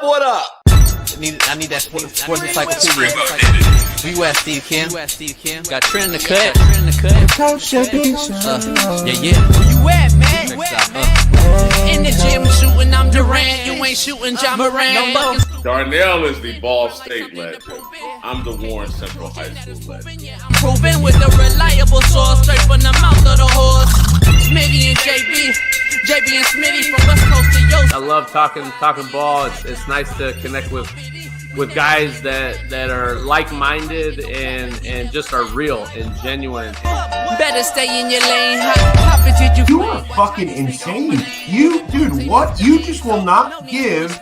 What up? I need that sports encyclopedia. BetUS, Steve Kim. Got Trent in the cut. Yeah. Where you at, man? In the gym shooting, I'm Durant. You ain't shooting John Moran. Darnell is the Ball State legend. I'm the Warren Central High School legend. I'm proving with a reliable source, straight from the mouth of the horse. Smitty and JB and Smitty from West Coast to Yost. I love talking ball. It's nice to connect with guys that are like-minded and just are real and genuine. Better stay in your lane. How did you are fucking insane. Dude, what? You just will not give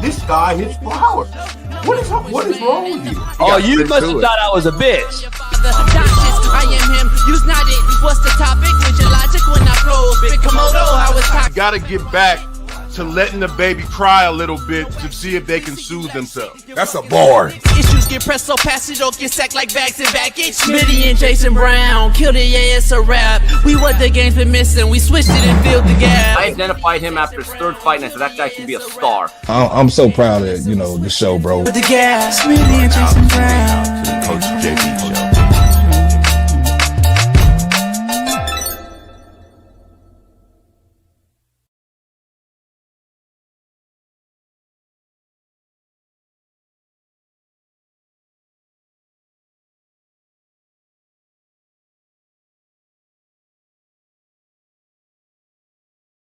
this guy his flowers. What is wrong with you? Oh, you must have thought I was a bitch. I am him. Use not it. What's the topic? With your logic when I flow. Big Komodo, how it's talking. You gotta get back to letting the baby cry a little bit to see if they can soothe themselves. That's a bar. Issues get pressed so past it don't get sacked like bags and baggage. Smitty and Jason Brown killed it, yeah, it's a rap. We what the game's been missing, we switched it and filled the gap. I identified him after his third fight and I said that guy can be a star. I'm so proud of the show, bro. The gap. Smitty and Jason Brown. To the Coach JB show.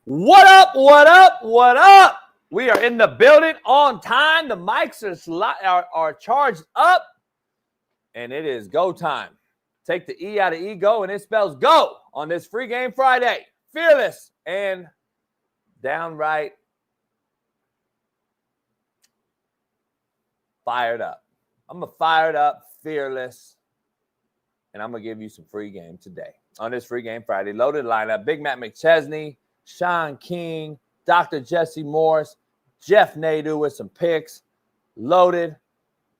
What up? We are in the building on time. The mics are charged up, and it is go time. Take the E out of ego, and it spells go on this Free Game Friday. Fearless and downright fired up. I'm a fired up, fearless, and I'm going to give you some free game today on this Free Game Friday. Loaded lineup, Big Matt McChesney, Shaun King, Dr. Jesse Morse, Jeff Nadu with some picks. Loaded.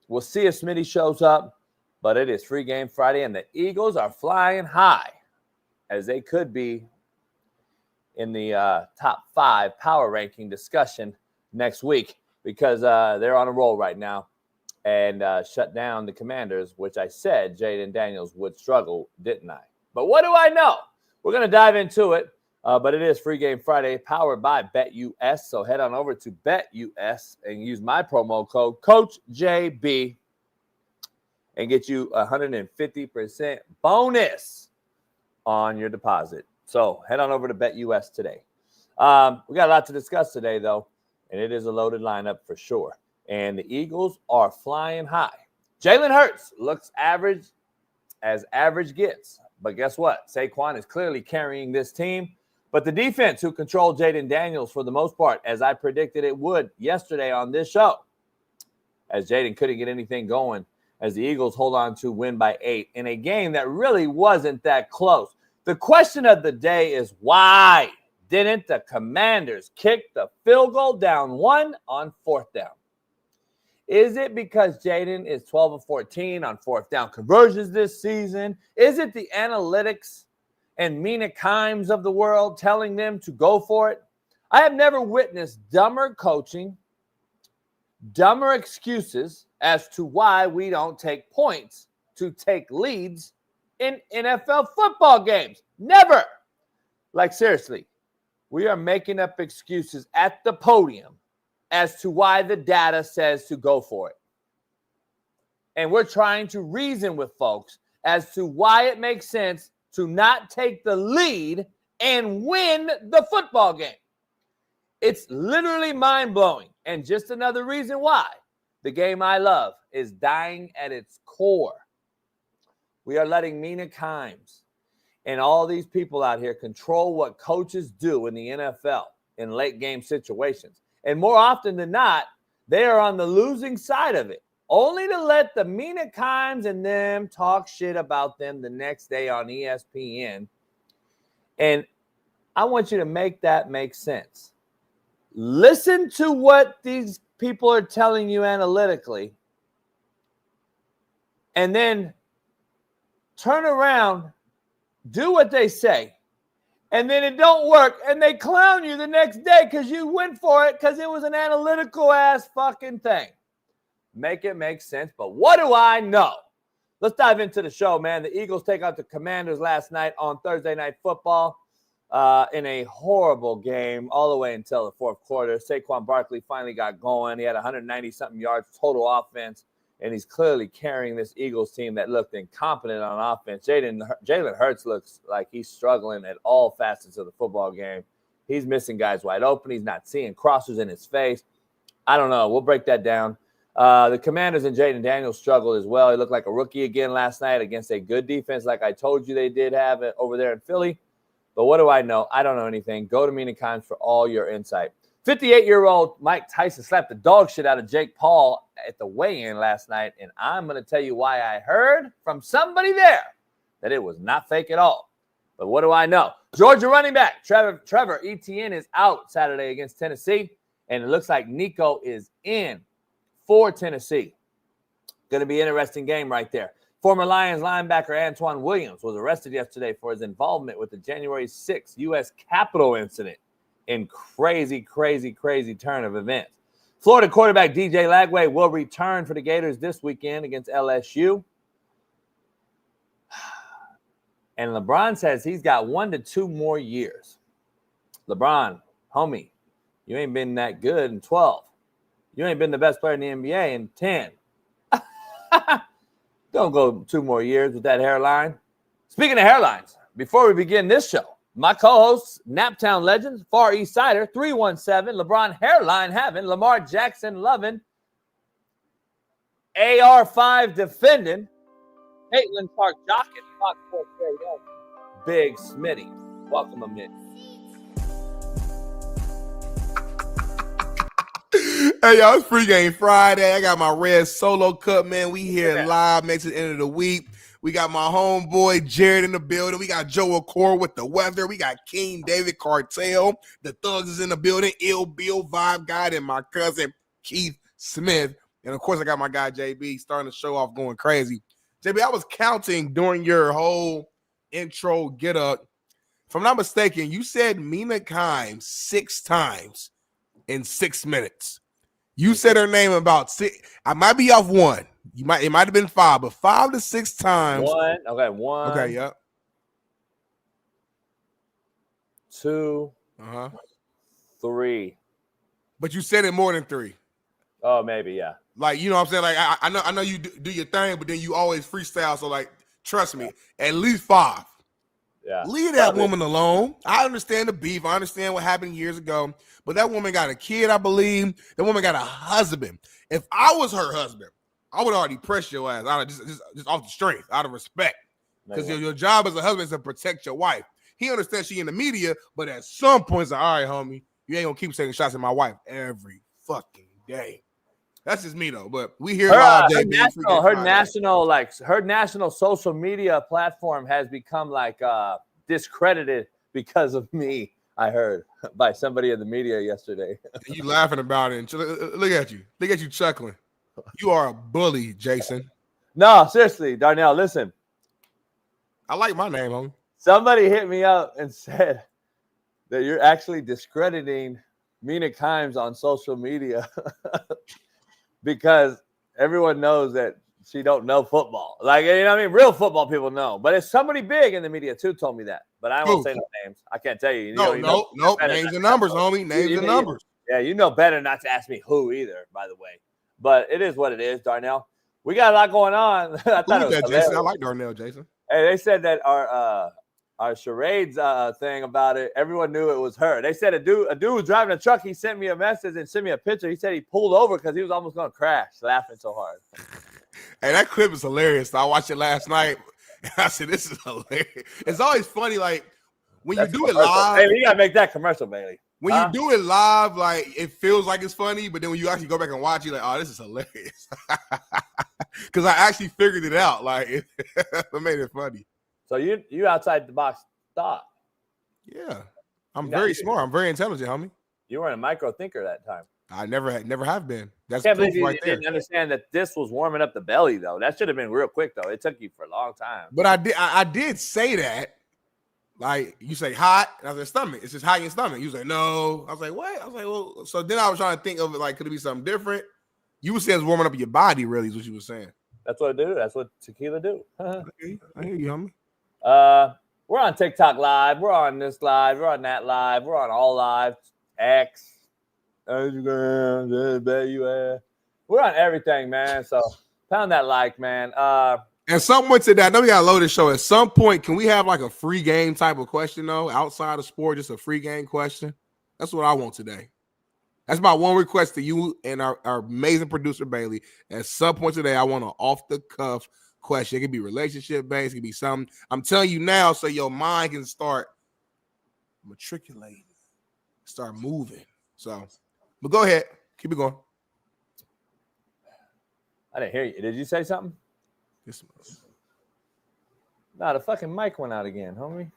We'll see if Smitty shows up, but it is Free Game Friday, and the Eagles are flying high, as they could be in the top 5 power ranking discussion next week because they're on a roll right now and shut down the Commanders, which I said Jaden Daniels would struggle, didn't I? But what do I know? We're going to dive into it. But it is Free Game Friday, powered by BetUS. So head on over to BetUS and use my promo code CoachJB and get you 150% bonus on your deposit. So head on over to BetUS today. We got a lot to discuss today, though, and it is a loaded lineup for sure. And the Eagles are flying high. Jalen Hurts looks average as average gets. But guess what? Saquon is clearly carrying this team. But the defense, who controlled Jaden Daniels for the most part, as I predicted it would yesterday on this show, as Jaden couldn't get anything going, as the Eagles hold on to win by 8 in a game that really wasn't that close. The question of the day is, why didn't the Commanders kick the field goal down 1 on 4th down? Is it because Jaden is 12 of 14 on 4th down conversions this season? Is it the analytics and Mina Kimes of the world telling them to go for it? I have never witnessed dumber coaching, dumber excuses as to why we don't take points to take leads in NFL football games. Never. Like, seriously, we are making up excuses at the podium as to why the data says to go for it. And we're trying to reason with folks as to why it makes sense to not take the lead and win the football game. It's literally mind-blowing. And just another reason why the game I love is dying at its core. We are letting Mina Kimes and all these people out here control what coaches do in the NFL in late game situations. And more often than not, they are on the losing side of it, only to let the Mina Kimes and them talk shit about them the next day on ESPN. And I want you to make that make sense. Listen to what these people are telling you analytically, and then turn around, do what they say, and then it don't work, and they clown you the next day because you went for it because it was an analytical ass fucking thing. Make it make sense, but what do I know? Let's dive into the show, man. The Eagles take out the Commanders last night on Thursday Night Football in a horrible game all the way until the fourth quarter. Saquon Barkley finally got going. He had 190-something yards total offense, and he's clearly carrying this Eagles team that looked incompetent on offense. Jalen Hurts looks like he's struggling at all facets of the football game. He's missing guys wide open. He's not seeing crossers in his face. I don't know. We'll break that down. The Commanders and Jaden Daniels struggled as well. He looked like a rookie again last night against a good defense like I told you they did have it over there in Philly. But what do I know? I don't know anything. Go to Mina Kimes for all your insight. 58-year-old Mike Tyson slapped the dog shit out of Jake Paul at the weigh-in last night, and I'm going to tell you why I heard from somebody there that it was not fake at all. But what do I know? Georgia running back Trevor Etienne is out Saturday against Tennessee, and it looks like Nico is in for Tennessee. Going to be an interesting game right there. Former Lions linebacker Antoine Williams was arrested yesterday for his involvement with the January 6th U.S. Capitol incident in crazy turn of events. Florida quarterback DJ Lagway will return for the Gators this weekend against LSU. And LeBron says he's got 1 to 2 more years. LeBron, homie, you ain't been that good in 12. You ain't been the best player in the NBA in 10. Don't go 2 more years with that hairline. Speaking of hairlines, before we begin this show, my co-hosts, Naptown Legends, Far East Sider, 317, LeBron hairline having, Lamar Jackson loving, AR5 defending, Caitlin Clark jocking, Fox Sports Radio, Big Smitty. Welcome them in. Hey, y'all, it's Pregame Friday. I got my red solo cup, man. We here live, makes it end of the week. We got my homeboy Jared in the building. We got Joe Accor with the weather. We got King David Cartel. The Thugs is in the building. Ill Bill Vibe Guy and my cousin Keith Smith. And, of course, I got my guy JB starting the show off going crazy. JB, I was counting during your whole intro get up. If I'm not mistaken, you said Mina Kimes 6 times in 6 minutes. You said her name about 6. I might be off 1. It might have been 5, but 5 to 6 times. 1. Okay, 1. Okay, yep. 2. 3. But you said it more than 3. Oh, maybe, yeah. Like, you know what I'm saying? Like, I know you do your thing, but then you always freestyle. So, like, trust me, at least 5. Yeah. Leave that woman alone. I understand the beef. I understand what happened years ago. But that woman got a kid, I believe. That woman got a husband. If I was her husband, I would already press your ass out of just off the strength, out of respect. Because your job as a husband is to protect your wife. He understands she in the media, but at some point, it's like, all right, homie, you ain't going to keep taking shots at my wife every fucking day. That's just me, though. But we hear live, her national social media platform has become like discredited because of me. I heard by somebody in the media yesterday. You laughing about it. Look at you chuckling. You are a bully, Jason. No, seriously, Darnell, listen. I like my name, homie. Somebody hit me up and said that you're actually discrediting Mina Kimes on social media because everyone knows that she don't know football. Like, you know what I mean? Real football people know. But it's somebody big in the media, too, told me that. But I won't say no names. I can't tell you. No. Names and numbers, homie. Names and numbers. Yeah, you know better not to ask me who either, by the way. But it is what it is, Darnell. We got a lot going on. I thought it was that, Jason? I like Darnell, Jason. Hey, they said that our charades thing about it, everyone knew it was her. They said a dude was driving a truck. He sent me a message and sent me a picture. He said he pulled over because he was almost going to crash, laughing so hard. Hey, that clip is hilarious. I watched it last night. I said, this is hilarious. It's always funny, like, when you do it live. Hey, you got to make that commercial, Bailey. When you do it live, like, it feels like it's funny, but then when you actually go back and watch, you're like, oh, this is hilarious. Because I actually figured it out. Like, it made it funny. So you outside the box thought. Yeah. I'm very smart. I'm very intelligent, homie. You weren't a micro thinker that time. I never have been. That's I can't believe you didn't understand that this was warming up the belly, though. That should have been real quick, though. It took you for a long time. But I did say that. Like you say hot, and I said stomach. It's just hot in your stomach. You say no. I was like, what? I was like, well, so then I was trying to think of it like, could it be something different? You were saying it's warming up your body, really, is what you were saying. That's what it do. That's what tequila do. I hear you, homie. We're on TikTok live. We're on this live. We're on that live. We're on all live. X, Instagram, BetUS. We're on everything, man. So pound that like, man. At some point today, I know we got to load this show. At some point, can we have like a free game type of question, though, outside of sport, just a free game question? That's what I want today. That's my one request to you and our amazing producer, Bailey. At some point today, I want an off-the-cuff question. It could be relationship-based. It could be something. I'm telling you now so your mind can start matriculating, start moving. So, but go ahead. Keep it going. I didn't hear you. Did you say something? No, the fucking mic went out again, homie.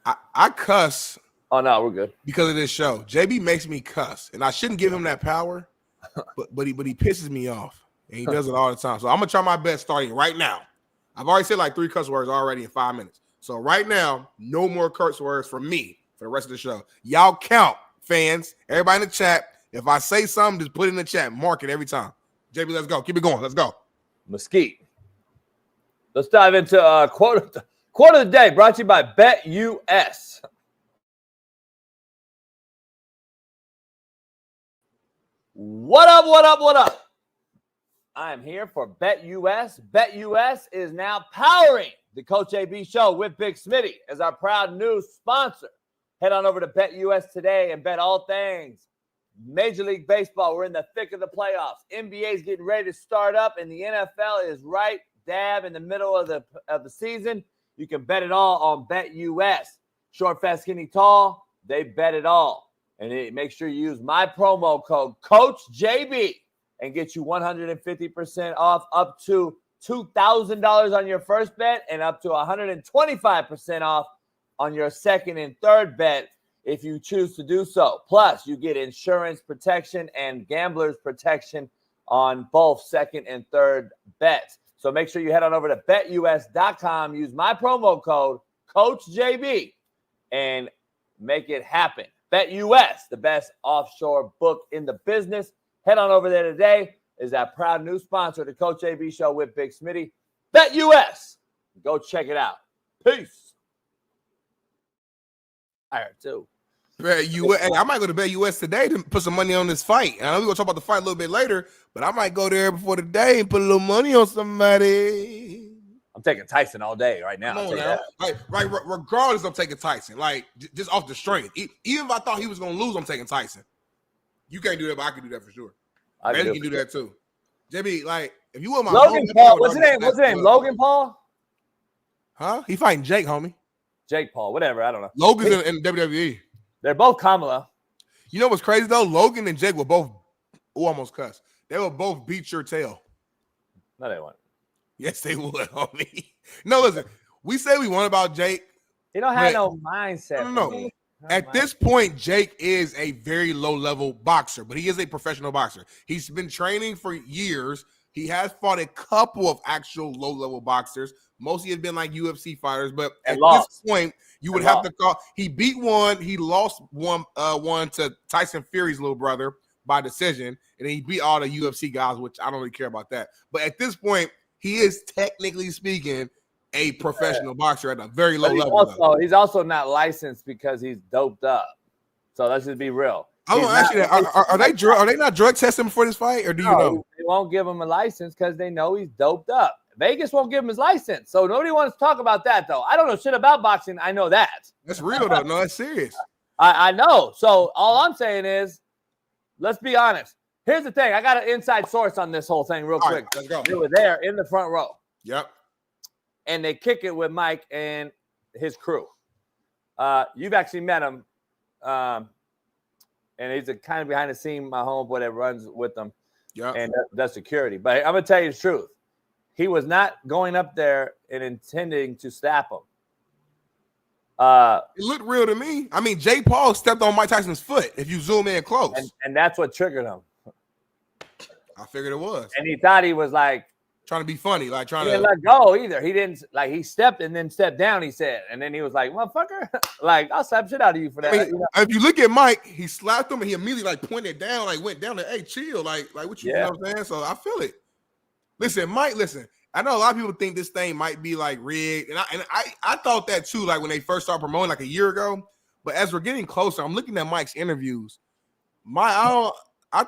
I cuss. Oh, no, we're good. Because of this show. JB makes me cuss. And I shouldn't give him that power, but he pisses me off. And he does it all the time. So I'm going to try my best starting right now. I've already said like 3 cuss words already in 5 minutes. So right now, no more curse words from me for the rest of the show. Y'all count, fans. Everybody in the chat. If I say something, just put it in the chat. Mark it every time. JB, let's go. Keep it going. Let's go. Mesquite. Let's dive into quote of the day, brought to you by BetUS. What up, what up, what up? I am here for BetUS. BetUS is now powering the Coach AB Show with Big Smitty as our proud new sponsor. Head on over to BetUS today and bet all things Major League Baseball. We're in the thick of the playoffs. NBA is getting ready to start up, and the NFL is right dab in the middle of the season. You can bet it all on BetUS. Short, fast, skinny, tall, they bet it all. And make sure you use my promo code CoachJB and get you 150% off, up to $2,000 on your first bet and up to 125% off on your second and third bet if you choose to do so. Plus, you get insurance protection and gambler's protection on both second and third bets. So make sure you head on over to BetUS.com, use my promo code CoachJB, and make it happen. BetUS, the best offshore book in the business. Head on over there today. Is that proud new sponsor of the Coach AB Show with Big Smitty. BetUS. Go check it out. Peace. I heard too. BetUS. Hey, I might go to BetUS today to put some money on this fight. And I know we're going to talk about the fight a little bit later, but I might go there before the day and put a little money on somebody. I'm taking Tyson all day right now. Come on now. Right, regardless, I'm taking Tyson. Like, just off the strength. Even if I thought he was going to lose, I'm taking Tyson. You can't do that, but I can do that for sure. Bailey can do that too. JB, like, if you want my Logan Paul, what's his name? What's his name? Logan Paul? Huh? He fighting Jake, homie. Jake Paul, whatever. I don't know. Logan's in WWE. They're both Kamala. You know what's crazy though? Logan and Jake were both almost cuss. They will both beat your tail. No, they won't. Yes, they would, homie. No, listen. We say we want about Jake. He don't have no mindset. No. At this point, Jake is a very low-level boxer, but he is a professional boxer. He's been training for years. He has fought a couple of actual low-level boxers. Mostly have been like UFC fighters, but at this point, you would have to call. He beat one. He lost one to Tyson Fury's little brother by decision, and then he beat all the UFC guys, which I don't really care about that. But at this point, he is technically speaking a professional boxer at a very low level. He's also not licensed because he's doped up. So let's just be real. I want to ask you that. Are they not drug testing before this fight, or do you know? They won't give him a license because they know he's doped up. Vegas won't give him his license. So nobody wants to talk about that, though. I don't know shit about boxing. I know that. That's real, though. No, that's serious. I know. So all I'm saying is, let's be honest. Here's the thing. I got an inside source on this whole thing real quick. Right, let's go. They were there in the front row. Yep. And they kick it with Mike and his crew. You've actually met him. And he's a kind of behind the scene, my homeboy that runs with them. Yeah. And does security. But I'm going to tell you the truth. He was not going up there and intending to slap him. It looked real to me. I mean, Jake Paul stepped on Mike Tyson's foot if you zoom in close. And that's what triggered him. I figured it was. And he thought he was like trying to be funny, like trying He to didn't let go either. He didn't like he stepped and then stepped down. He said, and then he was like, "Motherfucker, like I'll slap shit out of you for that." I mean, if you look at Mike, he slapped him and he immediately like pointed down, like went down to, hey, chill, like what you, you know what I'm saying? So I feel it. Listen, Mike, listen. I know a lot of people think this thing might be like rigged, and I thought that too, like when they first started promoting like a year ago. But as we're getting closer, I'm looking at Mike's interviews. I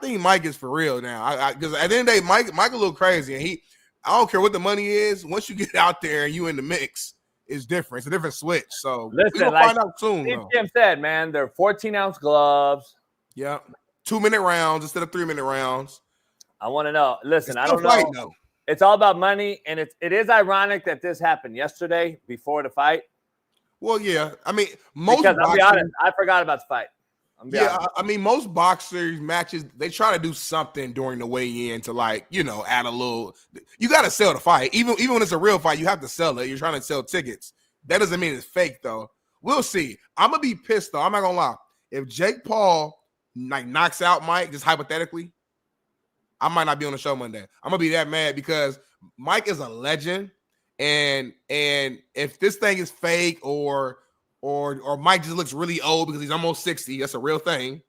think Mike is for real now. Because at the end of the day, Mike a little crazy, and I don't care what the money is. Once you get out there and you in the mix, it's different. It's a different switch. So listen, we're gonna find out soon. Steve Kim said, man, they're 14-ounce gloves. Yeah, 2-minute rounds instead of 3-minute rounds. I want to know. Listen, I don't fight, know. though. It's all about money, and it is ironic that this happened yesterday before the fight. Well, yeah. I mean, because I'll be honest, I forgot about the fight. I mean, most boxers matches, they try to do something during the weigh-in to, like, you know, add a little. You got to sell the fight. Even when it's a real fight, you have to sell it. You're trying to sell tickets. That doesn't mean it's fake, though. We'll see. I'm going to be pissed, though. I'm not going to lie. If Jake Paul, like, knocks out Mike, just hypothetically, I might not be on the show Monday. I'm going to be that mad because Mike is a legend. And if this thing is fake or Mike just looks really old because he's almost 60, that's a real thing.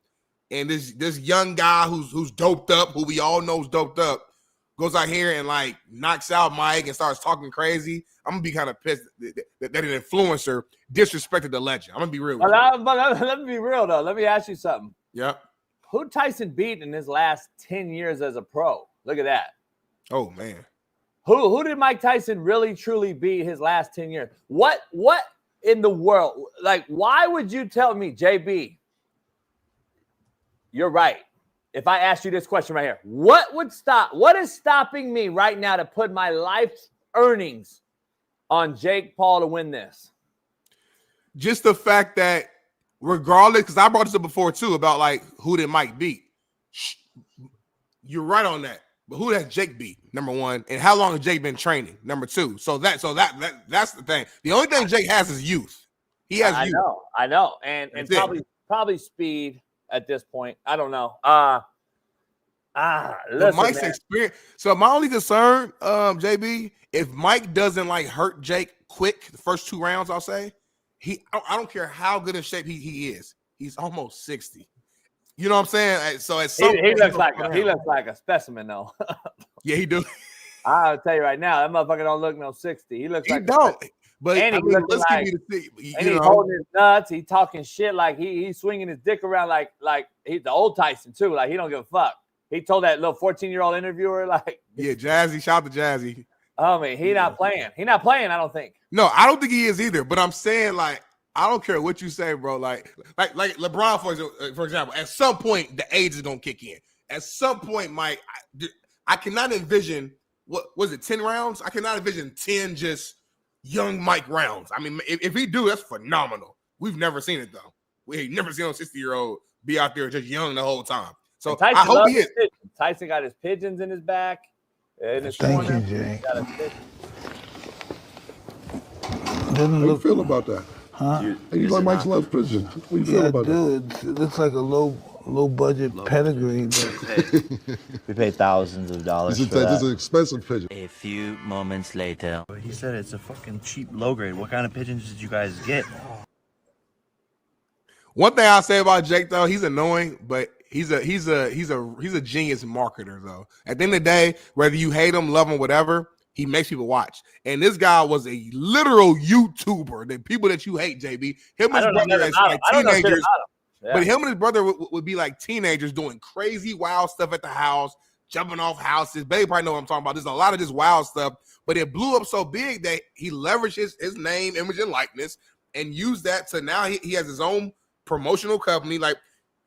And this young guy who's doped up, who we all know is doped up, goes out here and like knocks out Mike and starts talking crazy, I'm gonna be kind of pissed that an influencer disrespected the legend. I'm gonna be real. But let me be real though. Let me ask you something. Yeah. Who Tyson beat in his last 10 years as a pro? Look at that. Oh man. Who did Mike Tyson really truly beat his last 10 years? What in the world? Like, why would you tell me, JB? You're right. If I asked you this question right here, what is stopping me right now to put my life's earnings on Jake Paul to win this? Just the fact that regardless, because I brought this up before too about like who did Mike beat. You're right on that. But who has Jake beat? Number one, and how long has Jake been training? Number two. So that's the thing. The only thing Jake has is youth. He has youth. I know, and probably speed at this point. I don't know. Listen, Mike's man. experience. So my only concern, JB, if Mike doesn't like hurt Jake quick, the first 2 rounds, I'll say I don't care how good in shape he is. He's almost 60. You know what I'm saying? So at some he looks like a specimen though. Yeah, he do. I'll tell you right now, that motherfucker don't look no 60. He looks like don't. But and I he mean, looks let's like, give you the thing. and he's holding his nuts. He talking shit like he's swinging his dick around like he's the old Tyson too. Like he don't give a fuck. He told that little 14-year-old interviewer like, yeah, Jazzy. Shout out to Jazzy. I mean, he not playing. He not playing. I don't think. No, I don't think he is either. But I'm saying like. I don't care what you say, bro. Like LeBron, for example, at some point the age is gonna kick in. At some point, Mike, I cannot envision what was it, 10 rounds? I cannot envision 10 just young Mike rounds. I mean, if he do, that's phenomenal. We've never seen it though. We ain't never seen a 60-year-old be out there just young the whole time. So I hope he is. Tyson got his pigeons in his back. In his Thank corner. you, Jay. How you feel about that? Huh? You like Mike's love pigeon. What do you feel about that? It looks like a low budget pedigree. But We pay thousands of dollars for This is that. an expensive pigeon. A few moments later. He said it's a fucking cheap low grade. What kind of pigeons did you guys get? One thing I'll say about Jake though, he's annoying, but he's a genius marketer though. At the end of the day, whether you hate him, love him, whatever, he makes people watch. And this guy was a literal YouTuber. The people that you hate, JB, him and his brother as like teenagers. Yeah. But him and his brother would be like teenagers doing crazy, wild stuff at the house, jumping off houses. Baby probably know what I'm talking about. There's a lot of this wild stuff, but it blew up so big that he leveraged his name, image, and likeness and used that to now he has his own promotional company. Like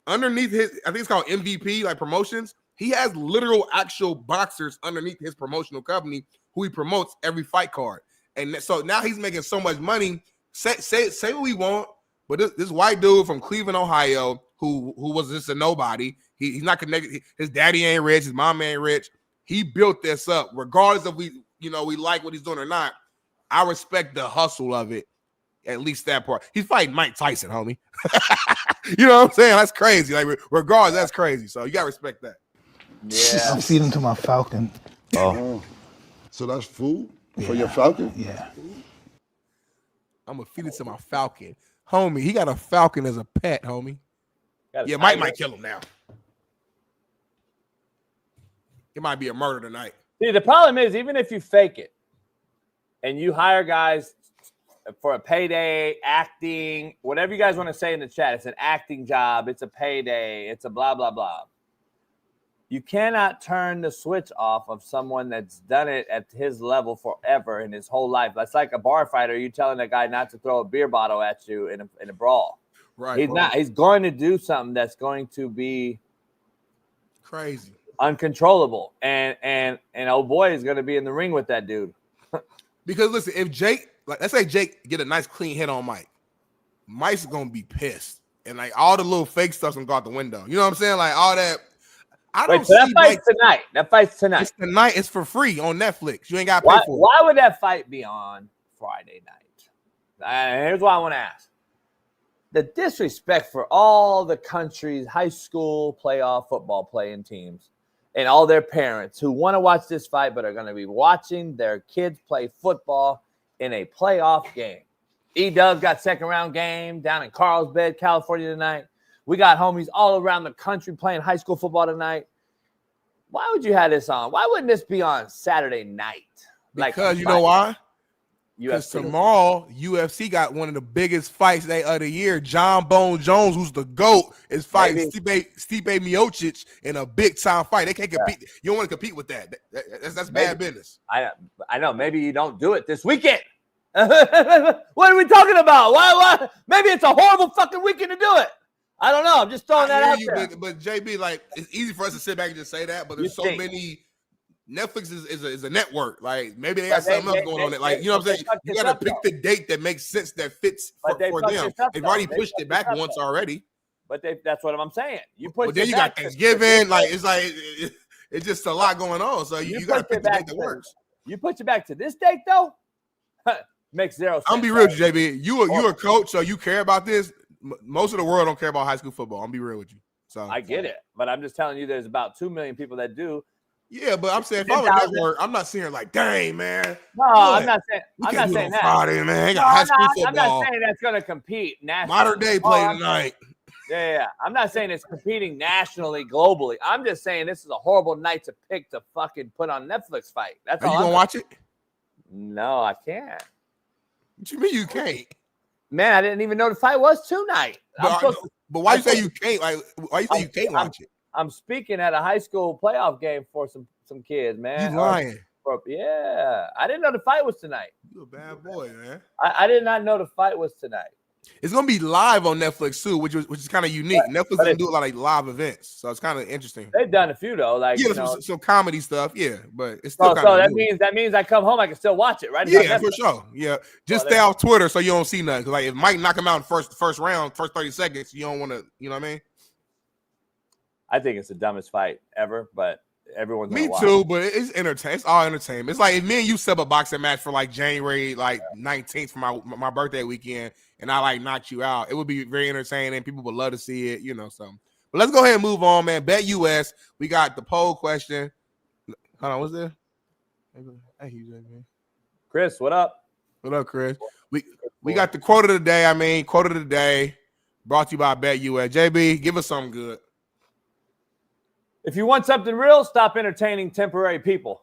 underneath his, I think it's called MVP, like promotions. He has literal actual boxers underneath his promotional company who he promotes every fight card. And so now he's making so much money. Say what we want, but this white dude from Cleveland, Ohio, who was just a nobody, he's not connected. His daddy ain't rich, his mom ain't rich. He built this up, regardless of we like what he's doing or not. I respect the hustle of it, at least that part. He's fighting Mike Tyson, homie. You know what I'm saying? That's crazy. Like regardless, that's crazy. So you gotta respect that. Yeah. I'm feeding to my falcon. Oh. So that's food for your falcon? Yeah. I'm gonna feed it to my falcon, homie. He got a falcon as a pet, homie. Yeah, Mike might kill him now. It might be a murder tonight. See, the problem is, even if you fake it and you hire guys for a payday, acting, whatever you guys want to say in the chat, it's an acting job, it's a payday, it's a blah, blah, blah. You cannot turn the switch off of someone that's done it at his level forever in his whole life. That's like a bar fighter. You telling a guy not to throw a beer bottle at you in a brawl. Right. He's not. He's going to do something that's going to be crazy, uncontrollable, and old boy is going to be in the ring with that dude. Because listen, if Jake, like, let's say Jake get a nice clean hit on Mike, Mike's gonna be pissed, and like all the little fake stuff's gonna go out the window. You know what I'm saying? Like all that. I don't so that see fight's Mike, tonight. That fight's tonight. It's tonight. It's for free on Netflix. You ain't got to pay for it. Why would that fight be on Friday night? Here's what I want to ask. The disrespect for all the country's high school playoff football playing teams and all their parents who want to watch this fight but are going to be watching their kids play football in a playoff game. E-Dub's got second-round game down in Carlsbad, California tonight. We got homies all around the country playing high school football tonight. Why would you have this on? Why wouldn't this be on Saturday night? Because you know why? Because UFC. tomorrow, UFC got one of the biggest fights of the year. John Bone Jones, who's the GOAT, is fighting Stipe Miocic in a big-time fight. They can't compete. You don't want to compete with that. That's bad business. I know. Maybe you don't do it this weekend. What are we talking about? Why? Maybe it's a horrible fucking weekend to do it. I don't know. I'm just throwing that out there. But JB, like, it's easy for us to sit back and just say that, but there's so many. Netflix is a network. Like, maybe they got something else going on it. Like, you know what I'm saying? You got to pick the date that makes sense, that fits for them. They've already pushed it back once already. But that's what I'm saying. But then you got Thanksgiving. Like, it's like it's just a lot going on. So you got to pick the date that works. You put it back to this date though. Makes zero sense. I'm gonna be real with you, JB. You a coach, so you care about this. Most of the world don't care about high school football. I'm gonna be real with you. So I get it, but I'm just telling you, there's about 2 million people that do. Yeah, but I'm saying if I was network, I'm not sitting here like, dang, man. No, I'm not saying. I'm not saying that. Friday, man. High school football. I'm not saying that's going to compete nationally. Modern day play tonight. Yeah. I'm not saying it's competing nationally, globally. I'm just saying this is a horrible night to pick to fucking put on Netflix fight. That's all. Are you gonna watch it? No, I can't. What you mean you can't? Man, I didn't even know the fight was tonight. But why you say you can't? Like, why you say you can't watch it? I'm speaking at a high school playoff game for some kids, man. You lying? Yeah, I didn't know the fight was tonight. You a bad boy, man. I did not know the fight was tonight. It's gonna be live on Netflix too, which is kind of unique. Netflix doesn't do a lot of live events, so it's kind of interesting. They've done a few though, like some comedy stuff, but it's still so that means I come home, I can still watch it, right? Yeah, for sure. Yeah, just stay off Twitter so you don't see nothing. Cause like if Mike knock him out in first round, first 30 seconds, you don't want to, you know what I mean? I think it's the dumbest fight ever, but everyone's me too. But it's entertainment. It's all entertainment. It's like if me and you set up a boxing match for like January 19th for my birthday weekend, and I like knocked you out, it would be very entertaining. People would love to see it, you know. So, but let's go ahead and move on, man. BetUS. We got the poll question. Hold on, what's there? Thank you, JB. Chris, what up? What up, Chris? We got the quote of the day. Quote of the day brought to you by BetUS. JB, give us something good. If you want something real, stop entertaining temporary people.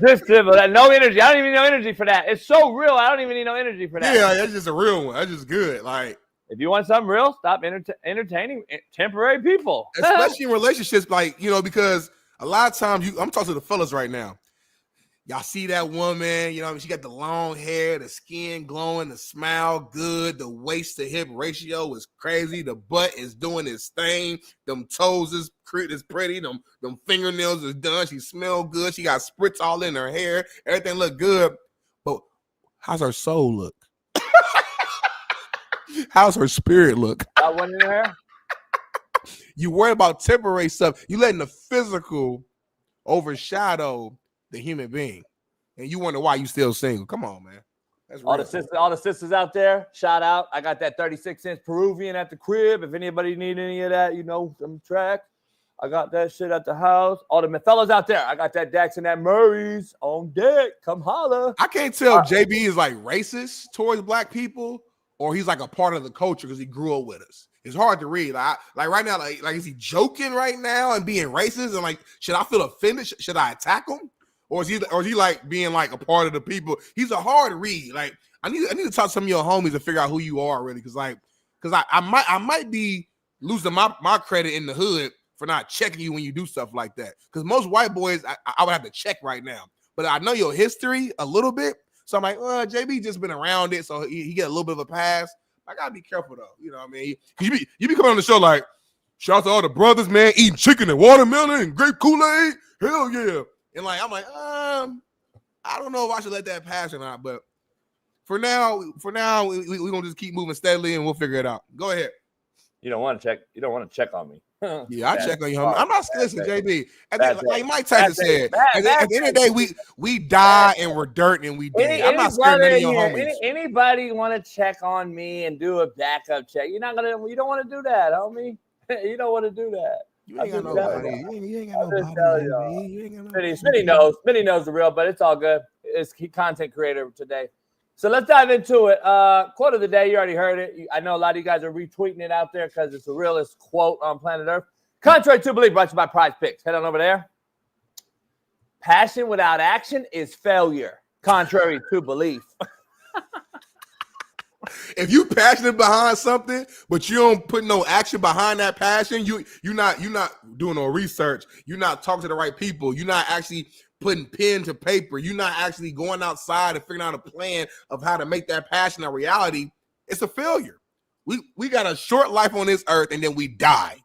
Just simple. No energy. I don't even need no energy for that. It's so real. I don't even need no energy for that. Yeah, that's just a real one. That's just good. Like, if you want something real, stop entertaining temporary people. Especially in relationships, like, you know, because a lot of times I'm talking to the fellas right now. Y'all see that woman, you know, she got the long hair, the skin glowing, the smile good, the waist to hip ratio is crazy, the butt is doing its thing, them toes is pretty, them fingernails is done, she smell good, she got spritz all in her hair, everything look good, but how's her soul look? How's her spirit look? Got one in her? You worry about temporary stuff, you letting the physical overshadow the human being, and you wonder why you still single. Come on, man. All the sisters out there, shout out. I got that 36-inch Peruvian at the crib. If anybody need any of that, some track, I got that shit at the house. All the fellas out there, I got that Dax and that Murray's on deck. Come holla. I can't tell if JB is like racist towards black people or he's like a part of the culture because he grew up with us. It's hard to read. Like right now, like is he joking right now and being racist? And like, should I feel offended? Should I attack him? Or is he like being like a part of the people? He's a hard read. Like I need to talk to some of your homies and figure out who you are really. Because I might be losing my credit in the hood for not checking you when you do stuff like that. Because most white boys, I would have to check right now. But I know your history a little bit. So I'm like, JB just been around it. So he get a little bit of a pass. I got to be careful, though. You know what I mean? You be coming on the show like, shout out to all the brothers, man, eating chicken and watermelon and grape Kool-Aid. Hell yeah. And like, I'm like, I don't know if I should let that pass or not. But for now, we're going to just keep moving steadily and we'll figure it out. Go ahead. You don't want to check on me. Yeah, I check on you, homie. I'm not listening, JB. Like Mike Tyson said, at the end of the day, we die and we're dirt and we dead. I'm not scared of any of your homies. Anybody want to check on me and do a backup check? You don't want to do that, homie. You don't want to do that. You ain't got nobody. You ain't got nobody. Smitty knows the real, but it's all good. It's content creator today. So let's dive into it. Quote of the day, you already heard it. I know a lot of you guys are retweeting it out there because it's the realest quote on planet Earth. Contrary to belief, brought to you by Prize Picks. Head on over there. Passion without action is failure. Contrary to belief. If you passionate behind something, but you don't put no action behind that passion, you're not doing no research. You're not talking to the right people. You're not actually putting pen to paper. You're not actually going outside and figuring out a plan of how to make that passion a reality. It's a failure. We got a short life on this earth and then we die.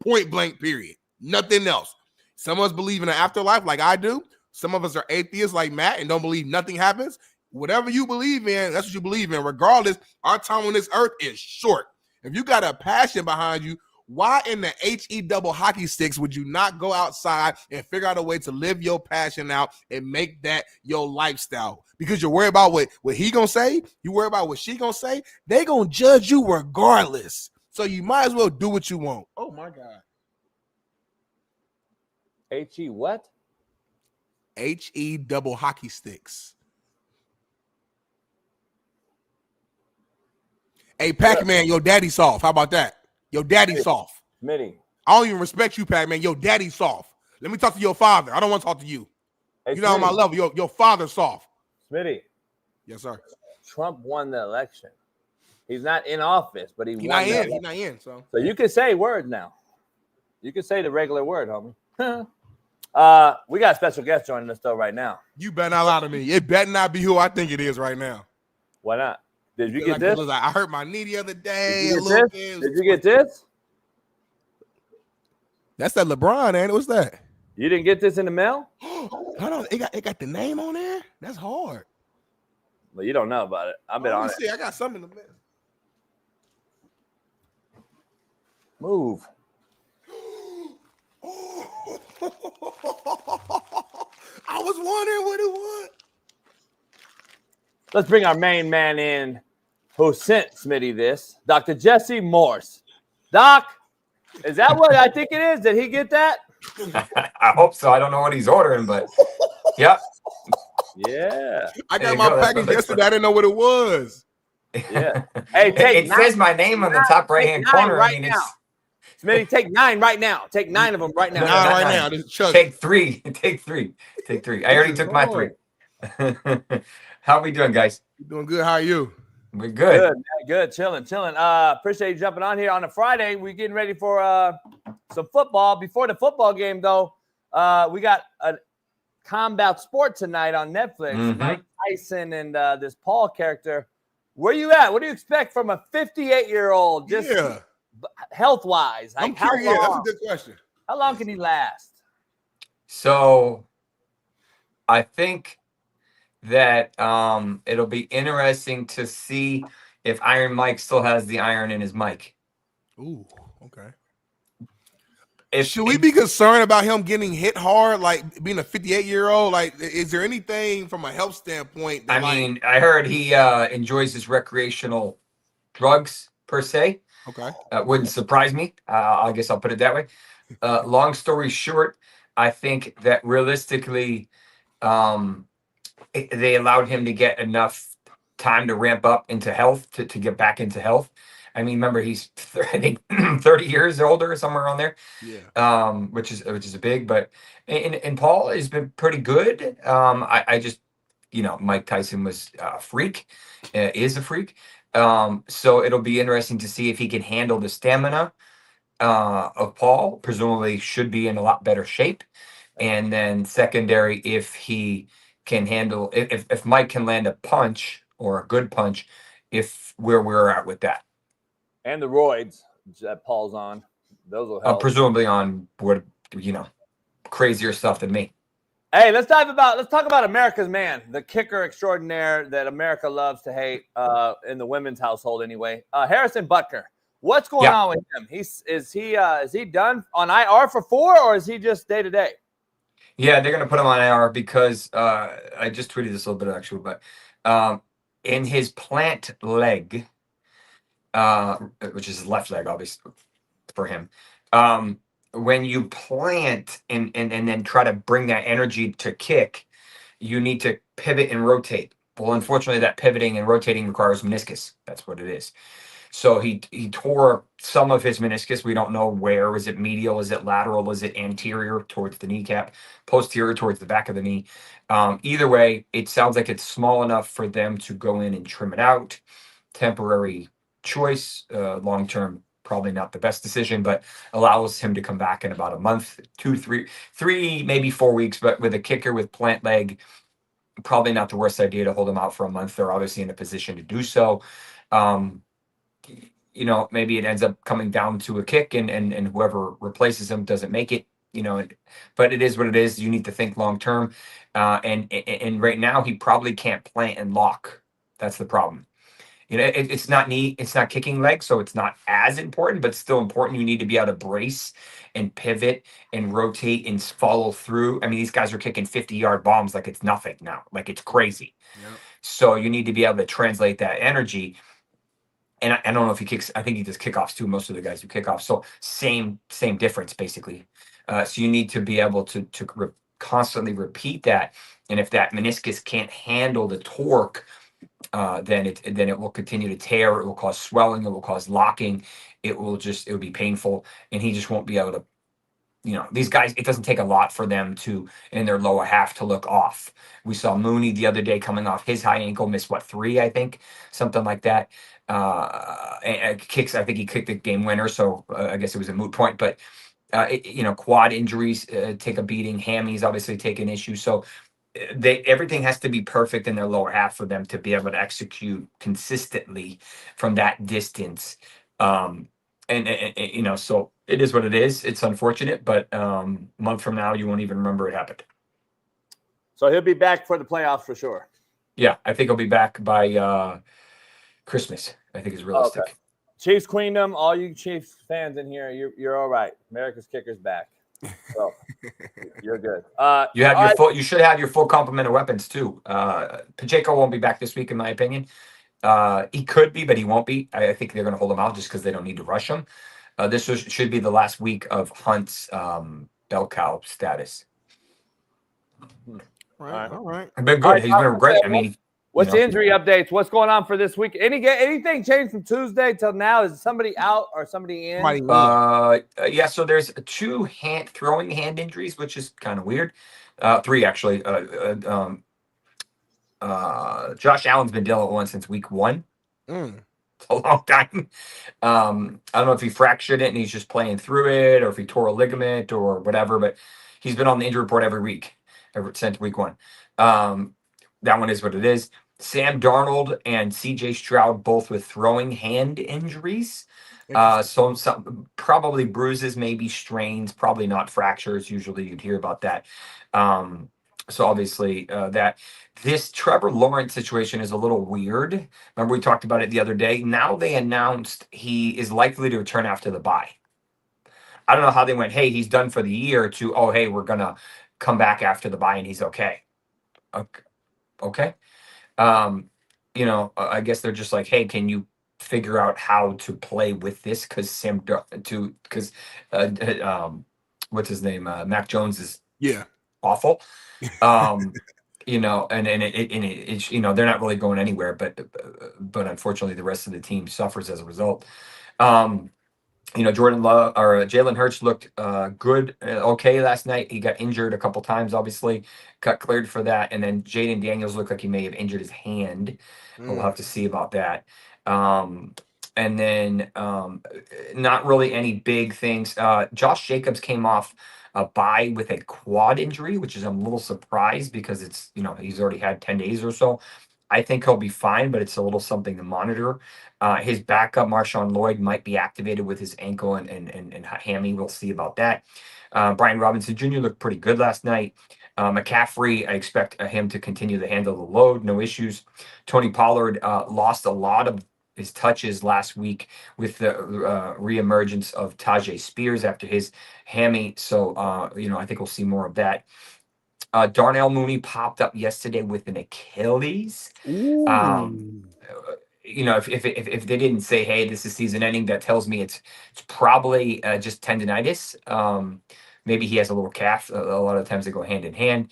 Point blank, period. Nothing else. Some of us believe in an afterlife like I do. Some of us are atheists like Matt and don't believe nothing happens. Whatever you believe in, that's what you believe in. Regardless, our time on this earth is short. If you got a passion behind you, why in the HE double hockey sticks would you not go outside and figure out a way to live your passion out and make that your lifestyle? Because you're worried about what he gonna say, you worry about what she gonna say, they gonna judge you regardless. So you might as well do what you want. Oh my God. HE what? HE double hockey sticks. Hey, Pac-Man, your daddy's soft. How about that? Your daddy's soft. Smitty. I don't even respect you, Pac-Man. Your daddy's soft. Let me talk to your father. I don't want to talk to you. Hey, you're not on my level. Your father's soft. Smitty. Yes, sir. Trump won the election. He's not in office, but he's not in. He's not in. So you can say words now. You can say the regular word, homie. We got a special guest joining us though right now. You better not lie to me. It better not be who I think it is right now. Why not? Did you get this? I hurt my knee the other day. Did you get this? That's that LeBron, ain't it? What's that? You didn't get this in the mail? Hold on. It got the name on there? That's hard. Well, you don't know about it. I've been on it. See, I got something in the mail. Move. I was wondering what it was. Let's bring our main man in who sent Smitty this. Dr. Jesse Morse. Doc, is that what I think it is? Did he get that? I hope so. I don't know what he's ordering, but yep. Yeah. I got my package yesterday. I didn't know what it was. Yeah. Hey, it says my name on the top right-hand corner. Right now. Smitty, take 9 right now. Take 9 of them right now. 9 right now. Just take 3. Take 3. Take 3. I already took my 3. How are we doing, guys? Doing good. How are you? We're good. Good. Chilling. Appreciate you jumping on here on a Friday. We're getting ready for some football. Before the football game, though, we got a combat sport tonight on Netflix. Mm-hmm. Mike Tyson and this Paul character. Where you at? What do you expect from a 58-year-old? Just health-wise. Like, I'm curious. That's a good question. How long can he last? So, I think that it'll be interesting to see if Iron Mike still has the iron in his mic. Ooh, okay. should we be concerned about him getting hit hard, like being a 58-year-old? Like, is there anything from a health standpoint? That, I mean, I heard he enjoys his recreational drugs per se. Okay. Wouldn't surprise me. I guess I'll put it that way. Long story short, I think that realistically, they allowed him to get enough time to ramp up into health to get back into health. I mean, remember he's I think 30 years older, somewhere around there. Yeah. Which is a big, but and Paul has been pretty good. I just, Mike Tyson was a freak, is a freak. So it'll be interesting to see if he can handle the stamina of Paul. Presumably should be in a lot better shape. And then secondary, if he can handle, if Mike can land a punch or a good punch, if where we're at with that. And the roids that Paul's on, those will help. Presumably on what, crazier stuff than me. Hey, let's talk about America's man, the kicker extraordinaire that America loves to hate in the women's household anyway. Harrison Butker. What's going on with him? Is he done on IR for 4, or is he just day to day? Yeah, they're gonna put him on IR because I just tweeted this a little bit actually, but in his plant leg, which is his left leg, obviously for him. When you plant and then try to bring that energy to kick, you need to pivot and rotate. Well, unfortunately, that pivoting and rotating requires meniscus. That's what it is. So he tore some of his meniscus. We don't know where. Is it medial? Is it lateral? Is it anterior towards the kneecap? Posterior towards the back of the knee? Either way, it sounds like it's small enough for them to go in and trim it out. Temporary choice, long-term, probably not the best decision, but allows him to come back in about a month, 2, 3, maybe 4 weeks. But with a kicker with plant leg, probably not the worst idea to hold him out for a month. They're obviously in a position to do so. Maybe it ends up coming down to a kick and whoever replaces him doesn't make it, but it is what it is. You need to think long-term. And right now he probably can't plant and lock. That's the problem. It's not kicking leg, so it's not as important, but still important. You need to be able to brace and pivot and rotate and follow through. I mean, these guys are kicking 50-yard bombs like it's nothing now, like it's crazy. Yep. So you need to be able to translate that energy. And I don't know if he kicks. I think he does kickoffs too. Most of the guys do kickoffs. So same difference basically. So you need to be able to constantly repeat that. And if that meniscus can't handle the torque, then it will continue to tear. It will cause swelling. It will cause locking. It will be painful, and he just won't be able to. These guys, it doesn't take a lot for them to, in their lower half, to look off. We saw Mooney the other day coming off his high ankle, missed 3, I think, something like that. And kicks, I think he kicked the game winner, so I guess it was a moot point. But quad injuries take a beating. Hammies obviously take an issue. So everything has to be perfect in their lower half for them to be able to execute consistently from that distance. So it is what it is. It's unfortunate, but a month from now, you won't even remember it happened. So he'll be back for the playoffs for sure. Yeah, I think he'll be back by Christmas. I think is realistic. Okay. Chiefs Queendom, all you Chiefs fans in here, you're all right. America's kicker's back. So you're good. You have your full. You should have your full complement of weapons too. Pacheco won't be back this week, in my opinion. He could be, but he won't be. I think they're going to hold him out just because they don't need to rush him. This should be the last week of Hunt's bell cow status. All right. Been good. He's been great. I mean, what's the injury updates? What's going on for this week? Anything changed from Tuesday till now? Is somebody out or somebody in? Yeah. So there's 2 throwing hand injuries, which is kind of weird. 3 actually. Josh Allen's been dealing with one since week 1. It's a long time. I don't know if he fractured it and he's just playing through it, or if he tore a ligament or whatever, but he's been on the injury report every week ever since week 1. That one is what it is. Sam Darnold and CJ Stroud both with throwing hand injuries. So some probably bruises, maybe strains, probably not fractures. Usually you'd hear about that. So obviously that this Trevor Lawrence situation is a little weird. Remember we talked about it the other day. Now they announced he is likely to return after the bye. I don't know how they went, hey, he's done for the year, to, oh, hey, we're gonna come back after the bye and he's okay. Okay. I guess they're just like, hey, can you figure out how to play with this? Because what's his name? Mac Jones is awful. And it's they're not really going anywhere, but unfortunately the rest of the team suffers as a result. Jordan Love or Jalen Hurts looked good, okay last night. He got injured a couple times, obviously, got cleared for that. And then Jaden Daniels looked like he may have injured his hand. We'll have to see about that. And then not really any big things. Josh Jacobs came off a bye with a quad injury, which is I'm a little surprised because it's, he's already had 10 days or so. I think he'll be fine, but it's a little something to monitor. His backup, Marshawn Lloyd, might be activated with his ankle and hammy. We'll see about that. Brian Robinson Jr. looked pretty good last night. McCaffrey, I expect him to continue to handle the load, no issues. Tony Pollard lost a lot of his touches last week with the reemergence of Tajay Spears after his hammy. So, I think we'll see more of that. Darnell Mooney popped up yesterday with an Achilles. If they didn't say, hey, this is season ending, that tells me it's probably just tendonitis. Maybe he has a little calf. A lot of times they go hand in hand.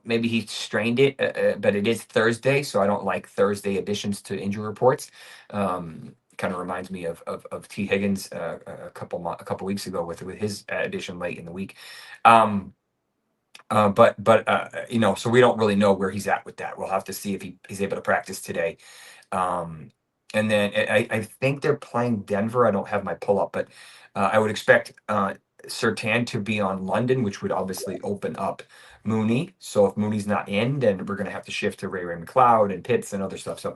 Maybe he strained it, but it is Thursday, so I don't like Thursday additions to injury reports. Kind of reminds me of T. Higgins a couple weeks ago with his addition late in the week. So we don't really know where he's at with that. We'll have to see if he's able to practice today. And then I think they're playing Denver. I don't have my pull up, but I would expect Surtain to be on London, which would obviously open up Mooney. So if Mooney's not in, then we're going to have to shift to Ray McLeod and Pitts and other stuff. So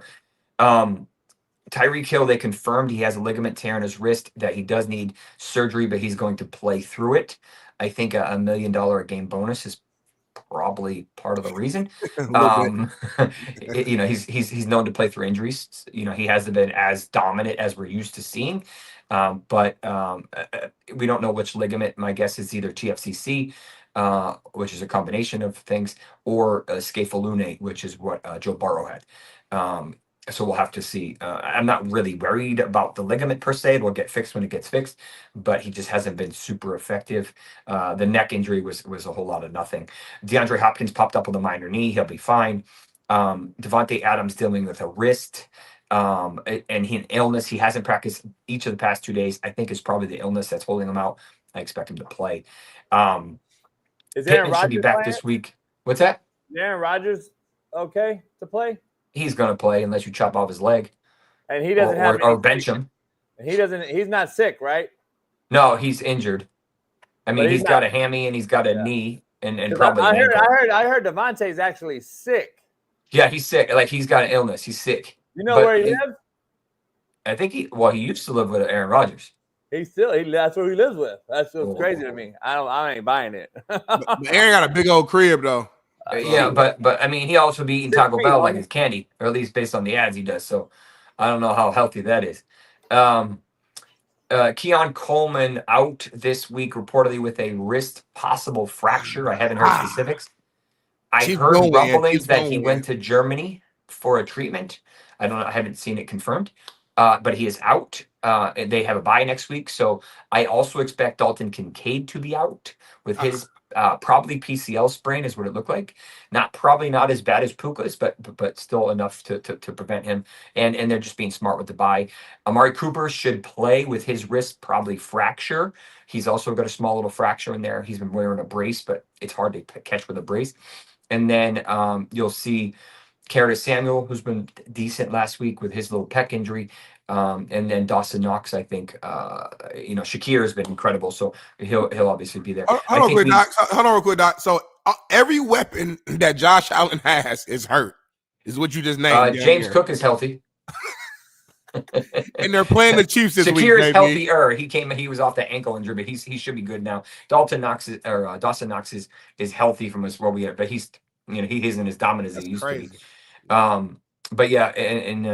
Tyreek Hill, they confirmed he has a ligament tear in his wrist that he does need surgery, but he's going to play through it. I think $1 million a game bonus is probably part of the reason. He's known to play through injuries. He hasn't been as dominant as we're used to seeing. But we don't know which ligament. My guess is either TFCC, which is a combination of things, or scapholunate, which is what Joe Burrow had. So we'll have to see. I'm not really worried about the ligament per se. It will get fixed when it gets fixed, but he just hasn't been super effective. The neck injury was a whole lot of nothing. DeAndre Hopkins popped up with a minor knee. He'll be fine. Devontae Adams dealing with a wrist and an illness. He hasn't practiced each of the past 2 days. I think it's probably the illness that's holding him out. I expect him to play. Is Aaron Rodgers should be back this week. What's that? Is Aaron Rodgers okay to play? He's going to play unless you chop off his leg. And he doesn't have or bench him. He's not sick, right? No, he's injured. I mean, he's got a hammy and he's got a knee and probably I heard Devontae's actually sick. Yeah, he's sick. Like, he's got an illness. He's sick. You know where he lives? I think he used to live with Aaron Rodgers. That's who he lives with. That's what's crazy to me. I ain't buying it. But Aaron got a big old crib though. Yeah, but I mean, he also be eating Taco Bell like it's candy, or at least based on the ads he does. So I don't know how healthy that is. Keon Coleman out this week, reportedly with a wrist possible fracture. I haven't heard specifics. I heard rumblings that he went to Germany for a treatment. I don't know. I haven't seen it confirmed. But he is out. They have a bye next week. So I also expect Dalton Kincaid to be out with his probably PCL sprain is what it looked like. Probably not as bad as Puka's, but still enough to prevent him. And they're just being smart with the bye. Amari Cooper should play with his wrist probably fracture. He's also got a small little fracture in there. He's been wearing a brace, but it's hard to catch with a brace. And then you'll see Curtis Samuel, who's been decent last week with his little pec injury. And then Dawson Knox, I think, Shakir has been incredible. So he'll obviously be there. Hold on real quick, Doc. So every weapon that Josh Allen has is hurt, is what you just named. James Cook is healthy. And they're playing the Chiefs this week. Shakir is healthier. He was off that ankle injury, but he should be good now. Dawson Knox is healthy from where we are, but he isn't as dominant as he used to be. But yeah, and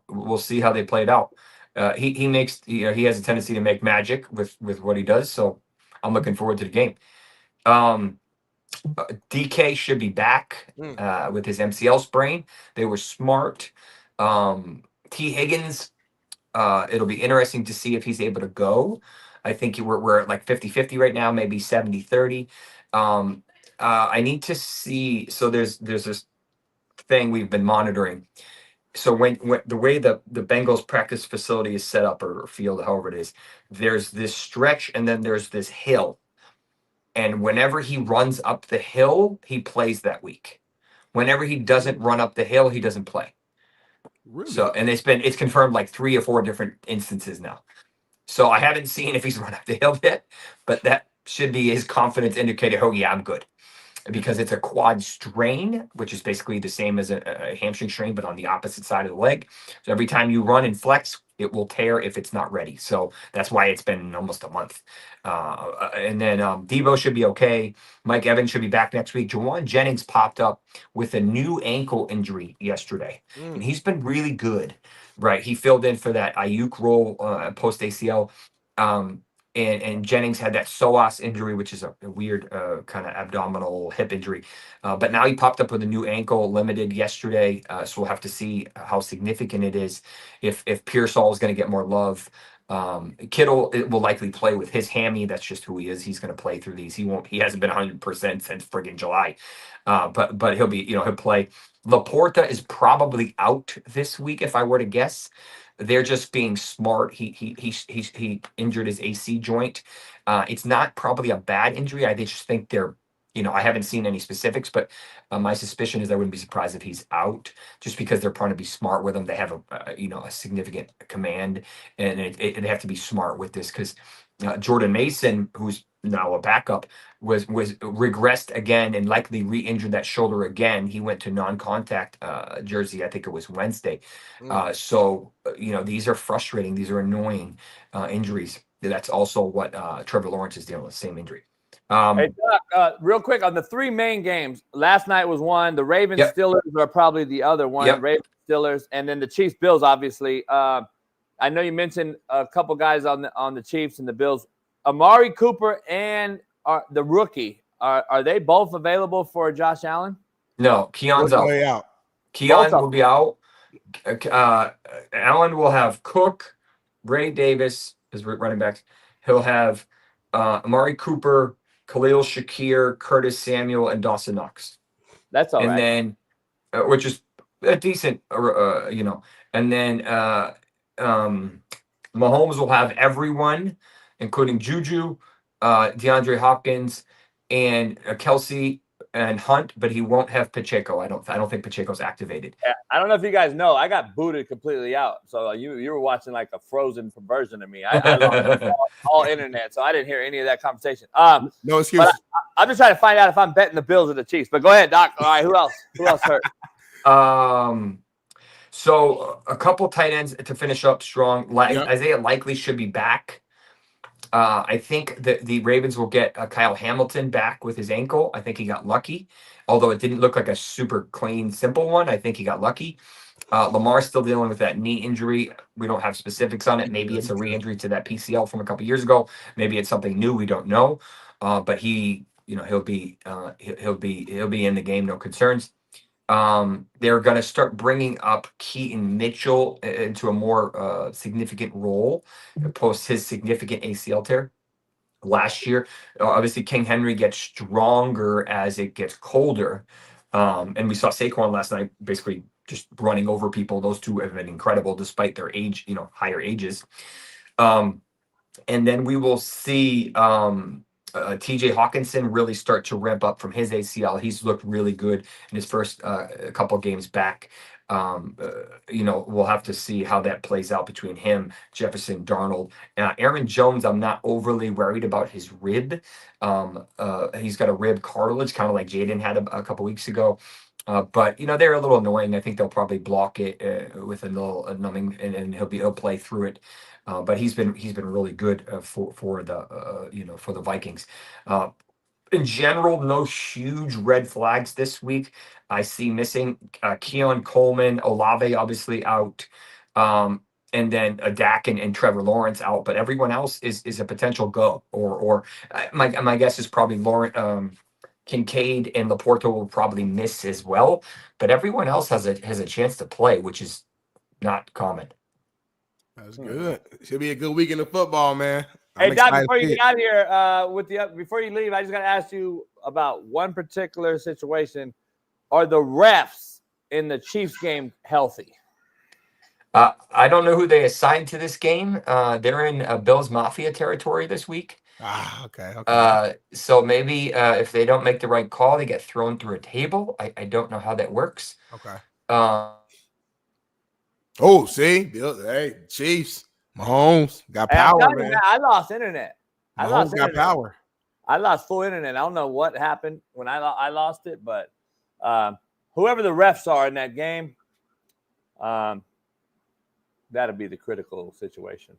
we'll see how they played out. he makes he has a tendency to make magic with what he does. So I'm looking forward to the game. DK should be back with his MCL sprain. They were smart. T. Higgins, it'll be interesting to see if he's able to go. I think we're at like 50-50 right now, maybe 70-30. I need to see. So there's this thing we've been monitoring. So when the way the Bengals practice facility is set up, or field, however it is, there's this stretch and then there's this hill. And whenever he runs up the hill, he plays that week. Whenever he doesn't run up the hill, he doesn't play. Really? So, and it's confirmed like 3 or 4 different instances now. So I haven't seen if he's run up the hill yet, but that should be his confidence indicator. Oh yeah, I'm good. Because it's a quad strain, which is basically the same as a hamstring strain, but on the opposite side of the leg. So every time you run and flex, it will tear if it's not ready. So that's why it's been almost a month. And then Debo should be okay. Mike Evans should be back next week. Jawan Jennings popped up with a new ankle injury yesterday, and he's been really good. Right, he filled in for that Ayuk role post ACL. And Jennings had that psoas injury, which is a weird kind of abdominal hip injury. But now he popped up with a new ankle, limited yesterday. So we'll have to see how significant it is. If Pearsall is going to get more love, Kittle will likely play with his hammy. That's just who he is. He's going to play through these. He hasn't been 100% since friggin' July. But he'll be, he'll play. Laporta is probably out this week, if I were to guess. They're just being smart. He injured his AC joint. It's not probably a bad injury. I just think they're, I haven't seen any specifics, but my suspicion is I wouldn't be surprised if he's out, just because they're trying to be smart with him. They have a significant command, and they have to be smart with this, because Jordan Mason, who's now a backup, was regressed again and likely re-injured that shoulder again. He went to non-contact jersey, I think it was Wednesday. So these are frustrating. These are annoying injuries. That's also what Trevor Lawrence is dealing with, same injury. Hey, Doc, real quick on the 3 main games. Last night was one. The Ravens Steelers are probably the other one. Ravens Steelers, and then the Chiefs Bills. Obviously, I know you mentioned a couple guys on the Chiefs and the Bills. Amari Cooper and the rookie, are they both available for Josh Allen? No, Keon's out. Keon will be out. Allen will have Cook, Ray Davis as running backs. He'll have Amari Cooper, Khalil Shakir, Curtis Samuel, and Dawson Knox. That's all right. And then, which is a decent, And then Mahomes will have everyone, including Juju, DeAndre Hopkins, and Kelsey and Hunt, but he won't have Pacheco. I don't think Pacheco's activated. Yeah, I don't know if you guys know, I got booted completely out. So you were watching like a frozen version of me. I lost all internet, so I didn't hear any of that conversation. No excuse. I'm just trying to find out if I'm betting the Bills or the Chiefs. But go ahead, Doc. All right, who else? Who else hurt? So a couple tight ends to finish up strong. Isaiah likely should be back. I think that the Ravens will get Kyle Hamilton back with his ankle. I think he got lucky, although it didn't look like a super clean, simple one. I think he got lucky. Lamar's still dealing with that knee injury. We don't have specifics on it. Maybe it's a re-injury to that PCL from a couple years ago. Maybe it's something new. We don't know. But he'll be in the game. No concerns. They're going to start bringing up Keaton Mitchell into a more significant role post his significant ACL tear last year. Obviously, King Henry gets stronger as it gets colder. And we saw Saquon last night basically just running over people. Those two have been incredible despite their age, higher ages. And then we will see TJ Hawkinson really start to ramp up from his ACL. He's looked really good in his first couple games back. We'll have to see how that plays out between him, Jefferson, Darnold. Aaron Jones, I'm not overly worried about his rib. He's got a rib cartilage, kind of like Jaden had a couple weeks ago. But they're a little annoying. I think they'll probably block it with a little numbing, and he'll play through it. But he's been really good for the Vikings. In general, no huge red flags this week. I see missing Keon Coleman, Olave obviously out. and then a Dak and Trevor Lawrence out, but everyone else is a potential go. Or my guess is probably Kincaid and Laporta will probably miss as well, but everyone else has a chance to play, which is not common. That's good. Should be a good weekend of football, man. Hey, Doc, before you get out of here, before you leave, I just got to ask you about one particular situation. Are the refs in the Chiefs game healthy? I don't know who they assigned to this game. They're in Bills Mafia territory this week. Okay. So maybe if they don't make the right call, they get thrown through a table. I don't know how that works. Okay. See, hey, Chiefs, Mahomes got power, man. I lost internet. Mahomes got power. I lost full internet. I don't know what happened when I lost it, but whoever the refs are in that game, that'll be the critical situation.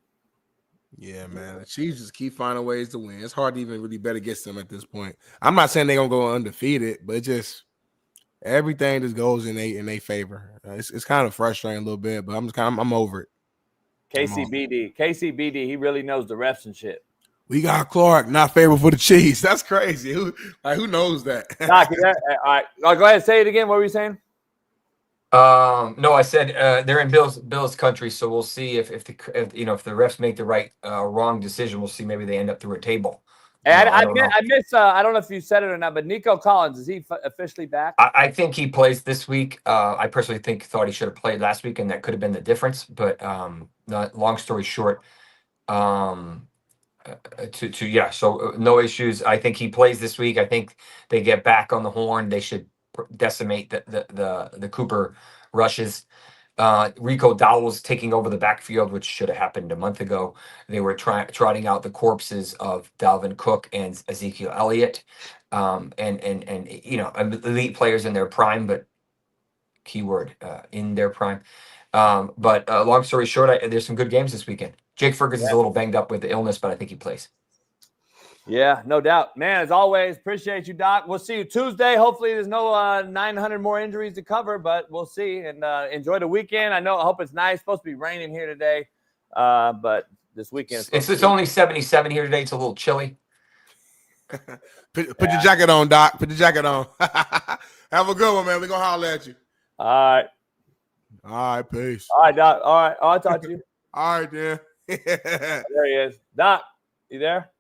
Yeah, man. The Chiefs just keep finding ways to win. It's hard to even really bet against them at this point. I'm not saying they're gonna go undefeated, but just everything just goes in their favor. It's kind of frustrating a little bit, but I'm over it. KCBD, he really knows the refs and shit. We got Clark, not favorable for the Chiefs. That's crazy. Who knows that? Doc, all right. Go ahead and say it again. What were you saying? No, I said they're in Bills country, so we'll see if the refs make the right wrong decision. We'll see. Maybe they end up through a table. And I miss. I don't know if you said it or not, but Nico Collins, is he officially back? I think he plays this week. I personally thought he should have played last week, and that could have been the difference. But long story short, so no issues. I think he plays this week. I think they get back on the horn. They should decimate the Cooper rushes. Rico Dowell's taking over the backfield, which should have happened a month ago. They were trotting out the corpses of Dalvin Cook and Ezekiel Elliott, and elite players in their prime, but keyword in their prime. But long story short, there's some good games this weekend. Jake Ferguson's a little banged up with the illness, but I think he plays. Yeah, no doubt. Man, as always, appreciate you, Doc. We'll see you Tuesday. Hopefully there's no 900 more injuries to cover, but we'll see. And enjoy the weekend. I hope it's nice. It's supposed to be raining here today, but this weekend. It's only 77 here today. It's a little chilly. Put your jacket on, Doc. Put your jacket on. Have a good one, man. We're going to holler at you. All right, peace. All right, Doc. All right, I'll talk to you. All right, then. There he is. Doc, you there?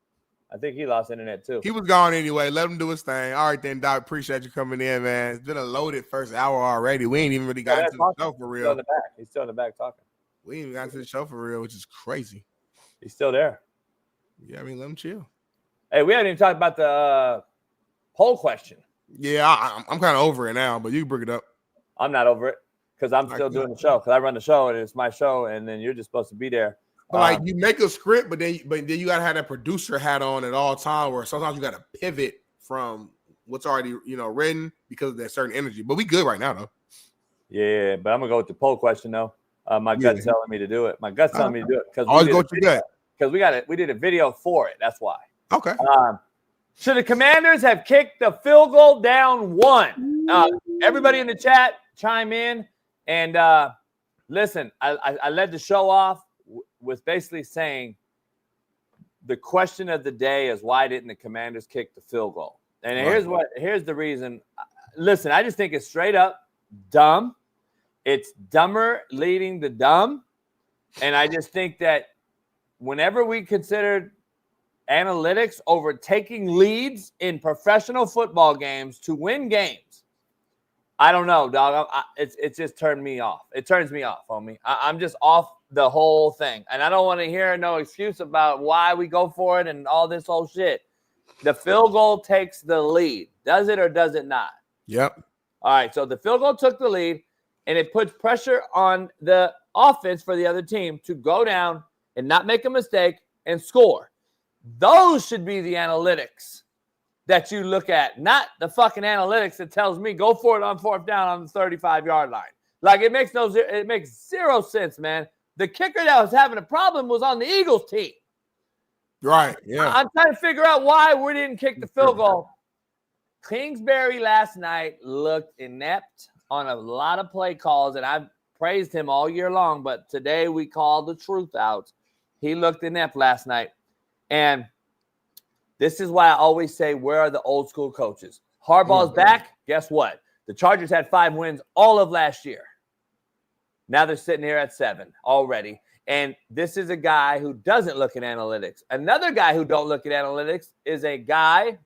I think he lost internet too. He was gone anyway. Let him do his thing. All right, then, Doc. Appreciate you coming in, man. It's been a loaded first hour already. We ain't even really got into the show for real. He's still in the back talking. We ain't even got to the show for real, which is crazy. He's still there. Yeah, let him chill. Hey, we haven't even talked about the poll question. Yeah, I'm kind of over it now, but you can bring it up. I'm not over it because I'm still doing the show because I run the show and it's my show, and then you're just supposed to be there. But you make a script, but then you gotta have that producer hat on at all time. Where sometimes you gotta pivot from what's already written because of that certain energy. But we good right now though. Yeah, but I'm gonna go with the poll question though. My gut's telling me to do it. My gut's telling me to do it because always go with your gut. Because we did a video for it. That's why. Okay. Should the Commanders have kicked the field goal down 1? Everybody in the chat chime in and listen. I led the show off with basically saying the question of the day is why didn't the Commanders kick the field goal? And here's the reason. Listen, I just think it's straight up dumb. It's dumber leading the dumb. And I just think that whenever we considered analytics over taking leads in professional football games to win games, I don't know, dog. It just turned me off. It turns me off, homie. I'm just off the whole thing. And I don't want to hear no excuse about why we go for it and all this whole shit. The field goal takes the lead. Does it or does it not? Yep. All right, so the field goal took the lead, and it puts pressure on the offense for the other team to go down and not make a mistake and score. Those should be the analytics that you look at, not the fucking analytics that tells me go for it on 4th down on the 35-yard line. Like, it makes zero sense, man. The kicker that was having a problem was on the Eagles team. Right, yeah. I'm trying to figure out why we didn't kick the field goal. Kingsbury last night looked inept on a lot of play calls, and I praised him all year long, but today we called the truth out. He looked inept last night. And this is why I always say, where are the old school coaches? Harbaugh's back. Guess what? The Chargers had 5 wins all of last year. Now they're sitting here at 7 already. And this is a guy who doesn't look at analytics. Another guy who don't look at analytics is a guy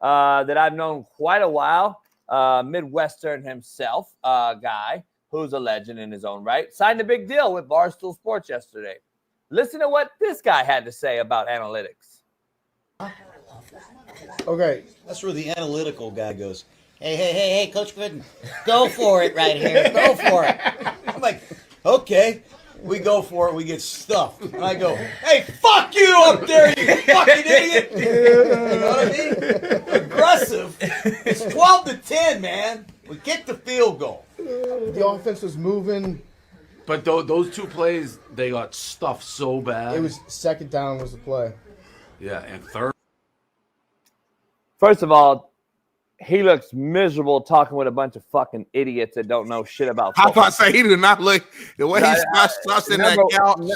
that I've known quite a while, Midwestern himself, guy who's a legend in his own right. Signed a big deal with Barstool Sports yesterday. Listen to what this guy had to say about analytics. Okay. That's where the analytical guy goes, hey, Coach Gooden, go for it right here. Go for it. I'm like, okay. We go for it. We get stuffed. And I go, hey, fuck you up there, you fucking idiot. You know what I mean? Aggressive. It's 12-10, man. We kicked the field goal. The offense was moving. But those 2 plays, they got stuffed so bad. It was second down was the play. Yeah, and third. First of all, he looks miserable talking with a bunch of fucking idiots that don't know shit about football. I thought say he did not look the way he slouched in that couch.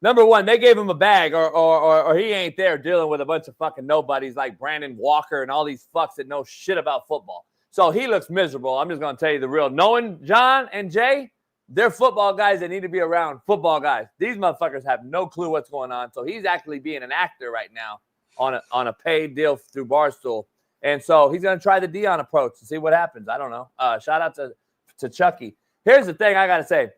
Number one, they gave him a bag, or he ain't there dealing with a bunch of fucking nobodies like Brandon Walker and all these fucks that know shit about football. So he looks miserable. I'm just gonna tell you the real. Knowing John and Jay, they're football guys that need to be around football guys. These motherfuckers have no clue what's going on. So he's actually being an actor right now on a paid deal through Barstool. And so he's going to try the Dion approach to see what happens. I don't know. Shout out to Chucky. Here's the thing I got to say.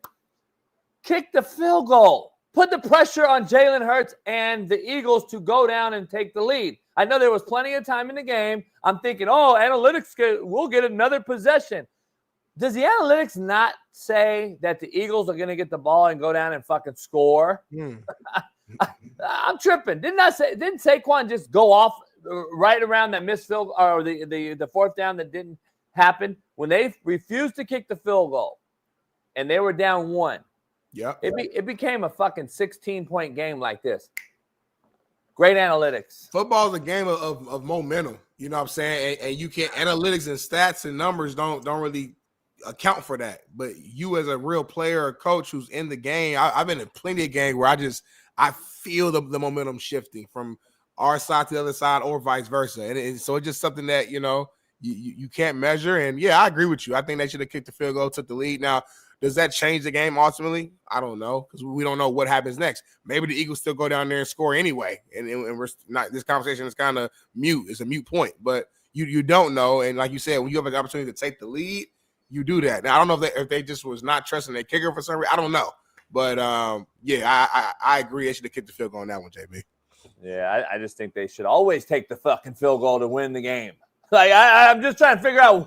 Kick the field goal. Put the pressure on Jalen Hurts and the Eagles to go down and take the lead. I know there was plenty of time in the game. I'm thinking, analytics, we'll get another possession. Does the analytics not say that the Eagles are going to get the ball and go down and fucking score? I'm tripping. Didn't Saquon just go off right around that missed field or the fourth down that didn't happen when they refused to kick the field goal and they were down 1? Yeah, it became a fucking 16-point game like this. Great analytics. Football is a game of momentum. You know what I'm saying? And you can't analytics and stats and numbers don't really account for that. But you as a real player or coach who's in the game, I've been in plenty of games where I feel the momentum shifting from our side to the other side or vice versa. And so it's just something that, you can't measure. And, yeah, I agree with you. I think they should have kicked the field goal, took the lead. Now, does that change the game ultimately? I don't know because we don't know what happens next. Maybe the Eagles still go down there and score anyway. And we're not – this conversation is kind of mute. It's a mute point. But you don't know. And like you said, when you have an opportunity to take the lead, you do that. Now, I don't know if they just was not trusting their kicker for some reason. I don't know. But, I agree. They should have kicked the field goal on that one, JB. Yeah, I just think they should always take the fucking field goal to win the game. Like, I'm just trying to figure out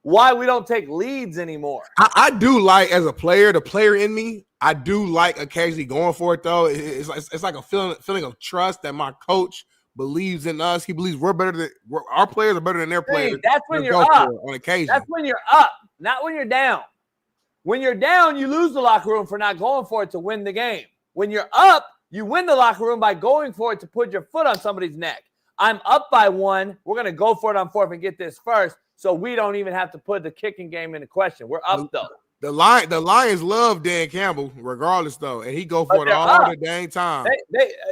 why we don't take leads anymore. I do like, as a player, the player in me, I do like occasionally going for it, though. It's like a feeling of trust that my coach believes in us. He believes our players are better than their players. That's when you're up. On occasion. That's when you're up, not when you're down. When you're down, you lose the locker room for not going for it to win the game. When you're up, you win the locker room by going for it to put your foot on somebody's neck. I'm up by 1. We're going to go for it on 4th and get this first so we don't even have to put the kicking game into question. We're up, though. The Lions love Dan Campbell, regardless, though, and he go for it all the dang time.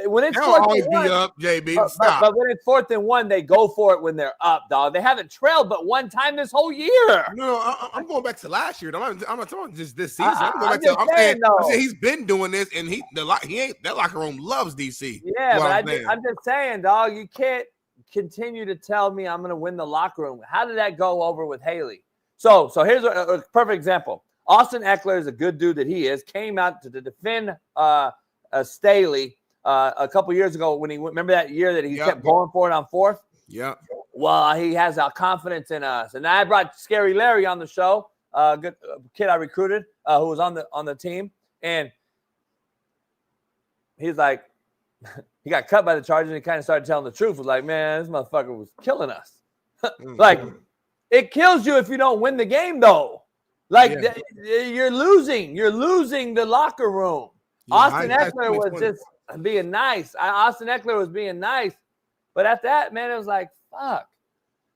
When it's They'll always be up, JB. Stop. But when it's 4th and 1, they go for it when they're up, dog. They haven't trailed but one time this whole year. No, I'm going back to last year. I'm not talking just this season. I'm saying he's been doing this, and that locker room loves DC. Yeah, but I'm just saying, dog, you can't continue to tell me I'm going to win the locker room. How did that go over with Haley? So here's a perfect example. Austin Eckler is a good dude that he is. Came out to defend Staley a couple years ago when remember that year that he kept going for it on 4th? Yeah. Well, he has our confidence in us. And I brought Scary Larry on the show, good kid I recruited who was on the team. And he's like, he got cut by the Chargers and he kind of started telling the truth. Was like, man, this motherfucker was killing us. Like, it kills you if you don't win the game, though. Like, you're losing. You're losing the locker room. Yeah, Austin Eckler was just being nice. Austin Eckler was being nice. But at that, man, it was like, fuck.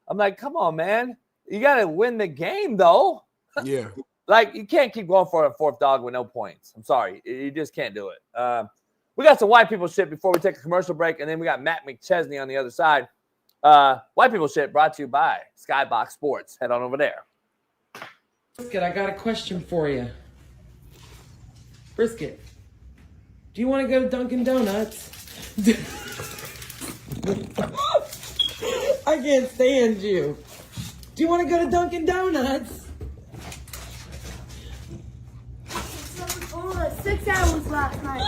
I'm like, come on, man. You got to win the game, though. Yeah. Like, you can't keep going for a fourth dog with no points. I'm sorry. You just can't do it. We got some white people shit before we take a commercial break, and then we got Matt McChesney on the other side. White people shit brought to you by Skybox Sports. Head on over there. Brisket, I got a question for you. Brisket, do you want to go to Dunkin' Donuts? I can't stand you. Do you want to go to Dunkin' Donuts? 6 hours last night.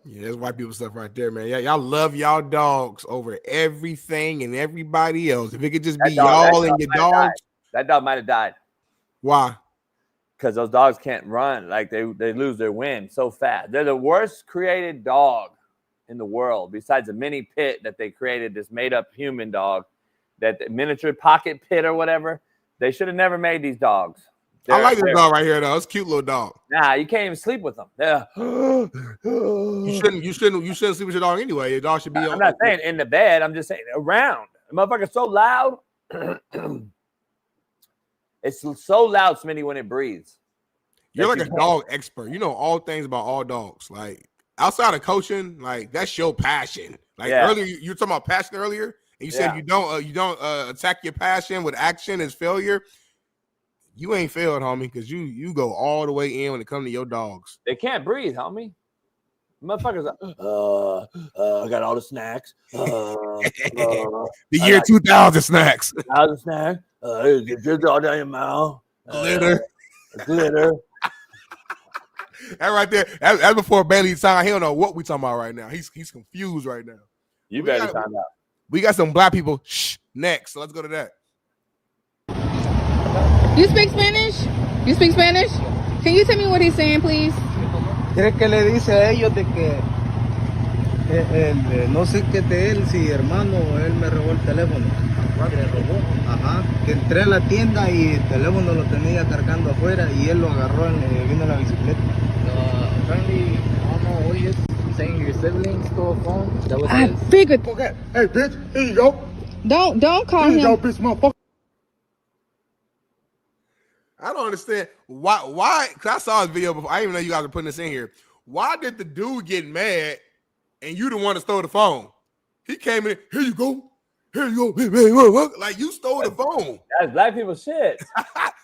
Yeah, that's white people stuff right there, man. Yeah, y'all love y'all dogs over everything and everybody else. If it could just be y'all and your dogs. That dog might have died. Why? Because those dogs can't run. Like, they lose their wind so fast. They're the worst created dog in the world, besides a mini pit that they created, this made-up human dog, that the miniature pocket pit or whatever. They should have never made these dogs. I like this dog right here, though. It's a cute little dog. Nah, you can't even sleep with them. You shouldn't sleep with your dog anyway. Your dog should be. I'm not saying in the bed. I'm just saying around. The motherfucker's so loud. It's so loud, Smitty, when it breathes. You're like a dog expert. You know all things about all dogs. Like, outside of coaching, like, that's your passion. Like, earlier you were talking about passion earlier, and you said you don't attack your passion with action as failure. You ain't failed, homie, because you go all the way in when it comes to your dogs. They can't breathe, homie. Motherfuckers, I got all the snacks. The year 2000 snacks. 2000 snacks. Get your all down your mouth. Glitter. Glitter. That right there. That's before Bailey signed. He don't know what we talking about right now. He's confused right now. You better find out. We got some black people next. So let's go to that. You speak Spanish? You speak Spanish? Can you tell me what he's saying, please? ¿Crees que le dice a ellos de que no sé qué de él, si hermano o él me robó el teléfono? ¿Le robó? Ajá, que entré a la tienda y el teléfono lo tenía cargando afuera y él lo agarró, vino en la bicicleta. Apparently, I don't know what he is saying. Your sibling stole a phone. That was I figured. Okay. Hey, bitch, here you go. Don't call Here him. you go, bitch, motherfucker. I don't understand why. Because I saw this video before. I didn't even know you guys were putting this in here. Why did the dude get mad and you the one that stole the phone? He came in. Here you go. Here you go. Like, you stole the phone. That's black people shit.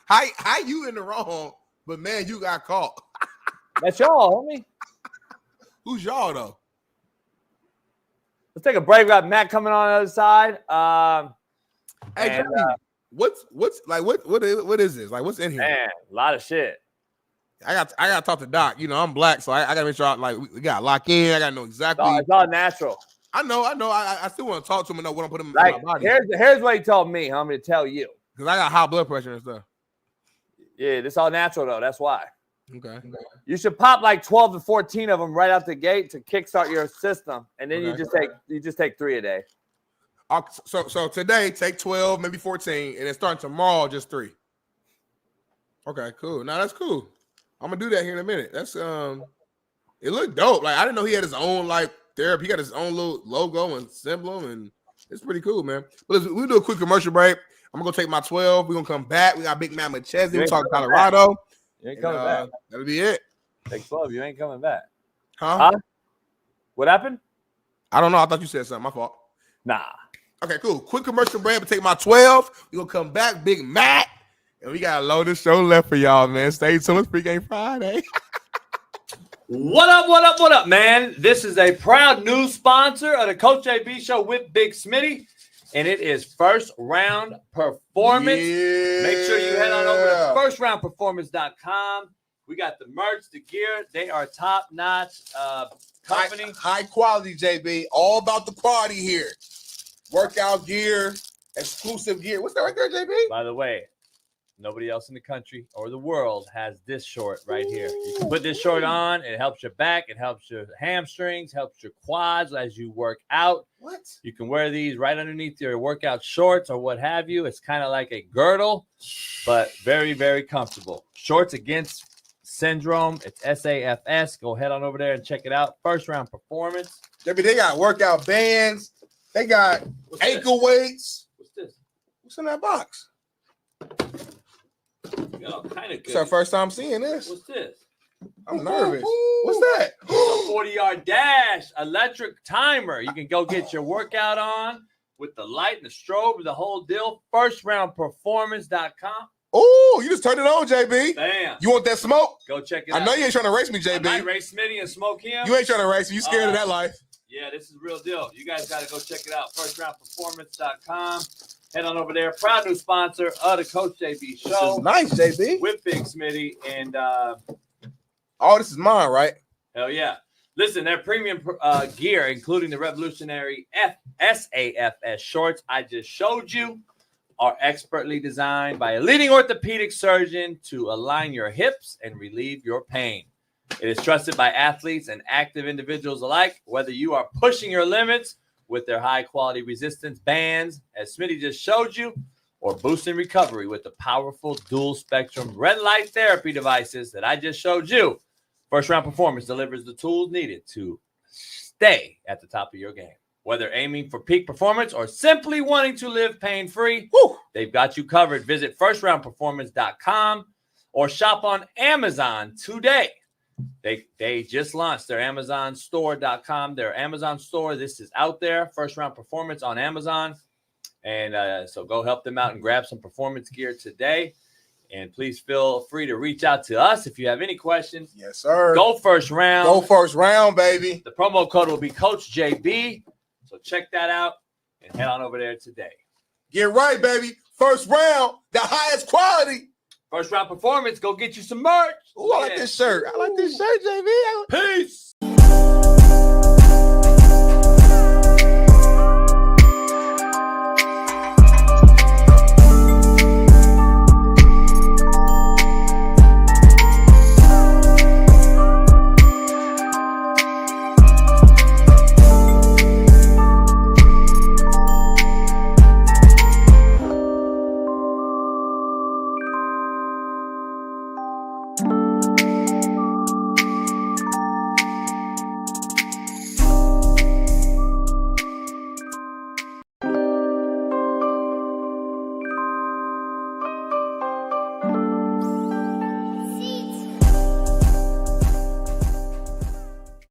How you in the wrong? But man, you got caught. That's y'all, homie. Who's y'all though? Let's take a break. We got Matt coming on the other side. Hey, what's like what is this? Like, what's in here? Man, a lot of shit. I got to talk to Doc. You know, I'm black, so I got to make sure we got to lock in. I got to know exactly. It's all natural. I know. I still want to talk to him and know what I'm putting in Like, my body. here's what he told me. I'm going to tell you. Because I got high blood pressure and stuff. Yeah, this all natural though. That's why. Okay. You should pop like 12 to 14 of them right out the gate to kickstart your system, and then you just take 3 a day. So today take 12, maybe 14, and then starting tomorrow just 3. Okay, cool. Now that's cool. I'm gonna do that here in a minute. That's it looked dope. Like, I didn't know he had his own like therapy. He got his own little logo and symbol, and it's pretty cool, man. But we'll do a quick commercial break. I'm gonna go take my 12. We're gonna come back. We got Big Matt McChesney. We're talking Colorado. You ain't coming back. That'll be it. Take 12. You ain't coming back. Huh? What happened? I don't know. I thought you said something. My fault. Nah. Okay, cool. Quick commercial break. I'm gonna take my 12. We're gonna come back, Big Matt. And we got a loaded show left for y'all, man. Stay tuned. It's Pregame Friday. What up, man? This is a proud new sponsor of the Coach JB Show with Big Smitty, and it is First Round Performance. Yeah. Make sure you head on over to firstroundperformance.com. We got the merch, the gear. They are top-notch company. High quality, JB. All about the quality here. Workout gear, exclusive gear. What's that right there, JB? By the way, nobody else in the country or the world has this short right here. You can put this short on. It helps your back. It helps your hamstrings, helps your quads as you work out. What? You can wear these right underneath your workout shorts or what have you. It's kind of like a girdle, but very, very comfortable. Shorts Against Syndrome. It's SAFS. Go head on over there and check it out. First Round Performance. JB, they got workout bands. They got ankle weights. What's this? What's in that box? We got all kind of good. It's our first time seeing this. What's this? I'm nervous. What's that? It's a 40-yard dash electric timer. You can go get your workout on with the light and the strobe, the whole deal. Firstroundperformance.com. Oh, you just turned it on, JB. Bam. You want that smoke? Go check it out. I know you ain't trying to race me, I might JB. race Smitty and smoke him. You ain't trying to race me. You scared of that life. Yeah, this is the real deal. You guys got to go check it out. Firstroundperformance.com. Head on over there. Proud new sponsor of the Coach JB Show. Nice, JB. With Big Smitty. And oh, this is mine, right? hell yeah. Listen, their premium gear, including the revolutionary SAFS shorts I just showed you, are expertly designed by a leading orthopedic surgeon to align your hips and relieve your pain. It is trusted by athletes and active individuals alike, whether you are pushing your limits with their high-quality resistance bands, as Smitty just showed you, or boosting recovery with the powerful dual-spectrum red light therapy devices that I just showed you. First Round Performance delivers the tools needed to stay at the top of your game. Whether aiming for peak performance or simply wanting to live pain-free, they've got you covered. Visit firstroundperformance.com or shop on Amazon today. They just launched their AmazonStore.com, their Amazon store. This is out there, First Round Performance on Amazon. And so go help them out and grab some performance gear today. And please feel free to reach out to us if you have any questions. Yes, sir. Go First Round. Go First Round, baby. The promo code will be Coach JB. So check that out and head on over there today. Get right, baby. First round, the highest quality. First Round Performance. Go get you some merch. Ooh, I like this shirt. I like this shirt, JB. Peace.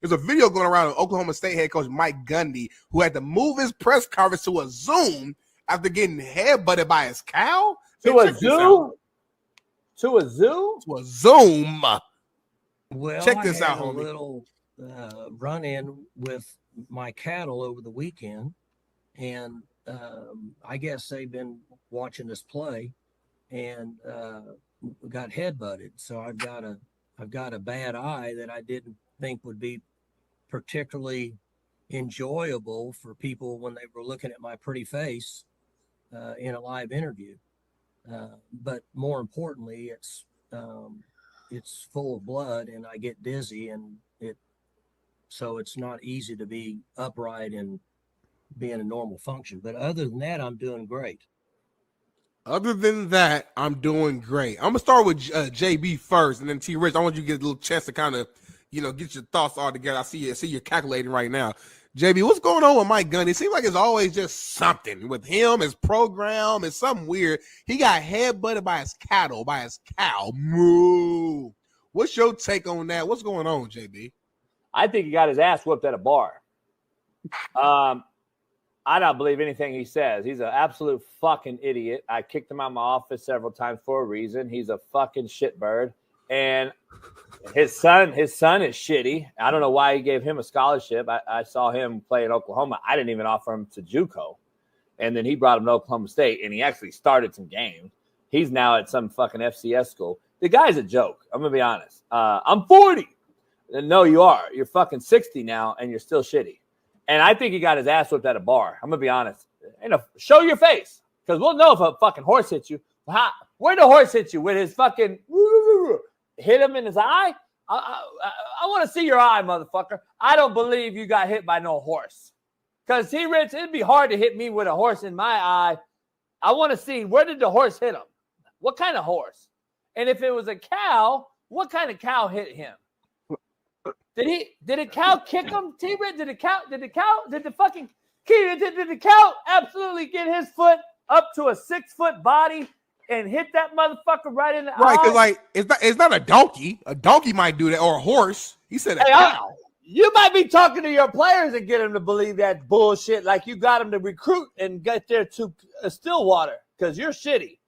There's a video going around of Oklahoma State head coach Mike Gundy, who had to move his press conference to a Zoom after getting headbutted by his cow. To a zoo? To a zoo? To a Zoom. Well, check this out, a homie. little run-in with my cattle over the weekend, and I guess they've been watching us play and got headbutted. So I've got a bad eye that I didn't think would be particularly enjoyable for people when they were looking at my pretty face in a live interview. But more importantly, it's full of blood and I get dizzy, and so it's not easy to be upright and be in a normal function. But other than that, I'm doing great. Other than that, I'm doing great. I'm gonna start with JB first, and then T. Rich. I want you to get a little chance to kind of, get your thoughts all together. I see you're calculating right now. JB, what's going on with Mike Gundy? It seems like it's always just something with him, his program. It's something weird. He got headbutted by his cow. Moo. What's your take on that? What's going on, JB? I think he got his ass whooped at a bar. I don't believe anything he says. He's an absolute fucking idiot. I kicked him out of my office several times for a reason. He's a fucking shitbird. And his son is shitty. I don't know why he gave him a scholarship. I saw him play in Oklahoma. I didn't even offer him to JUCO. And then he brought him to Oklahoma State, and he actually started some games. He's now at some fucking FCS school. The guy's a joke. I'm going to be honest. I'm 40. No, you are. You're fucking 60 now, and you're still shitty. And I think he got his ass whipped at a bar. I'm going to be honest. Show your face, because we'll know if a fucking horse hits you. Where'd the horse hit you? With his fucking hit him in his eye? I want to see your eye, motherfucker. I don't believe you got hit by no horse. Because T-Rich, it'd be hard to hit me with a horse in my eye. I want to see, where did the horse hit him? What kind of horse? And if it was a cow, what kind of cow hit him? Did a cow kick him, T-Rich? Did the cow absolutely get his foot up to a 6-foot body and hit that motherfucker right in the eye. Right, because like it's not a donkey. A donkey might do that, or a horse. He said a Hey, cow. you might be talking to your players and get them to believe that bullshit, like you got them to recruit and get there to Stillwater because you're shitty.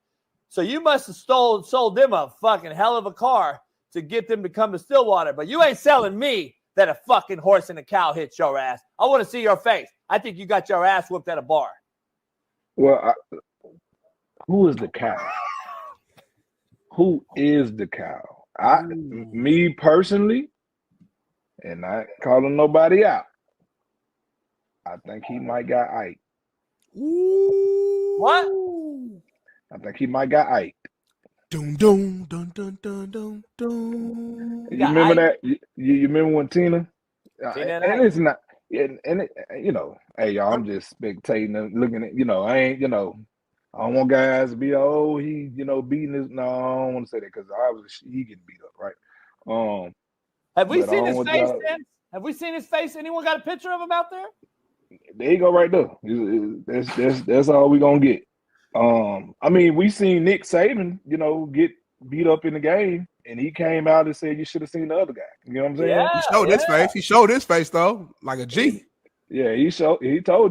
So you must have sold them a fucking hell of a car to get them to come to Stillwater. But you ain't selling me that a fucking horse and a cow hit your ass. I want to see your face. I think you got your ass whooped at a bar. Well, who is the cow? Who is the cow? Me personally, and not calling nobody out, I think he might got Ike. What? I think he might got Ike. Dun dun dun dun dun dun dun. You remember that? You remember when Tina? And it's not. And it, hey y'all, I'm just spectating and looking at. I ain't. I don't want guys to be he beating his. No, I don't want to say that because obviously he getting beat up, right? Have we seen his face? Have we seen his face? Anyone got a picture of him out there? There you go, right there. That's all we gonna get. I mean, we seen Nick Saban, get beat up in the game, and he came out and said you should have seen the other guy. You know what I'm saying? Yeah, he showed his face. He showed his face though, like a G. Yeah, he told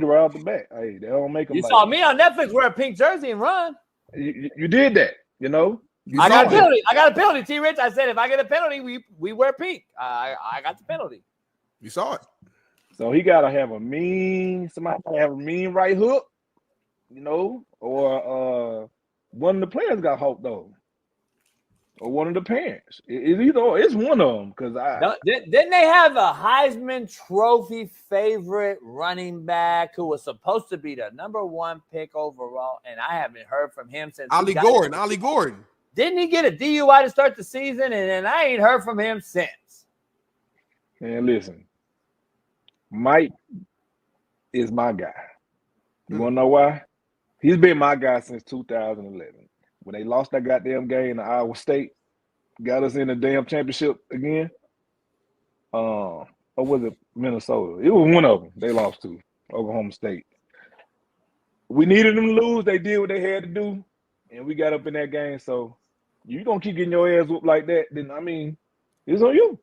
you right off the bat. Hey, they don't make him. You saw me on Netflix wear a pink jersey and run. You did that, I got a penalty. I got a penalty, T-Rich. I said if I get a penalty, we wear pink. I got the penalty. You saw it. So he gotta have somebody gotta have a mean right hook, or one of the players got hope though. Or one of the parents. It's one of them because didn't they have a Heisman Trophy favorite running back who was supposed to be the #1 pick overall, and I haven't heard from him since Ollie Gordon. Didn't he get a DUI to start the season, and then I ain't heard from him since? Man, listen, Mike is my guy. You want to know why? He's been my guy since 2011. When they lost that goddamn game to Iowa State, got us in the damn championship again. Or was it Minnesota? It was one of them they lost to, Oklahoma State. We needed them to lose. They did what they had to do, and we got up in that game. So you gonna keep getting your ass whooped like that, then it's on you.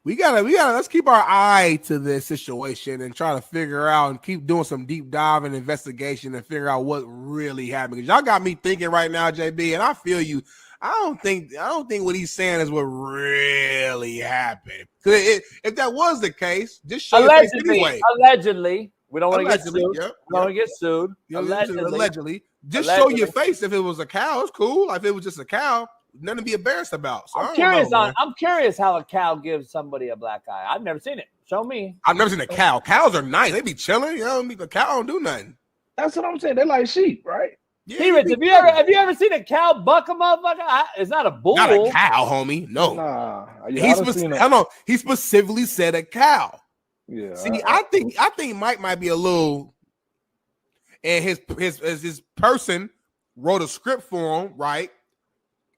We gotta let's keep our eye to this situation and try to figure out and keep doing some deep dive and investigation and figure out what really happened. Because y'all got me thinking right now, JB, and I feel you. I don't think what he's saying is what really happened. Because if that was the case, just show your face anyway. Allegedly, we don't want to get sued. Yep, we don't want to get sued. Allegedly, just show your face. If it was a cow, it's cool. Like if it was just a cow, nothing to be embarrassed about. So I'm curious how a cow gives somebody a black eye. I've never seen it. Show me. I've never seen a cow. Cows are nice. They be chilling. The cow don't do nothing. That's what I'm saying. They're like sheep, right? Yeah, T-Rich, have you ever seen a cow buck a motherfucker? It's not a bull. Not a cow, homie. No. Nah. He specifically said a cow. Yeah. See, I think Mike might be a little, and his person wrote a script for him, right?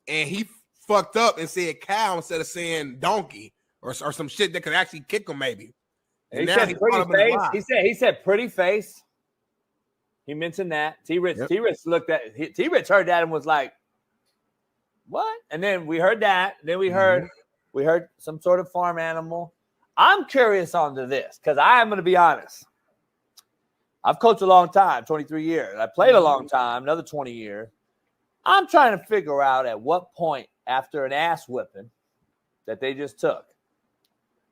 And he fucked up and said cow instead of saying donkey or some shit that could actually kick him maybe. He said pretty face. He said pretty face. He mentioned that. T-Rich looked at T-Rich heard that and was like, what? And then we heard that. Then we heard some sort of farm animal. I'm curious onto this because I am going to be honest. I've coached a long time, 23 years. I played a long time, another 20 years. I'm trying to figure out at what point after an ass whipping that they just took,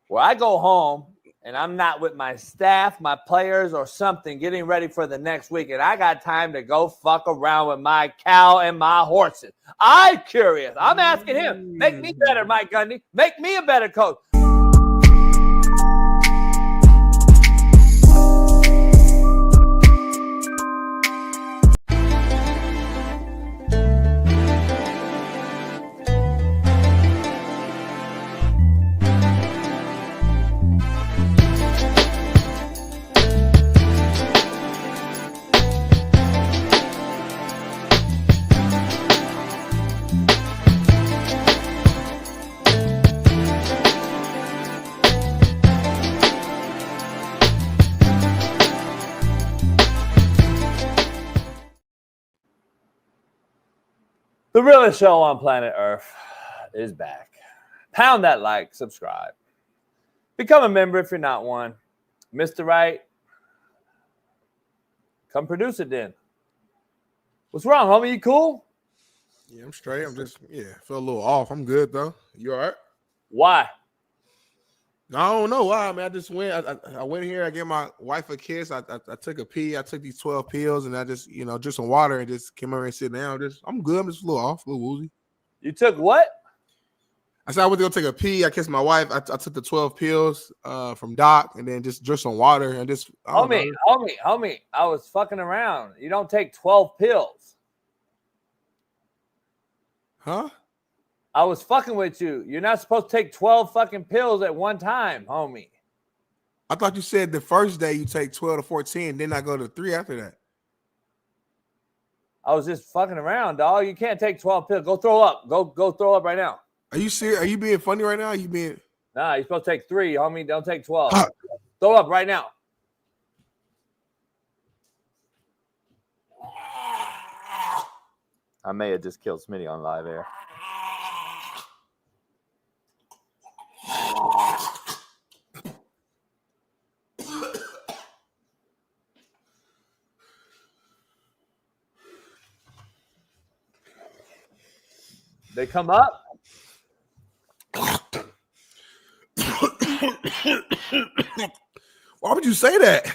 where I go home and I'm not with my staff, my players, or something getting ready for the next week, and I got time to go fuck around with my cow and my horses. I'm curious. I'm asking him, make me better, Mike Gundy. Make me a better coach. The realest show on Planet Earth is back. Pound that like, subscribe. Become a member if you're not one. Mr. Right, come produce it then. What's wrong, homie? You cool? Yeah, I'm straight. I'm just, feel a little off. I'm good, though. You all right? Why? I don't know why, man. I just went. I went here. I gave my wife a kiss. I took a pee. I took these 12 pills, and I just, drank some water and just came over and sit down. I'm good. I'm just a little off, a little woozy. You took what? I said I went to go take a pee. I kissed my wife. I took the 12 pills from Doc, and then just drank some water and just. Homie, I was fucking around. You don't take 12 pills. Huh? I was fucking with you. You're not supposed to take 12 fucking pills at one time, homie. I thought you said the first day you take 12 to 14, then I go to 3 after that. I was just fucking around, dog. You can't take 12 pills. Go throw up. Go throw up right now. Are you serious? Are you being funny right now? Are you being? Nah, you're supposed to take 3, homie. Don't take 12. Throw up right now. I may have just killed Smitty on live air. They come up. Why would you say that?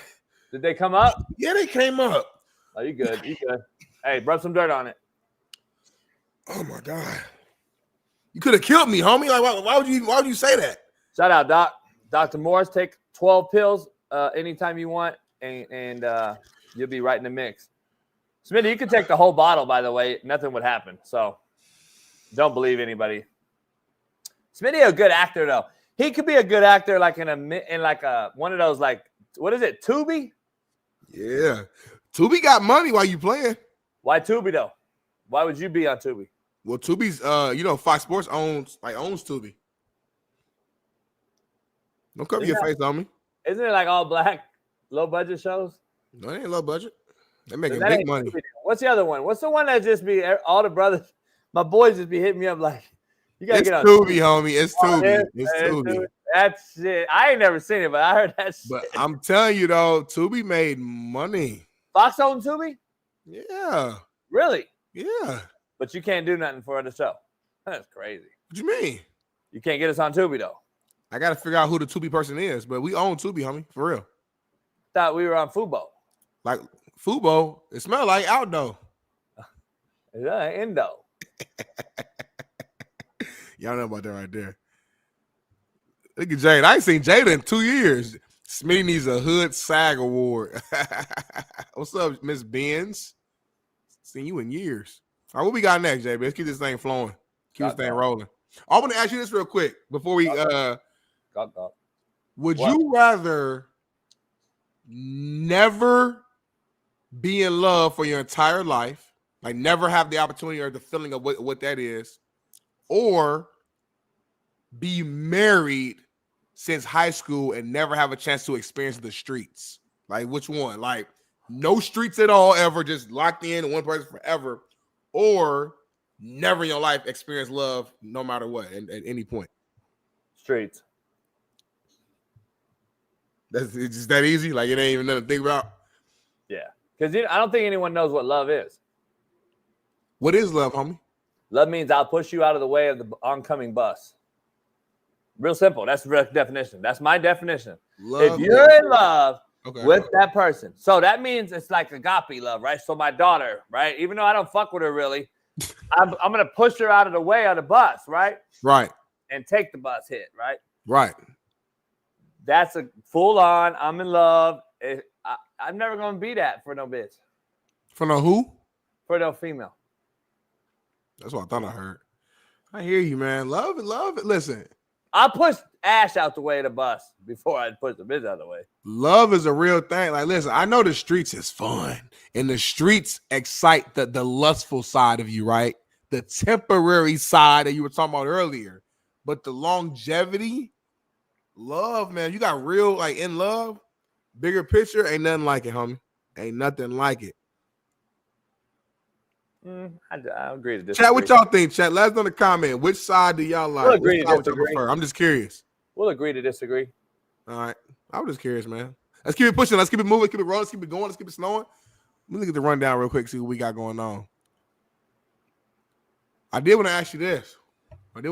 Did they come up? Yeah, they came up. Oh, you good. You good. Hey, rub some dirt on it. Oh my God. You could have killed me, homie. Like, why would you say that? Shout out, Doc. Dr. Morse, take 12 pills anytime you want, and you'll be right in the mix. Smitty, you could take the whole bottle, by the way. Nothing would happen. So don't believe anybody. Smitty a good actor, though. He could be a good actor like in one of those, like, what is it, Tubi? Yeah. Tubi got money while you playing. Why Tubi, though? Why would you be on Tubi? Well, Tubi's, Fox Sports owns Tubi. Don't cover your face on me. Isn't it like all black, low budget shows? No, it ain't low budget. They're making big money. What's the other one? What's the one that just be all the brothers? My boys just be hitting me up like, you gotta get on Tubi, homie. It's Tubi. It's Tubi. That's shit. I ain't never seen it, but I heard that shit. But I'm telling you though, Tubi made money. Fox owns Tubi? Yeah. Really? Yeah. But you can't do nothing for the show. That's crazy. What you mean? You can't get us on Tubi though. I gotta figure out who the Tubi person is, but we own Tubi, homie, for real. Thought we were on Fubo. Like Fubo, it smelled like outdoor. Indo. Y'all know about that right there. Look at Jade. I ain't seen Jada in 2 years. Smitty needs a Hood SAG award. What's up, Miss Benz? Seen you in years. All right, what we got next, JB? Let's keep this thing flowing. Keep this thing rolling. I want to ask you this real quick before we would you rather never be in love for your entire life, like never have the opportunity or the feeling of what that is, or be married since high school and never have a chance to experience the streets? Like, which one? Like, no streets at all ever, just locked in one person forever, or never in your life experience love no matter what at any point? Streets. It's just that easy? Like, it ain't even nothing to think about? Yeah. Because I don't think anyone knows what love is. What is love, homie? Love means I'll push you out of the way of the oncoming bus. Real simple. That's the real definition. That's my definition. If you're in love with that person, so that means it's like agape love, right? So my daughter, right? Even though I don't fuck with her really, I'm going to push her out of the way of the bus, right? Right. And take the bus hit, right? Right. That's a full on, I'm in love. I'm never going to be that for no bitch. For no who? For no female. That's what I thought I heard. I hear you, man. Love it. Listen. I'll push Ash out the way of the bus before I push the bitch out of the way. Love is a real thing. Like, listen, I know the streets is fun. And the streets excite the lustful side of you, right? The temporary side that you were talking about earlier. But the longevity, love, man. You got real, like, in love, bigger picture, ain't nothing like it, homie. Ain't nothing like it. I agree to disagree. Chat, what y'all think, chat? Let us know in the comment. Which side do y'all like? We'll agree Which to side would y'all disagree. prefer? I'm just curious. We'll agree to disagree. All right. I'm just curious, man. Let's keep it pushing. Let's keep it moving. Let's keep it rolling. Let's keep it going. Let's keep it snowing. Let me look at the rundown real quick, see what we got going on. I did want to ask you this. What you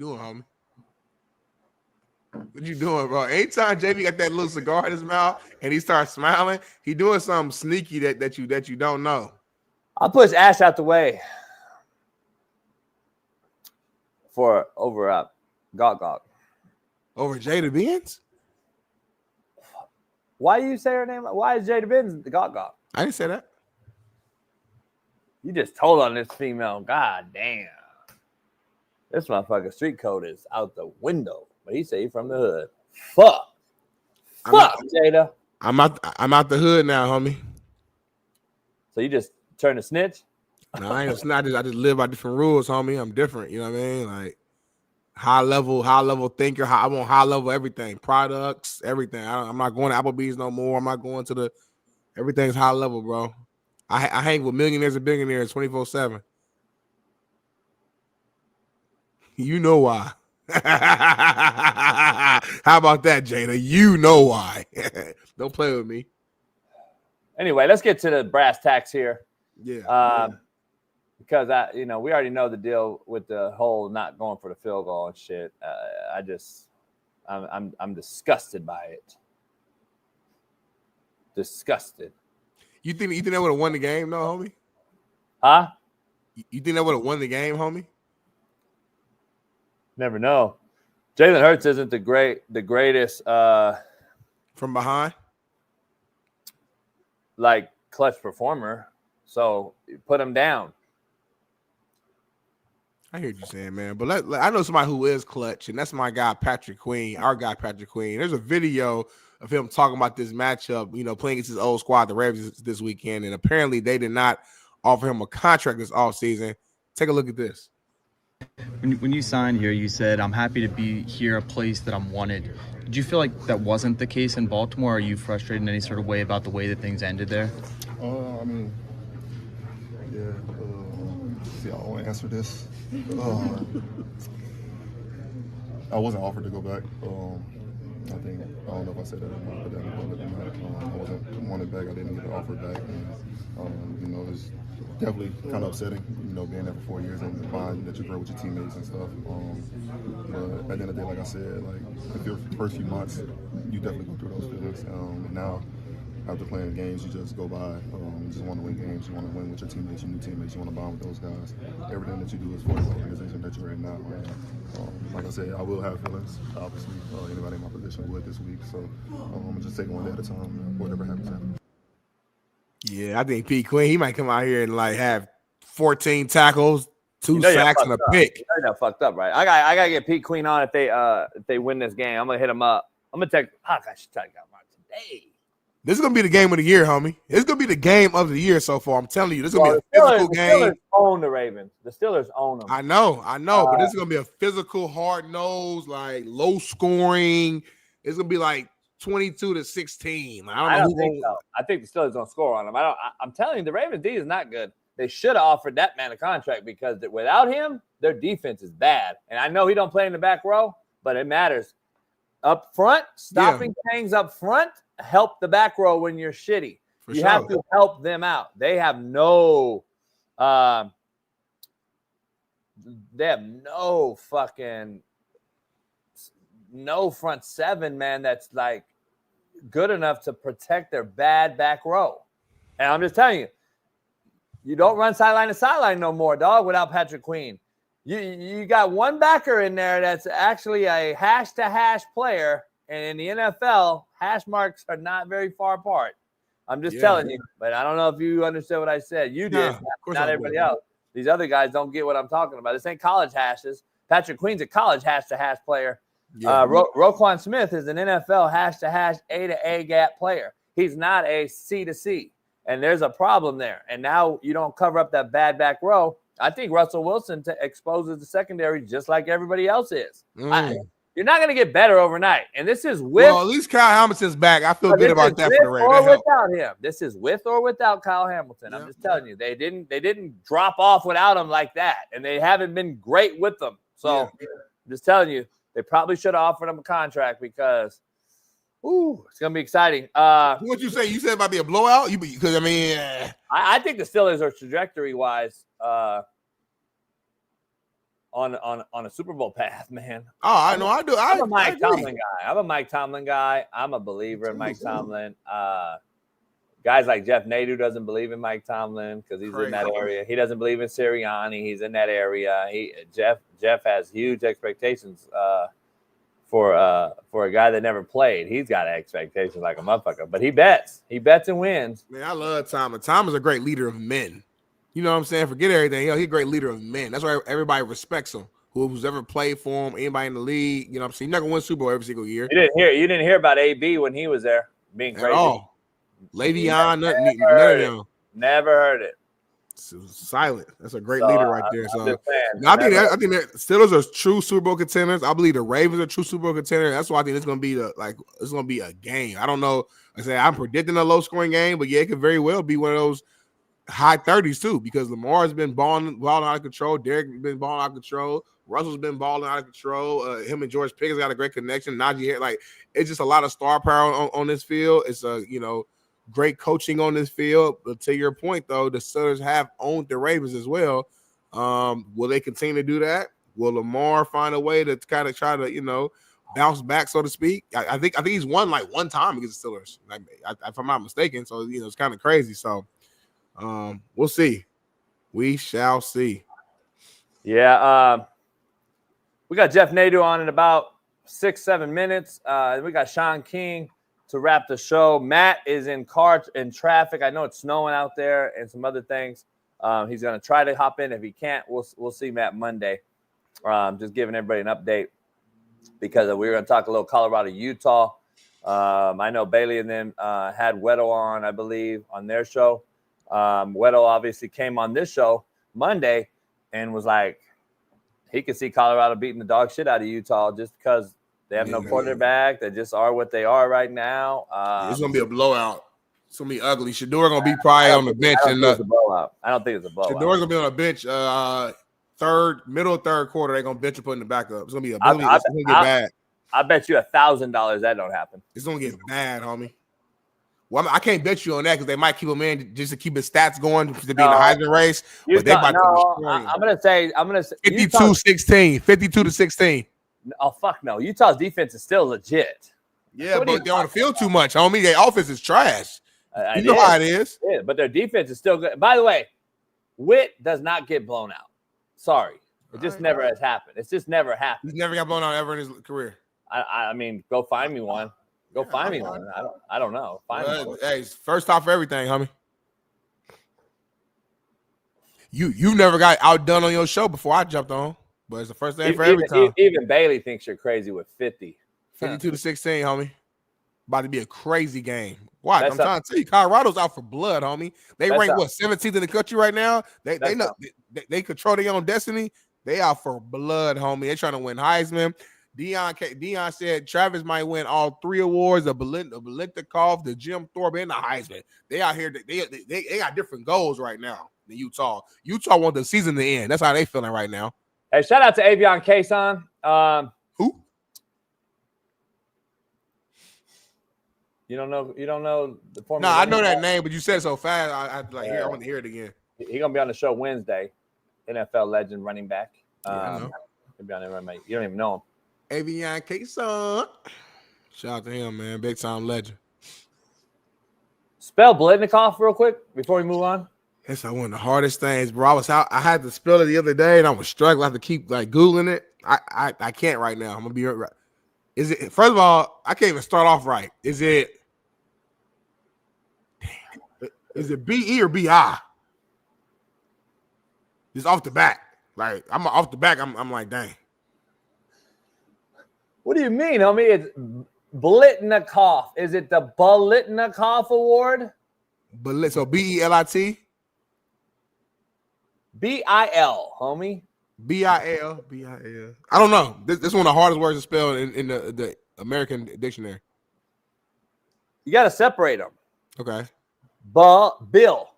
doing, homie? What you doing, bro? Anytime JB got that little cigar in his mouth and he starts smiling, he doing something sneaky that you don't know. I'll push Ash out the way for over Gawk. Over Jada Benz? Why do you say her name? Why is Jada Benz the Gawk? I didn't say that. You just told on this female. God damn. This motherfucker street code is out the window. But he say he from the hood. Fuck, Jada. I'm out the hood now, homie. So you just turn a snitch? No, I ain't a snitch. I just live by different rules, homie. I'm different. You know what I mean? Like high level thinker. I want high level everything, products, everything. I'm not going to Applebee's no more. I'm not going to everything's high level, bro. I hang with millionaires and billionaires 24/7. You know why. How about that, Jada? You know why. Don't play with me. Anyway, let's get to the brass tacks here. Yeah. Because we already know the deal with the whole not going for the field goal and shit. I'm disgusted by it. Disgusted. You think they would have won the game, though, homie? Huh? You think they would have won the game, homie? Never know. Jalen Hurts isn't the greatest from behind, like clutch performer. So put him down. I hear what you're saying, man. But I know somebody who is clutch, and that's my guy Patrick Queen. Our guy Patrick Queen. There's a video of him talking about this matchup. Playing against his old squad, the Ravens, this weekend, and apparently they did not offer him a contract this offseason. Take a look at this. When you signed here, you said, I'm happy to be here, a place that I'm wanted. Did you feel like that wasn't the case in Baltimore? Are you frustrated in any sort of way about the way that things ended there? See, I want to answer this. I wasn't offered to go back. I don't know if I said that or not, but I wasn't wanted back. I didn't get an offer back. And, it's definitely kind of upsetting, being there for 4 years and find that you grow with your teammates and stuff. But at the end of the day, like I said, the first few months, you definitely go through those feelings. And now, after playing games, you just go by. You just want to win games. You want to win with your teammates, your new teammates. You want to bond with those guys. Everything that you do is for the organization that you're in now. And, like I said, I will have feelings. Obviously, anybody in my position would this week. So I'm just taking one day at a time. Whatever happens, happens. Yeah, I think Pete Queen, he might come out here and have 14 tackles, 2 sacks, and a pick. You know fucked up, right? I gotta get Pete Queen on if they win this game. I'm gonna hit him up. I'm gonna take. I should try to get him on today. This is gonna be the game of the year, homie. It's gonna be the game of the year so far. I'm telling you, this is gonna be a physical game. The Steelers own the Ravens. The Steelers own them. I know, but this is gonna be a physical, hard nose, low scoring. It's gonna be 22-16. I don't know. So. I think the Steelers don't score on them. I'm telling you, the Ravens D is not good. They should have offered that man a contract because without him, their defense is bad. And I know he don't play in the back row, but it matters. Up front, stopping things up front, help the back row when you're shitty. You have to help them out. They have no front seven, man, that's good enough to protect their bad back row. And I'm just telling you, you don't run sideline to sideline no more, dog, without Patrick Queen. You got one backer in there that's actually a hash-to-hash player, and in the NFL, hash marks are not very far apart. I'm just telling you, but I don't know if you understood what I said. You did, not everybody else. These other guys don't get what I'm talking about. This ain't college hashes. Patrick Queen's a college hash-to-hash player. Yeah. Roquan Smith is an NFL hash-to-hash A-to-A gap player. He's not a C-to-C, and there's a problem there. And now you don't cover up that bad back row. I think Russell Wilson exposes the secondary just like everybody else is. You're not going to get better overnight. And this is with. Well, at least Kyle Hamilton's back. I feel good about that for the Ravens. Or without him. This is with or without Kyle Hamilton. Yeah. I'm just telling you, they didn't drop off without him like that, and they haven't been great with them. So I'm just telling you, they probably should have offered him a contract because, it's gonna be exciting. What you say? You said it might be a blowout. Because I mean, I think the Steelers are trajectory wise. On a Super Bowl path, man. Oh, I know. I do. I'm a Mike Tomlin guy. I'm a believer in Mike Tomlin. Guys like Jeff Nadu doesn't believe in Mike Tomlin because he's in that area. He doesn't believe in Sirianni. He's in that area. Jeff has huge expectations for a guy that never played. He's got expectations like a motherfucker, but he bets. He bets and wins. Man, I love Tomlin. Tomlin's a great leader of men. You know what I'm saying? Forget everything. He's a great leader of men. That's why everybody respects him. Who's ever played for him, anybody in the league. You know what I'm saying? You're not going to win Super Bowl every single year. You didn't hear about AB when he was there being crazy. Oh, Le'Veon, nothing. Never heard it. Silent. That's a great leader right there. So I think that Steelers are true Super Bowl contenders. I believe the Ravens are true Super Bowl contenders. That's why I think it's going to be a game. I don't know. I'm predicting a low scoring game, but it could very well be one of those high 30s too, because Lamar's been balling out of control. Derek been balling out of control. Russell's been balling out of control. Him and George Pickens got a great connection. Najee, it's just a lot of star power on this field. It's great coaching on this field. But to your point, though, the Steelers have owned the Ravens as well. Will they continue to do that? Will Lamar find a way to kind of try to bounce back, so to speak? I think he's won one time against the Steelers, if I'm not mistaken. So it's kind of crazy. So. We'll see. We shall see. Yeah. We got Jeff Nadu on in about 6-7 minutes. We got Shaun King to wrap the show. Matt is in traffic. I know it's snowing out there and some other things. He's going to try to hop in. If he can't, we'll see Matt Monday. Just giving everybody an update because we were going to talk a little Colorado, Utah. I know Bailey and them had Weddle on, I believe, on their show. Weddle obviously came on this show Monday and was like, he could see Colorado beating the dog shit out of Utah just because they have no quarterback. They just are what they are right now. It's going to be a blowout. It's going to be ugly. Shador going to be probably on the bench. I don't think it's a blowout. Shador's going to be on the bench middle third quarter. They're going to bench and put in the backup. It's going to be get bad. I bet you $1,000 that don't happen. It's going to get bad, homie. Well, I can't bet you on that because they might keep him in just to keep his stats going to be in the Heisman race. But they about to destroy him. I'm gonna say 52-16, 52-16. Oh fuck no! Utah's defense is still legit. Yeah, but they're on the field too much, homie. Their offense is trash. You know how it is. Yeah, but their defense is still good. By the way, Witt does not get blown out. Sorry, it just never has happened. It's just never happened. He's never got blown out ever in his career. I mean, go find me one. Go find me one. I don't know. Find me one. Hey, first off for everything, homie. You never got outdone on your show before I jumped on, but it's the first thing for every time. Even Bailey thinks you're crazy with 50. 52-16, homie. About to be a crazy game. Watch, I'm trying to tell you, Colorado's out for blood, homie. They rank 17th in the country right now. They control their own destiny. They out for blood, homie. They're trying to win Heisman. Dion said Travis might win all 3 awards: the Biletnikoff, the Jim Thorpe, and the Heisman. They out here. They got different goals right now than Utah. Utah want the season to end. That's how they feeling right now. Hey, shout out to Avion Kason. Who? You don't know the former. No, I know that name, but you said it so fast. I want to hear it again. He's gonna be on the show Wednesday. NFL legend, running back. I know. He'll be on there, mate. You don't even know him. Avion Kason. Shout out to him, man. Big time legend. Spell Biletnikoff real quick before we move on. That's one of the hardest things, bro. I had to spell it the other day, and I was struggling. I have to keep Googling it. I can't right now. I'm gonna be right. Is it? First of all, I can't even start off right. Is it? Damn. Is it B-E or B-I? Just off the back. I'm off the back. I'm like, dang. What do you mean, homie? It's Biletnikoff. Is it the Biletnikoff Award? So B-E-L-I-T? B-I-L, homie. B-I-L. I don't know. This is one of the hardest words to spell in the American dictionary. You got to separate them. Okay. Bill.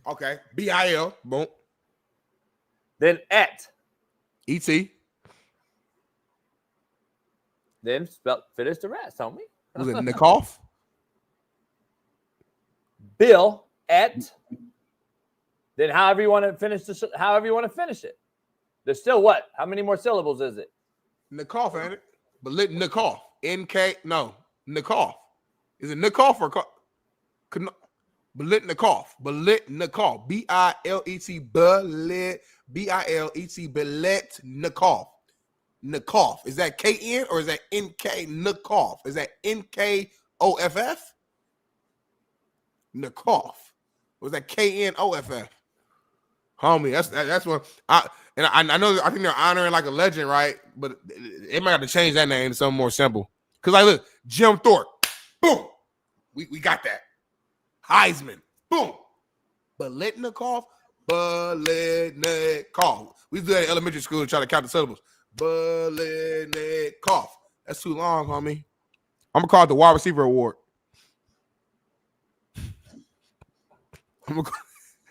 Okay. B-I-L. Boom. Then et. E-T. Then finish the rest, homie. Was it Nikoff? Bill, et. Then however you want to finish it. There's still what? How many more syllables is it? Nikoff, ain't it? But Nikoff. N-K. No. Nikoff. Is it Nikoff or Belitnikov? Belitnikov. B-I-L-E-T. B-I-L-E-T. Belitnikov. Nikoff. Is that K-N or is that N-K? Nikoff. Is that N-K-O-F-F? Nikoff. Or is that K-N-O-F-F? Homie, that's what I know. I think they're honoring like a legend, right? But they might have to change that name to something more simple. Because like, look, Jim Thorpe. Boom. We got that. Heisman. Boom. Belitnikov. We do that in elementary school to try to count the syllables. Belitnikov. That's too long, homie. I'm gonna call it the wide receiver award.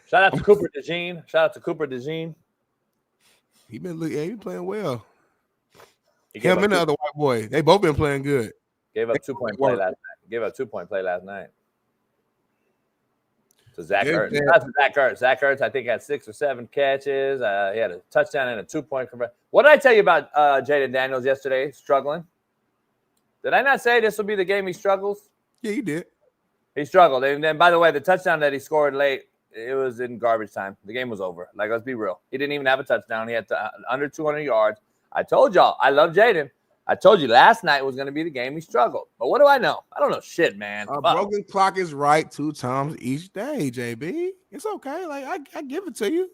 Shout out to Cooper DeJean. He been playing well. Him and the other white boy, they both been playing good. Gave up 2-point play last night. So Zach Ertz. That's Zach Ertz. Zach Ertz, I think, had 6 or 7 catches. He had a touchdown and a 2-point conversion. What did I tell you about Jaden Daniels yesterday struggling? Did I not say this will be the game he struggles? Yeah, you did. He struggled. And then, by the way, the touchdown that he scored late, it was in garbage time. The game was over. Like, let's be real. He didn't even have a touchdown. He had under 200 yards. I told y'all, I love Jaden. I told you last night was going to be the game he struggled. But what do I know? I don't know shit, man. A broken clock is right 2 times each day, JB. It's okay. Like, I give it to you.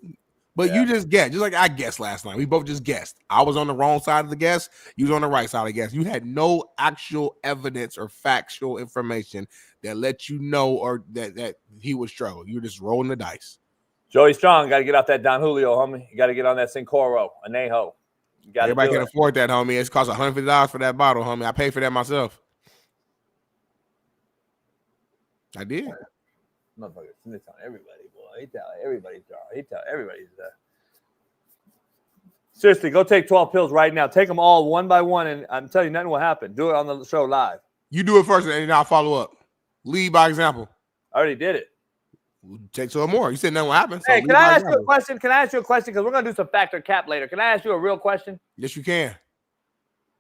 But you just guessed. Just like I guessed last night. We both just guessed. I was on the wrong side of the guess. You was on the right side of the guess. You had no actual evidence or factual information that let you know or that he would struggle. You were just rolling the dice. Joey Strong, got to get off that Don Julio, homie. You got to get on that Sincoro, Anejo. Everybody can afford that, homie. It's cost $150 for that bottle, homie. I paid for that myself. I did. Motherfucker, snitch on everybody, boy. He tell everybody's jar. He tell everybody's Seriously, go take 12 pills right now. Take them all one by one, and I'm telling you, nothing will happen. Do it on the show live. You do it first, and then I'll follow up. Lead by example. I already did it. Take 12 more. You said nothing will happen. Hey, can I ask you a question? Because we're going to do some factor cap later. Can I ask you a real question? Yes, you can.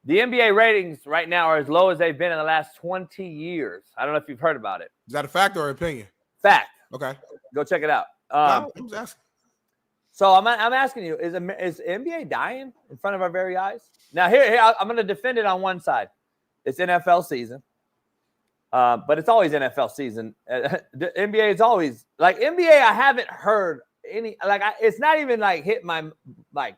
The NBA ratings right now are as low as they've been in the last 20 years. I don't know if you've heard about it. Is that a fact or an opinion? Fact. Okay. Go check it out. I'm just asking. So I'm asking you, is NBA dying in front of our very eyes? Now, here I'm going to defend it on one side. It's NFL season. But it's always NFL season. The NBA is always like NBA. I haven't heard any it's not even like hit my like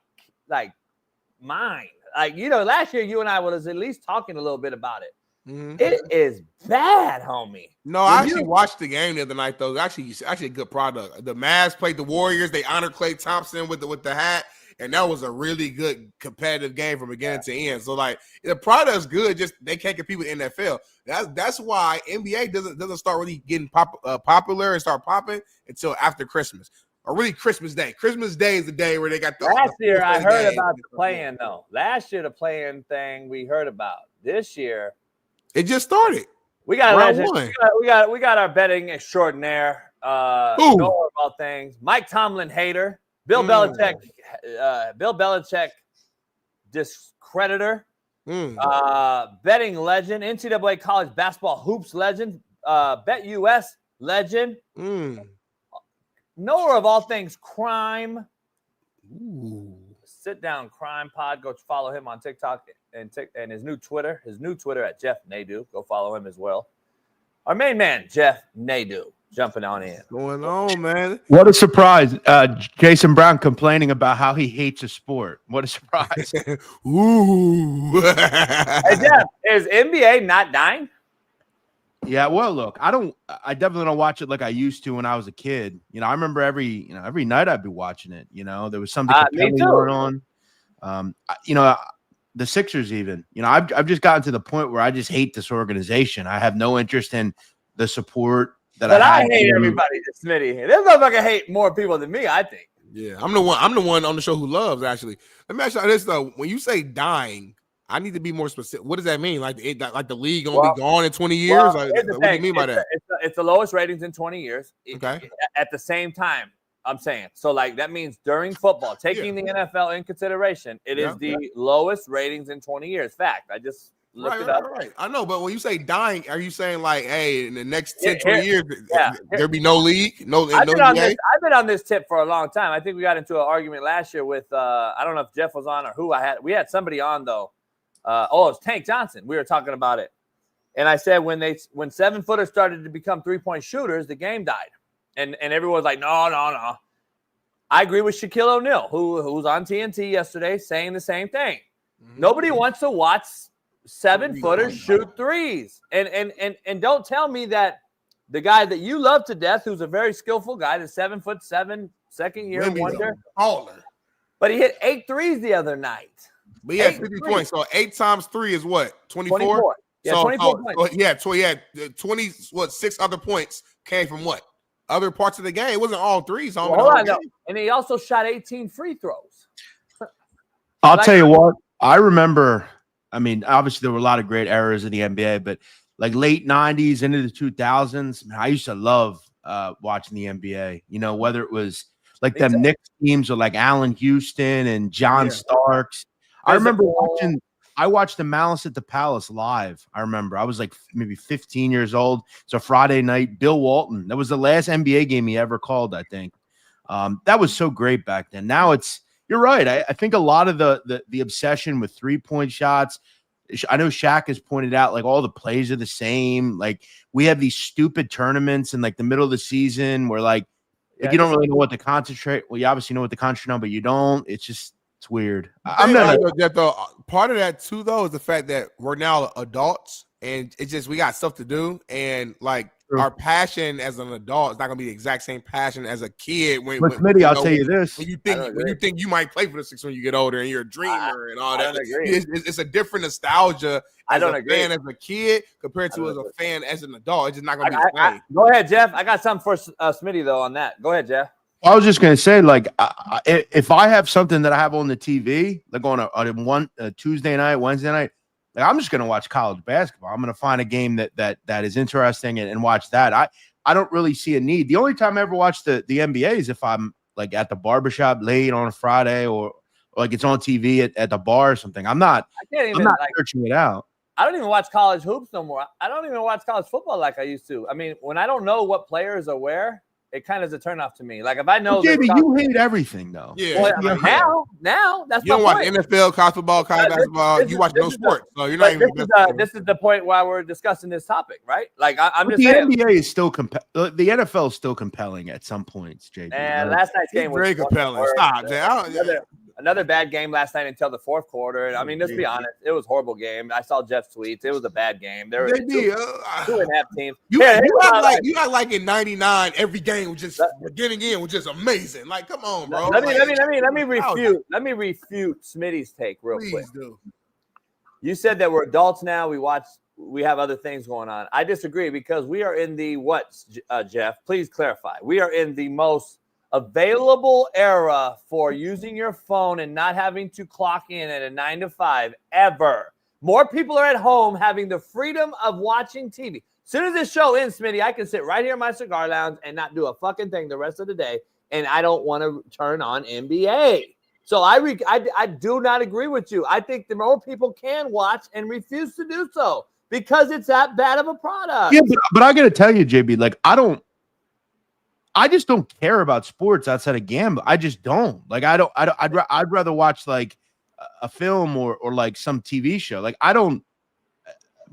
mind. Like, you know, last year you and I was at least talking a little bit about it. Mm-hmm. It is bad, homie. No, I actually watched the game the other night though. Actually a good product. The Mavs played the Warriors. They honored Klay Thompson with the hat. And that was a really good competitive game from beginning to end. So, like, the product's good, just they can't compete with NFL. That's why NBA doesn't start really getting popular and start popping until after Christmas. Or really Christmas Day. Christmas Day is the day where they got the last year I heard about the play-in, though. Last year the play-in thing we heard about. This year it just started. We got our betting extraordinaire. Know about things. Mike Tomlin hater. Bill Belichick discreditor, betting legend, NCAA college basketball hoops legend, BetUS legend, knower of all things crime. Sit Down Crime Pod. Go follow him on TikTok and his new Twitter at Jeff Nadu. Go follow him as well. Our main man, Jeff Nadu. Jumping on in. What's going on, man? What a surprise. Jason Brown complaining about how he hates a sport. What a surprise. Ooh. Hey, Jeff, is NBA not dying? Yeah, well, look, I definitely don't watch it like I used to when I was a kid. I remember every night I'd be watching it. There was something Me compelling too. going on. The Sixers even, I've just gotten to the point where I just hate this organization. I have no interest in the support that But I I have. hate everybody, Smitty. This motherfucker hate more people than me, I think. Yeah, I'm the one on the show who loves, actually. Let me ask you this though. When you say dying, I need to be more specific. What does that mean? Like the league gonna be gone in 20 years? Well, Like, here's the what do you thing. mean by that? It's the lowest ratings in 20 years. Okay. At the same time, I'm saying. So, like, that means during football, taking the NFL in consideration, it is the lowest ratings in 20 years. Fact. I just looked it up. Right. I know, but when you say dying, are you saying like, hey, in the next 10, 20 years, there'll be no league? I've been on this tip for a long time. I think we got into an argument last year with, I don't know if Jeff was on or who I had. We had somebody on, though. It was Tank Johnson. We were talking about it. And I said when 7-footers started to become 3-point shooters, the game died. And everyone's like, no. I agree with Shaquille O'Neal, who's on TNT yesterday, saying the same thing. Mm-hmm. Nobody wants to watch 7-footers shoot threes. And don't tell me that the guy that you love to death, who's a very skillful guy, the 7'7", second-year wonder, but he hit 8 threes the other night. But he had 50 points. So 8 times 3 is what? 24? Yeah, 24 points. So he had 6 other points came from what? Other parts of the game. It wasn't all threes. Hold on, no. And he also shot 18 free throws. I'll tell you what. I remember, obviously there were a lot of great eras in the NBA, but like late 90s into the 2000s, I used to love watching the NBA. Whether it was like them Knicks teams or like Allen Houston and John Starks. I remember I watched the Malice at the Palace live. I remember I was like maybe 15 years old. It's a Friday night. Bill Walton. That was the last NBA game he ever called, I think. That was so great back then. Now you're right. I think a lot of the obsession with 3-point shots. I know Shaq has pointed out like all the plays are the same. Like we have these stupid tournaments in like the middle of the season where like you don't really know what to concentrate. Well, you obviously know what to concentrate on, but you don't. It's weird. I'm not part of that too, though, is the fact that we're now adults and it's just we got stuff to do, and like our passion as an adult is not gonna be the exact same passion as a kid. Smitty, I'll tell you this: when you think you might play for the Sixers when you get older and you're a dreamer and all that, it's a different nostalgia. As a fan as a kid compared to as a fan as an adult. It's just not gonna be the same. Go ahead, Jeff. I got something for Smitty though on that. Go ahead, Jeff. I was just going to say, like, if I have something that I have on the TV, like on a Tuesday night, Wednesday night, like I'm just going to watch college basketball. I'm going to find a game that is interesting and watch that. I don't really see a need. The only time I ever watch the NBA is if I'm like at the barbershop late on a Friday or like it's on TV at the bar or something. I'm not searching it out. I don't even watch college hoops no more. I don't even watch college football like I used to. When I don't know what players are where, it kind of is a turnoff to me. Like if I know, you hate everything though. Yeah. Well, now that's you don't watch NFL, college football, college basketball. You watch no sports, so you're not even. This is the point why we're discussing this topic, right? Like I'm just the saying. NBA is still the NFL is still compelling at some points, JB. And last night's game was very compelling. Stop, Another bad game last night until the fourth quarter. Let's be honest, it was a horrible game. I saw Jeff's tweets. It was a bad game. There were 2.5 teams. You act like in '99 every game was just getting in was just amazing. Like, come on, bro. Let me refute Smitty's take real quick. Do. You said that we're adults now. We have other things going on. I disagree because we are in the Jeff? Please clarify. We are in the most available era for using your phone and not having to clock in at a 9 to 5 ever. More people are at home having the freedom of watching TV. As soon as this show ends, Smitty, I can sit right here in my cigar lounge and not do a fucking thing the rest of the day, and I don't want to turn on NBA. So I do not agree with you. I think the more people can watch and refuse to do so because it's that bad of a product. Yeah, but I got to tell you, JB, like I just don't care about sports outside of gambling. I just don't. Like I'd rather watch like a film or like some TV show. Like I don't.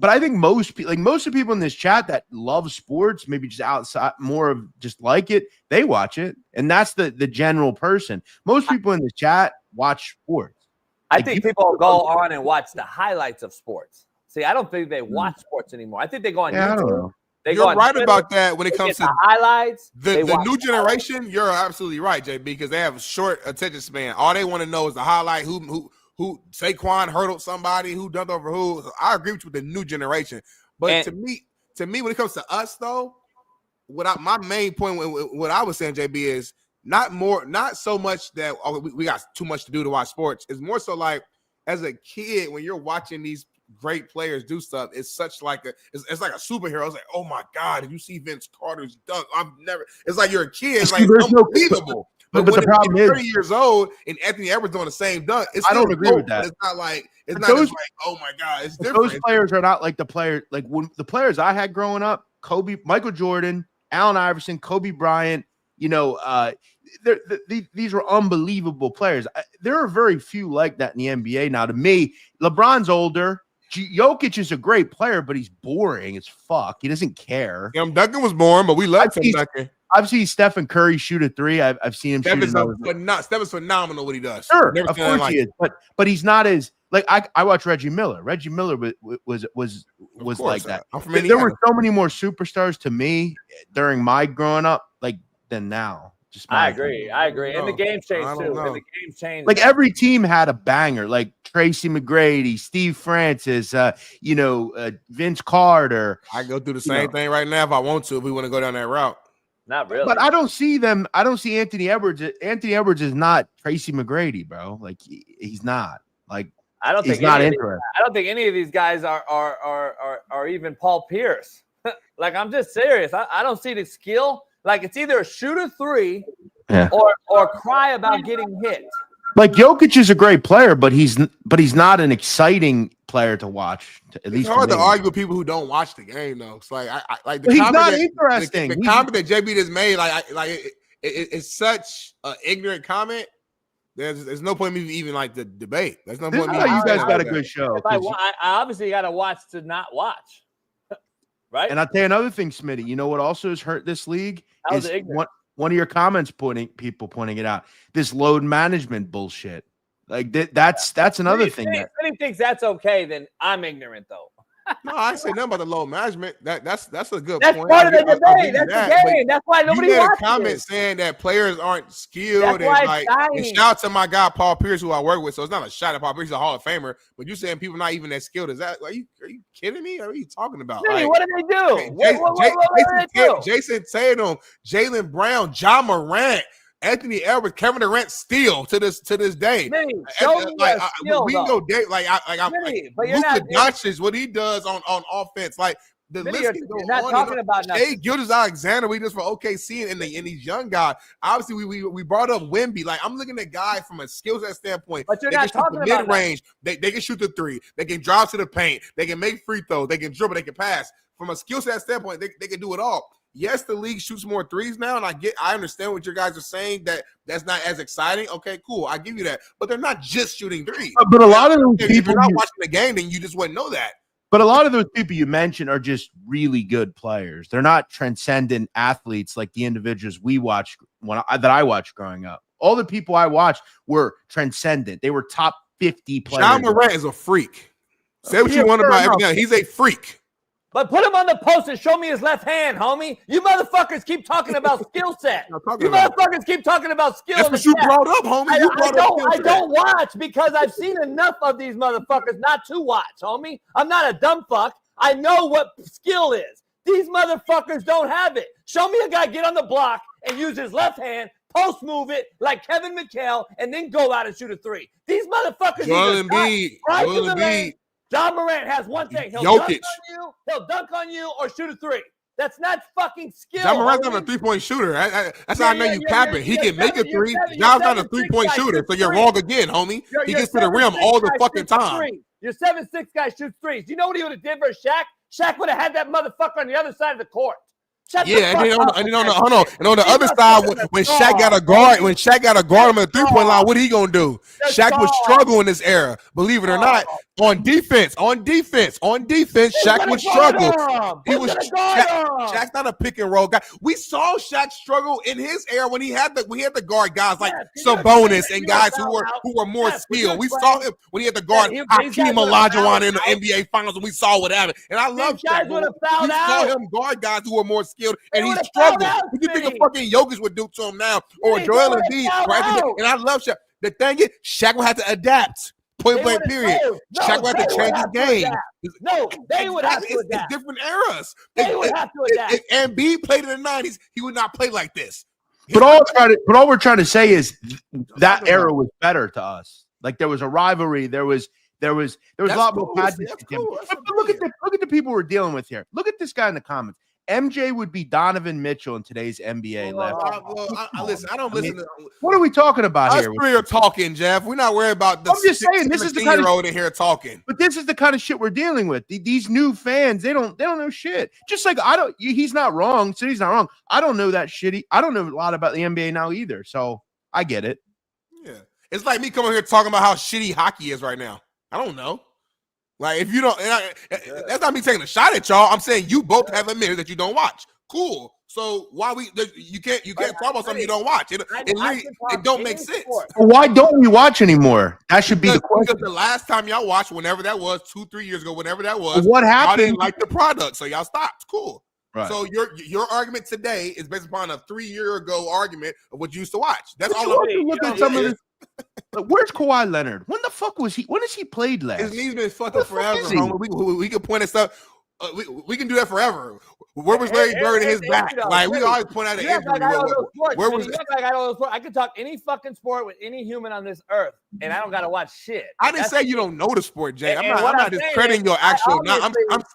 But I think most of the people in this chat that love sports, maybe just outside more of just like it, they watch it, and that's the general person. Most people in the chat watch sports. I think people go on and watch the highlights of sports. See, I don't think they watch sports anymore. I think they go on YouTube You're right about that when it comes to the highlights. The new generation. You're absolutely right, JB, because they have short attention span. All they want to know is the highlight. Who Saquon hurdled somebody, who dunked over who. So I agree with you with the new generation. But to me, when it comes to us though, my main point, what I was saying, JB, is not so much that we got too much to do to watch sports. It's more so like as a kid when you're watching these great players do stuff, it's like a superhero. It's like, oh my God, did you see Vince Carter's dunk? It's like you're a kid. It's like unbelievable. But the problem is 30 years old and Anthony Edwards doing the same dunk. I don't agree with that. It's not like oh my God, it's different. Those players are not like the players when the players I had growing up, Kobe, Michael Jordan, Allen Iverson, Kobe Bryant, these were unbelievable players. There are very few like that in the NBA now. To me, LeBron's older. Jokic is a great player, but he's boring as fuck. He doesn't care. Duncan was boring, but we love Tim Duncan. I've seen Stephen Curry shoot a three. I've seen him shoot another. Steph's phenomenal what he does. Sure, of course he is. But he's not as like I watch Reggie Miller. Reggie Miller was like that. There were so many more superstars to me during my growing up than now. I agree. And the game changed too. And the game changed. Like every team had a banger, like Tracy McGrady, Steve Francis, Vince Carter. I go through the same thing right now if I want to. If we want to go down that route. Not really. But I don't see them. I don't see Anthony Edwards. Anthony Edwards is not Tracy McGrady, bro. Like he's not. Like I don't think he's not interested. I don't think any of these guys are even Paul Pierce. Like I'm just serious. I don't see the skill. Like it's either a shoot a three or cry about getting hit. Like Jokic is a great player, but he's not an exciting player to watch. At least it's hard to argue with people who don't watch the game, though. It's like he's not interesting. The comment that JB just made, it's such an ignorant comment. There's no point in me even like the debate. There's no point. You guys got a good show. I obviously got to watch to not watch. Right. And I'll tell you another thing, Smitty. You know what also has hurt this league is one of your comments pointing it out. This load management bullshit. Like that's another thing. If he thinks that's okay, then I'm ignorant though. No, I ain't say nothing about the load management. That's a good point. That's part of the debate. That's the game. That's why nobody watches. You made a comment saying that players aren't skilled. And shout out to my guy Paul Pierce, who I work with. So it's not a shot at Paul Pierce, he's a Hall of Famer. But you saying people not even that skilled? Is that are you kidding me? Or are you talking about? Hey, what did they do? What did they do? Jason Tatum, Jaylen Brown, John Morant, Anthony Edwards, Kevin Durant still to this day. We go date Luka Doncic, what he does on offense, like the list can go on. Talking about Hey, Gilgeous-Alexander, we just for OKC and these young guys. Obviously, we brought up Wemby. Like I'm looking at guys from a skill set standpoint. But you're not talking about mid-range. They can shoot the three. They can drive to the paint. They can make free throws. They can dribble. They can pass. From a skill set standpoint, they can do it all. Yes, the league shoots more threes now, and I understand what you guys are saying that's not as exciting. Okay, cool, I give you that. But they're not just shooting threes. But a lot of those people, if you're not watching the game, then you just wouldn't know that. But a lot of those people you mentioned are just really good players. They're not transcendent athletes like the individuals we watched that I watched growing up. All the people I watched were transcendent. They were top 50 players. John Morant is a freak. Say what you want about everything. He's a freak. But put him on the post and show me his left hand, homie. You motherfuckers keep talking about skill set. You motherfuckers keep talking about skill. That's what you brought up, homie. I don't watch because I've seen enough of these motherfuckers not to watch, homie. I'm not a dumb fuck. I know what skill is. These motherfuckers don't have it. Show me a guy get on the block and use his left hand, post move it like Kevin McHale, and then go out and shoot a three. These motherfuckers. Joel Embiid. John Morant has one thing. He'll dunk on you or shoot a three. That's not fucking skill. John Morant's not a three-point shooter. That's how I know you capping. He can make a three. John's not a three-point shooter, so you're wrong again, homie. He gets to the rim all the fucking time. Your 7'6" guy shoots threes. Do you know what he would have did for Shaq? Shaq would have had that motherfucker on the other side of the court. Yeah, and then on the other side, when Shaq got a guard, him at the 3-point line, what he gonna do? Shaq was struggling in this era. Believe it or not, on defense, Shaq would struggle. He was Shaq's not a pick and roll guy. We saw Shaq struggle in his era when he had the guard guys like Sabonis and guys who were more skilled. We saw him when he had the guard Hakeem Olajuwon in the NBA Finals, and we saw what happened. And I love Shaq. We saw him guard guys who were more skilled, and he struggled. What do you think a fucking Jokic would do to him now, or Joel Embiid? Right? And I love Shaq. The thing is, Shaq will have to adapt. Point blank, period. Shaq will have to change his game. No, they would have to adapt. It's different eras. They would have to adapt. If Embiid played in the 90s, he would not play like this. But all we're trying to say is that era was better to us. Like there was a rivalry. There was a lot more passion. But look at the people we're dealing with here. Look at this guy in the comments. MJ would be Donovan Mitchell in today's NBA. Listen, I don't listen to. What are we talking about Us here? three are talking, Jeff. We're not worried about the. I'm just saying this is the kind of year-old in here talking. But this is the kind of shit we're dealing with. These new fans, they don't know shit. Just like he's not wrong. So he's not wrong. I don't know that shitty. I don't know a lot about the NBA now either. So I get it. Yeah, it's like me coming here talking about how shitty hockey is right now. I don't know. Like, if you don't, that's not me taking a shot at y'all. I'm saying you both have admitted that you don't watch. Cool. So why you can't talk about something you don't watch? It don't make sense. Why don't we watch anymore? That should be the question. Because the last time y'all watched, whenever that was, 2-3 years ago, whenever that was, what happened? Y'all didn't like the product, so y'all stopped. Cool. Right. So your argument today is based upon a 3-year ago argument of what you used to watch. That's all. Look at some of this. Where's Kawhi Leonard? When the fuck was he? When has he played last? His knee's been fucked up forever. We can point at stuff. We can do that forever. Where was Larry Bird in his back? Like we always point out an injury. Where was I could talk any fucking sport with any human on this earth, and I don't gotta watch shit. I didn't say you don't know the sport, Jay. I'm not discrediting your actual.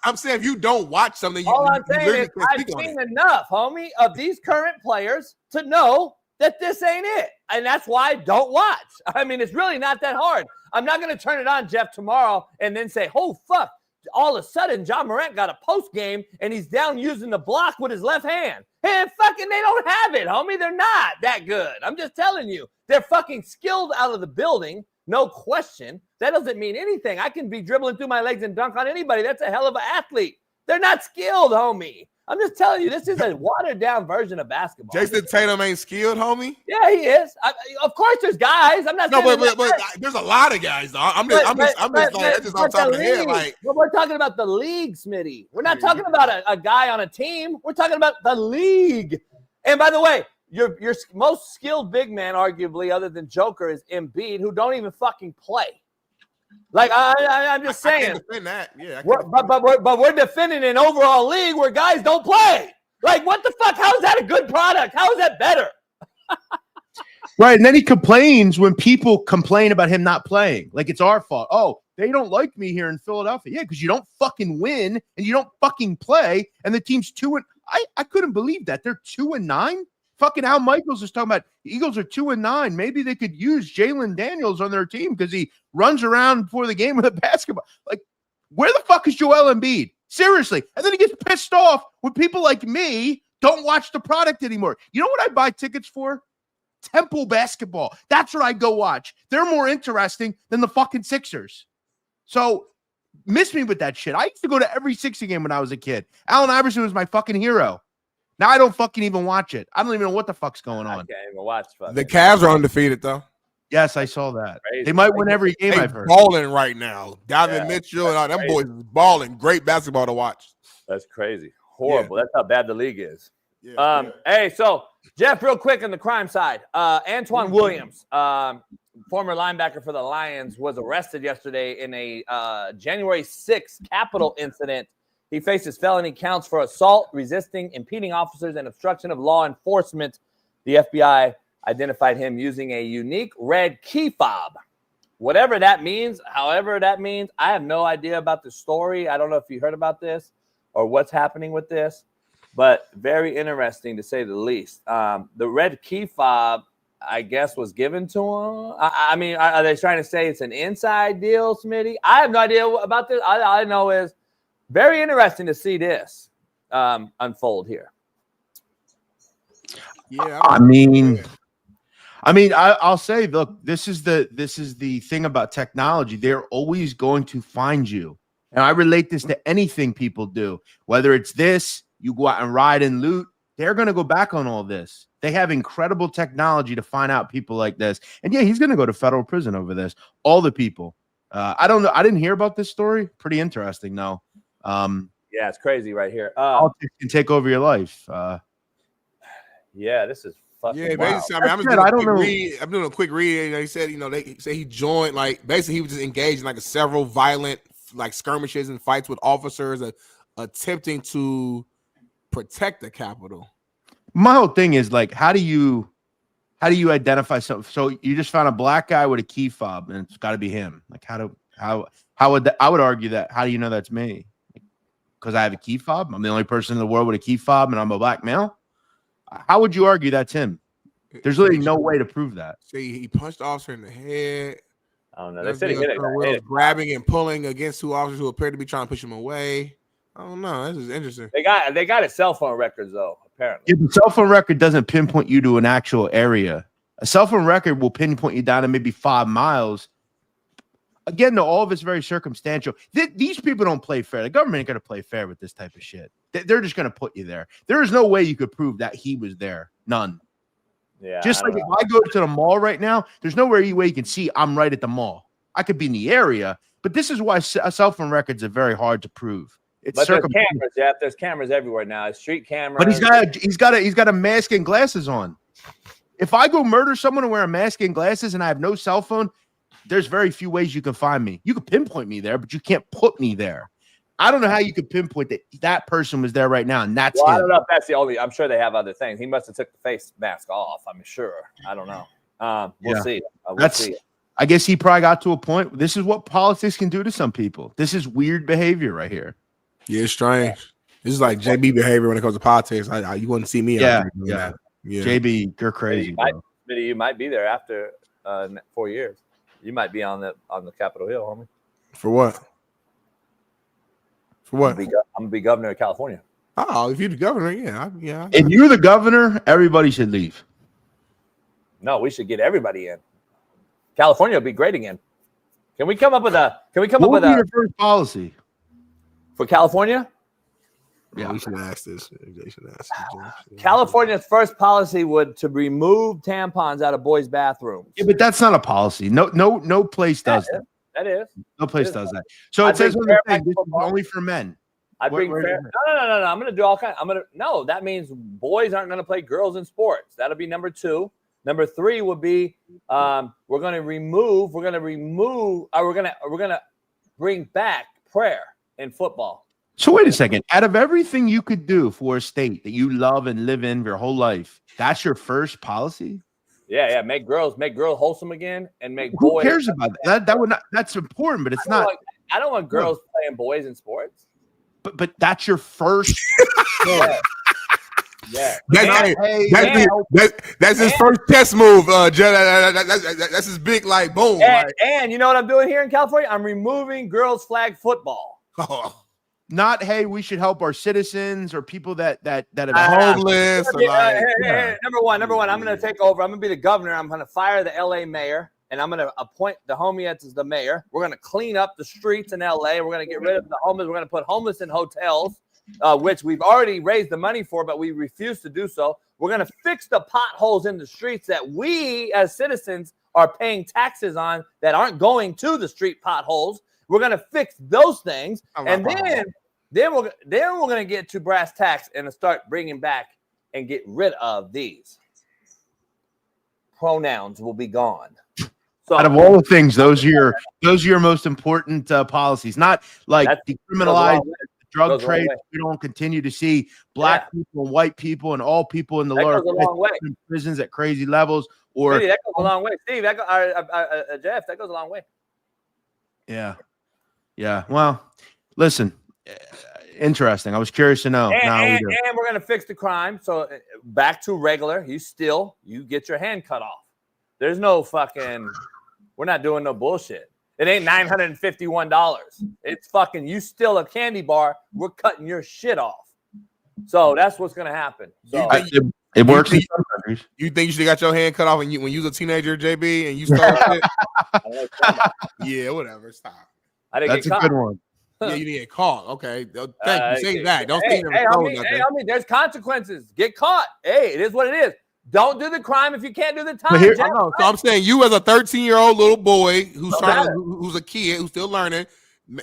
I'm saying if you don't watch something, all I'm saying is I've seen enough, homie, of these current players to know that this ain't it. And that's why I don't watch. I mean, it's really not that hard. I'm not going to turn it on, Jeff, tomorrow and then say, oh, fuck. All of a sudden, John Morant got a post game and he's down using the block with his left hand. Hey, fucking, they don't have it, homie. They're not that good. I'm just telling you. They're fucking skilled out of the building. No question. That doesn't mean anything. I can be dribbling through my legs and dunk on anybody. That's a hell of an athlete. They're not skilled, homie. I'm just telling you, this is a watered-down version of basketball. Jason Tatum ain't skilled, homie. Yeah, he is. Of course, there's guys. I'm not. No, but there's a lot of guys. Though. I'm just like that's just on top of the head. Like, but we're talking about the league, Smitty. We're not talking about a guy on a team. We're talking about the league. And by the way, your most skilled big man, arguably, other than Joker, is Embiid, who don't even fucking play. Like I'm just saying. I can't defend that. Yeah, but we're defending an overall league where guys don't play. Like, what the fuck? How is that a good product? How is that better? Right, and then he complains when people complain about him not playing. Like it's our fault. Oh, they don't like me here in Philadelphia. Yeah, because you don't fucking win and you don't fucking play. And the team's 2-. I couldn't believe that they're 2-9. Fucking Al Michaels is talking about Eagles are 2-9. Maybe they could use Jalen Daniels on their team because he runs around before the game with a basketball. Like, where the fuck is Joel Embiid? Seriously. And then he gets pissed off when people like me don't watch the product anymore. You know what I buy tickets for? Temple basketball. That's what I go watch. They're more interesting than the fucking Sixers. So miss me with that shit. I used to go to every Sixer game when I was a kid. Allen Iverson was my fucking hero. Now I don't fucking even watch it. I don't even know what the fuck's going on. I can't even watch fucking. The Cavs are undefeated though. Yes, I saw that. Crazy. They might win every game. I've heard. Balling right now. Donovan Mitchell and all them boys is balling. Great basketball to watch. That's crazy. Horrible. That's how bad the league is. Hey, so Jeff, real quick on the crime side, Antoine Williams, former linebacker for the Lions, was arrested yesterday in a January 6th Capitol incident. He faces felony counts for assault, resisting, impeding officers, and obstruction of law enforcement. The FBI identified him using a unique red key fob. Whatever that means, however that means, I have no idea about the story. I don't know if you heard about this or what's happening with this, but very interesting to say the least. The red key fob, I guess, was given to him. I mean, are they trying to say it's an inside deal, Smitty? I have no idea about this. All I know is very interesting to see this unfold here. Yeah, I'll say, look, this is the thing about technology. They're always going to find you. And I relate this to anything people do, whether it's this, you go out and ride and loot, they're going to go back on all this. They have incredible technology to find out people like this. And yeah, he's going to go to federal prison over this. All the people. I don't know. I didn't hear about this story. Pretty interesting, though. Yeah, it's crazy right here. Politics can take over your life. Yeah, this is fucking Yeah, wild. basically, I'm doing a quick read. You know, he said, they say he joined, like, basically he was just engaged in like several violent like skirmishes and fights with officers, attempting to protect the Capitol. My whole thing is like, how do you identify something? So you just found a black guy with a key fob, and it's got to be him. Like, how would I would argue that? How do you know that's me? Because I have a key fob. I'm the only person in the world with a key fob, and I'm a black male. How would you argue that's him? There's literally no way to prove that. Say he punched the officer in the head. I don't know. They said he hit it. Grabbing and pulling against two officers who appeared to be trying to push him away. I don't know. This is interesting. They got his cell phone records though. Apparently, yeah, the cell phone record doesn't pinpoint you to an actual area. A cell phone record will pinpoint you down to maybe 5 miles. Again, though, all of it's very circumstantial. These people don't play fair. The government ain't going to play fair with this type of shit. They're just going to put you there. There is no way you could prove that he was there. None. Yeah. Just like if I go to the mall right now, there's nowhere way you can see I'm right at the mall. I could be in the area, but this is why cell phone records are very hard to prove. It's but there's cameras, Jeff. There's cameras everywhere now. It's street cameras. But he's got a mask and glasses on. If I go murder someone and wear a mask and glasses and I have no cell phone, there's very few ways you can find me. You can pinpoint me there, but you can't put me there. I don't know how you could pinpoint that person was there right now, and that's him. I don't know if that's the only. I'm sure they have other things. He must have took the face mask off. I'm sure. I don't know. We'll see. We'll see. I guess he probably got to a point. This is what politics can do to some people. This is weird behavior right here. Yeah, it's strange. This is like JB behavior when it comes to politics. You wouldn't see me. Yeah. JB, you're crazy. You might be there after 4 years. You might be on the Capitol Hill, homie. For what? For what? I'm gonna be governor of California. Oh, if you're the governor, yeah. If you're the governor, everybody should leave. No, we should get everybody in. California will be great again. Can we come up with a? What would be your first policy for California? Yeah, we should ask this. California's first policy would to remove tampons out of boys' bathrooms. Yeah, but that's not a policy. No place does that. That is. No place does that. So it says on the thing, this is only for men. No. I'm going to do all kinds. That means boys aren't going to play girls in sports. That'll be number 2. Number 3 would be we're going to bring back prayer in football. So wait a second. Out of everything you could do for a state that you love and live in your whole life, that's your first policy? Yeah. Make girls wholesome again, and make boys. Who cares about that? That would not. That's important, but it's not. I don't want girls playing boys in sports. But that's your first. Yeah. That's his first test move. That's his big boom. And you know what I'm doing here in California? I'm removing girls flag football. Not, hey, we should help our citizens or people that have homeless. Number one, I'm going to take over. I'm going to be the governor. I'm going to fire the LA mayor, and I'm going to appoint the homie as the mayor. We're going to clean up the streets in LA. We're going to get rid of the homeless. We're going to put homeless in hotels, which we've already raised the money for, but we refuse to do so. We're going to fix the potholes in the streets that we as citizens are paying taxes on that aren't going to the street potholes. We're going to fix those things, and then we're going to get to brass tacks and start bringing back and get rid of these. Pronouns will be gone. So, out of all the things, those are your most important policies. Not like decriminalize the drug trade. We don't continue to see black people and white people and all people in the lower prisons at crazy levels. Or that goes a long way, Steve. Jeff, that goes a long way. Yeah. Well, listen. Interesting. I was curious to know. And we're going to fix the crime. So back to regular. You get your hand cut off. There's no fucking. We're not doing no bullshit. It ain't $951. It's fucking. You steal a candy bar. We're cutting your shit off. So that's what's going to happen. So It works in some countries. You think you should have got your hand cut off when you was a teenager, JB, and you stole shit? Yeah, whatever. Stop. That's a good one. Yeah, you didn't get caught. Okay, thank you. Say that. Don't say hey, homie, there's consequences. Get caught. Hey, it is what it is. Don't do the crime if you can't do the time. So I'm saying you as a 13-year-old little boy who's a kid who's still learning,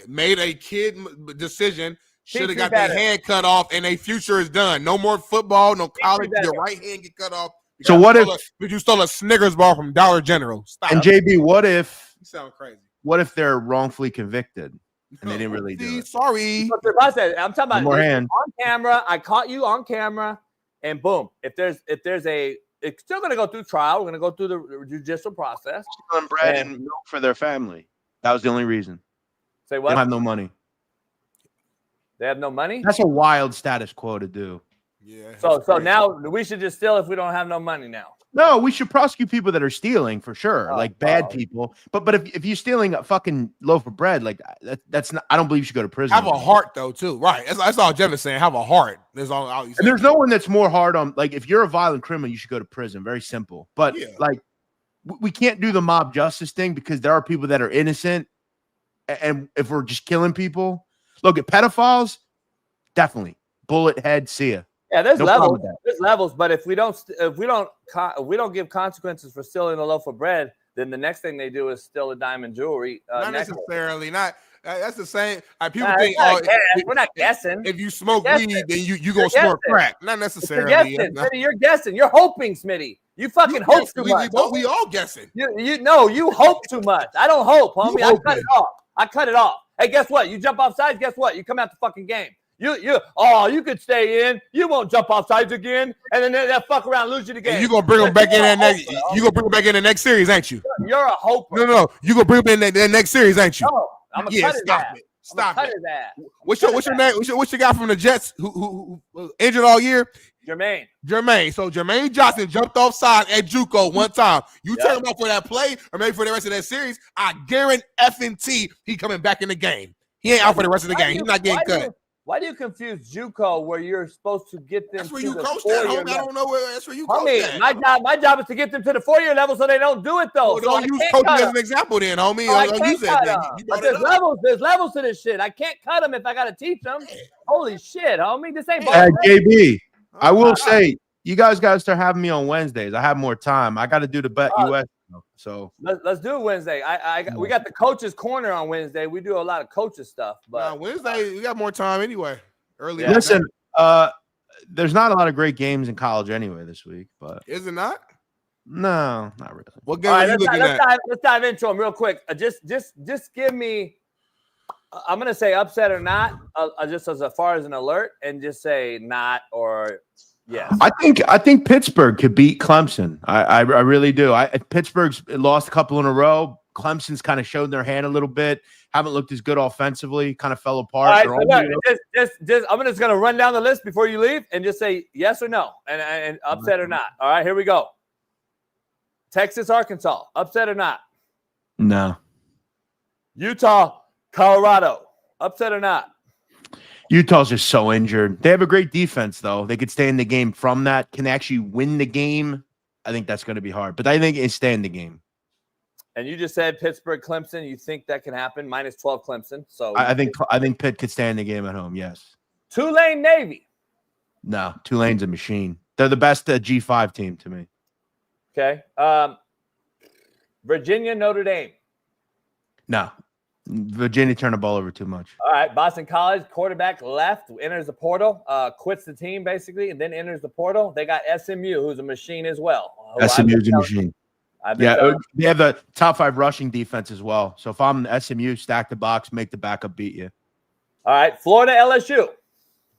made a kid decision. Should have got their hand cut off, and their future is done. No more football, no college. Your right hand get cut off. So what if you stole a Snickers bar from Dollar General? Stop. And JB, what if you sound crazy? What if they're wrongfully convicted and they didn't really do it? Sorry. I'm talking about on camera. I caught you on camera, and boom. If there's it's still going to go through trial. We're going to go through the judicial process. Stealing bread and milk for their family. That was the only reason. Say what? They have no money. They have no money? That's a wild status quo to do. Yeah. So now we should just steal if we don't have no money now. No, we should prosecute people that are stealing for sure, like bad people. But if you're stealing a fucking loaf of bread, like that's not. I don't believe you should go to prison. Have a heart though, too. Right. That's all Jeff is saying. Have a heart. There's no one that's more hard on. Like if you're a violent criminal, you should go to prison. Very simple. But like we can't do the mob justice thing because there are people that are innocent, and if we're just killing people. Look at pedophiles, definitely bullet head. See ya. Yeah, there's levels. There's levels, but if we don't give consequences for stealing a loaf of bread, then the next thing they do is steal a diamond jewelry. Not necessarily. Not that's the same. People think we're not guessing. If you smoke weed, then you gonna smoke crack. Not necessarily. Smitty, you're guessing. You're hoping, Smitty. You fucking hope too much. We all guessing. You hope too much. I don't hope, homie. I cut it off. Hey, guess what? You jump off sides. Guess what? You come out the fucking game. You could stay in. You won't jump off sides again, and then that fuck around, lose you the game. You gonna bring them back in that next? You gonna bring them back in the next series, ain't you? You're a hoper. No. You gonna bring them in that next series, ain't you? No, I'm gonna cut his ass. Stop it. What's your name? What's your guy from the Jets who injured all year? Jermaine. So Jermaine Johnson jumped off side at JUCO one time. You take him off for that play, or maybe for the rest of that series. I guarantee he coming back in the game. He ain't out for the rest of the game. He's not getting cut. Why do you confuse JUCO where you're supposed to get them? That's where to you the coach four-year that, homie. I don't know where. That's where you coach that. My job is to get them to the 4-year level so they don't do it though. Well, don't use coaching as an example, then, homie. But there's levels. There's levels to this shit. I can't cut them if I gotta teach them. Holy shit, homie! This ain't. JB, I will say you guys got to start having me on Wednesdays. I have more time. I got to do the BetUS. So let's do it Wednesday. We got the coaches corner on Wednesday. We do a lot of coaches stuff, but Wednesday we got more time anyway. Early. Listen, there's not a lot of great games in college anyway this week, but is it not? No, not really. What game are you looking at? Let's dive into them real quick. Just give me. I'm gonna say upset or not, just as far as an alert, and just say not or yes. I think Pittsburgh could beat Clemson. I really do. Pittsburgh's lost a couple in a row. Clemson's kind of showed their hand a little bit. Haven't looked as good offensively. Kind of fell apart. All right, so I'm just gonna run down the list before you leave and just say yes or no, and upset or not. All right, here we go. Texas, Arkansas, upset or not? No. Utah, Colorado, upset or not? Utah's just so injured. They have a great defense, though. They could stay in the game from that. Can they actually win the game? I think that's going to be hard. But I think it's stay in the game. And you just said Pittsburgh, Clemson. You think that can happen? -12 Clemson. So I think Pitt could stay in the game at home. Yes. Tulane, Navy. No, Tulane's a machine. They're the best G5 team to me. Okay. Virginia, Notre Dame. No. Virginia turned the ball over too much. All right. Boston College, quarterback left, enters the portal, quits the team basically, and then enters the portal. They got SMU, who's a machine as well. SMU's a machine. Yeah, they have the top 5 rushing defense as well. So if I'm SMU, stack the box, make the backup beat you. All right. Florida, LSU.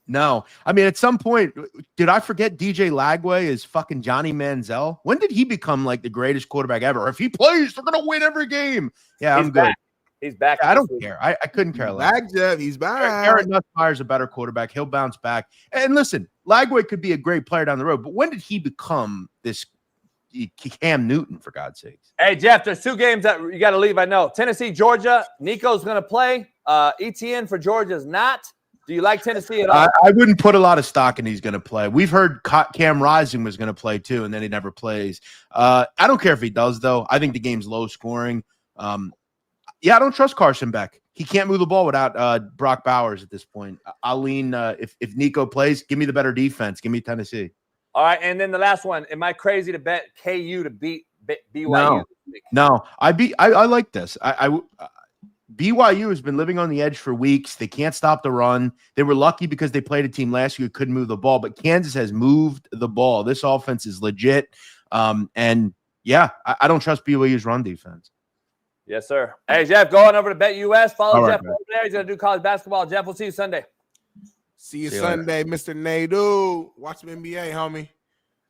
No. I mean, at some point, did I forget DJ Lagway is fucking Johnny Manziel? When did he become like the greatest quarterback ever? If he plays, they're going to win every game. Yeah, I'm good. He's back. Yeah, I don't care. I couldn't care less. Back, Jeff. He's back. Aaron Nussmeier's a better quarterback. He'll bounce back. And listen, Lagway could be a great player down the road, but when did he become this Cam Newton, for God's sakes? Hey, Jeff, there's 2 games that you got to leave. I know. Tennessee, Georgia. Nico's going to play. ETN for Georgia's not. Do you like Tennessee at all? I wouldn't put a lot of stock in he's going to play. We've heard Cam Rising was going to play too, and then he never plays. I don't care if he does, though. I think the game's low scoring. I don't trust Carson Beck. He can't move the ball without Brock Bowers at this point. I'll lean if Nico plays, give me the better defense. Give me Tennessee. All right, and then the last one. Am I crazy to bet KU to beat BYU? No. I like this. BYU has been living on the edge for weeks. They can't stop the run. They were lucky because they played a team last year who couldn't move the ball, but Kansas has moved the ball. This offense is legit. I don't trust BYU's run defense. Yes, sir. Hey, Jeff, going over to BetUS. Follow Jeff man. over there. He's going to do college basketball. Jeff, we'll see you Sunday. See you Sunday, Mr. Nadu. Watch some NBA, homie.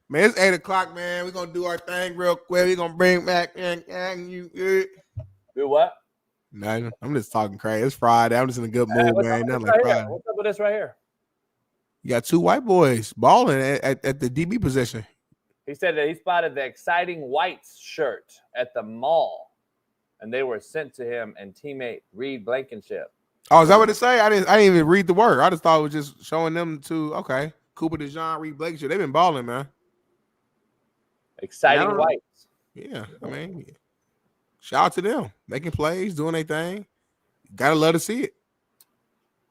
Man, it's 8 o'clock, man. We're going to do our thing real quick. We're going to bring back you. Do what? Nothing. I'm just talking crazy. It's Friday. I'm just in a good mood, man. Nothing like Friday. What's up with this right here? You got 2 white boys balling at the DB position. He said that he spotted the Exciting Whites shirt at the mall, and they were sent to him and teammate Reed Blankenship. Oh, is that what it say? I didn't even read the word. I just thought it was just showing them to Cooper DeJean, Reed Blankenship. They've been balling, man. Exciting Whites. Yeah, I mean, shout out to them. Making plays, doing their thing. Gotta love to see it.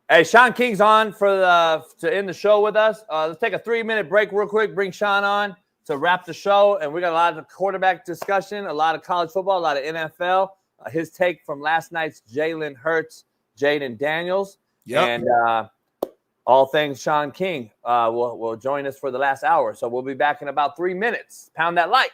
Hey, Shaun King's on to end the show with us. Let's take a 3-minute break real quick. Bring Shaun on to wrap the show. And we got a lot of quarterback discussion, a lot of college football, a lot of NFL. His take from last night's Jalen Hurts, Jaden Daniels. Yep. And all things Shaun King will join us for the last hour. So we'll be back in about 3 minutes. Pound that like.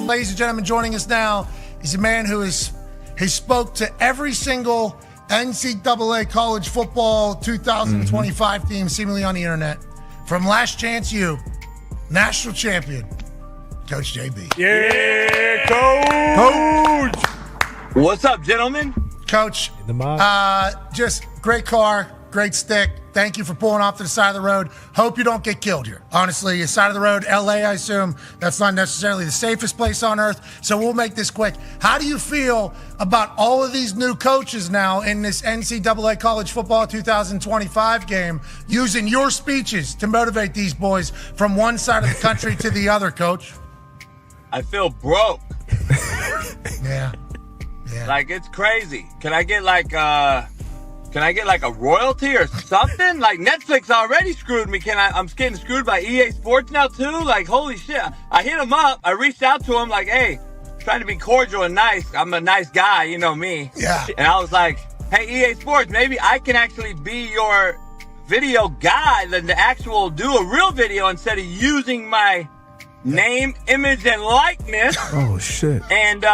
Ladies and gentlemen, joining us now is a man who he spoke to every single NCAA college football 2025 team seemingly on the internet. From Last Chance U, national champion, Coach JB. Yeah, Coach! What's up, gentlemen? Coach, just great car, great stick. Thank you for pulling off to the side of the road. Hope you don't get killed here. Honestly, the side of the road, LA, I assume, that's not necessarily the safest place on earth. So we'll make this quick. How do you feel about all of these new coaches now in this NCAA college football 2025 game using your speeches to motivate these boys from one side of the country to the other, Coach? I feel broke. Yeah. Like, it's crazy. Can I get like a royalty or something? Like, Netflix already screwed me. I'm getting screwed by EA Sports now too? Like, holy shit. I hit him up. I reached out to him like, hey, trying to be cordial and nice. I'm a nice guy, you know me. Yeah. And I was like, hey, EA Sports, maybe I can actually be your video guy, than to actual do a real video instead of using my name, image, and likeness. Oh, shit. And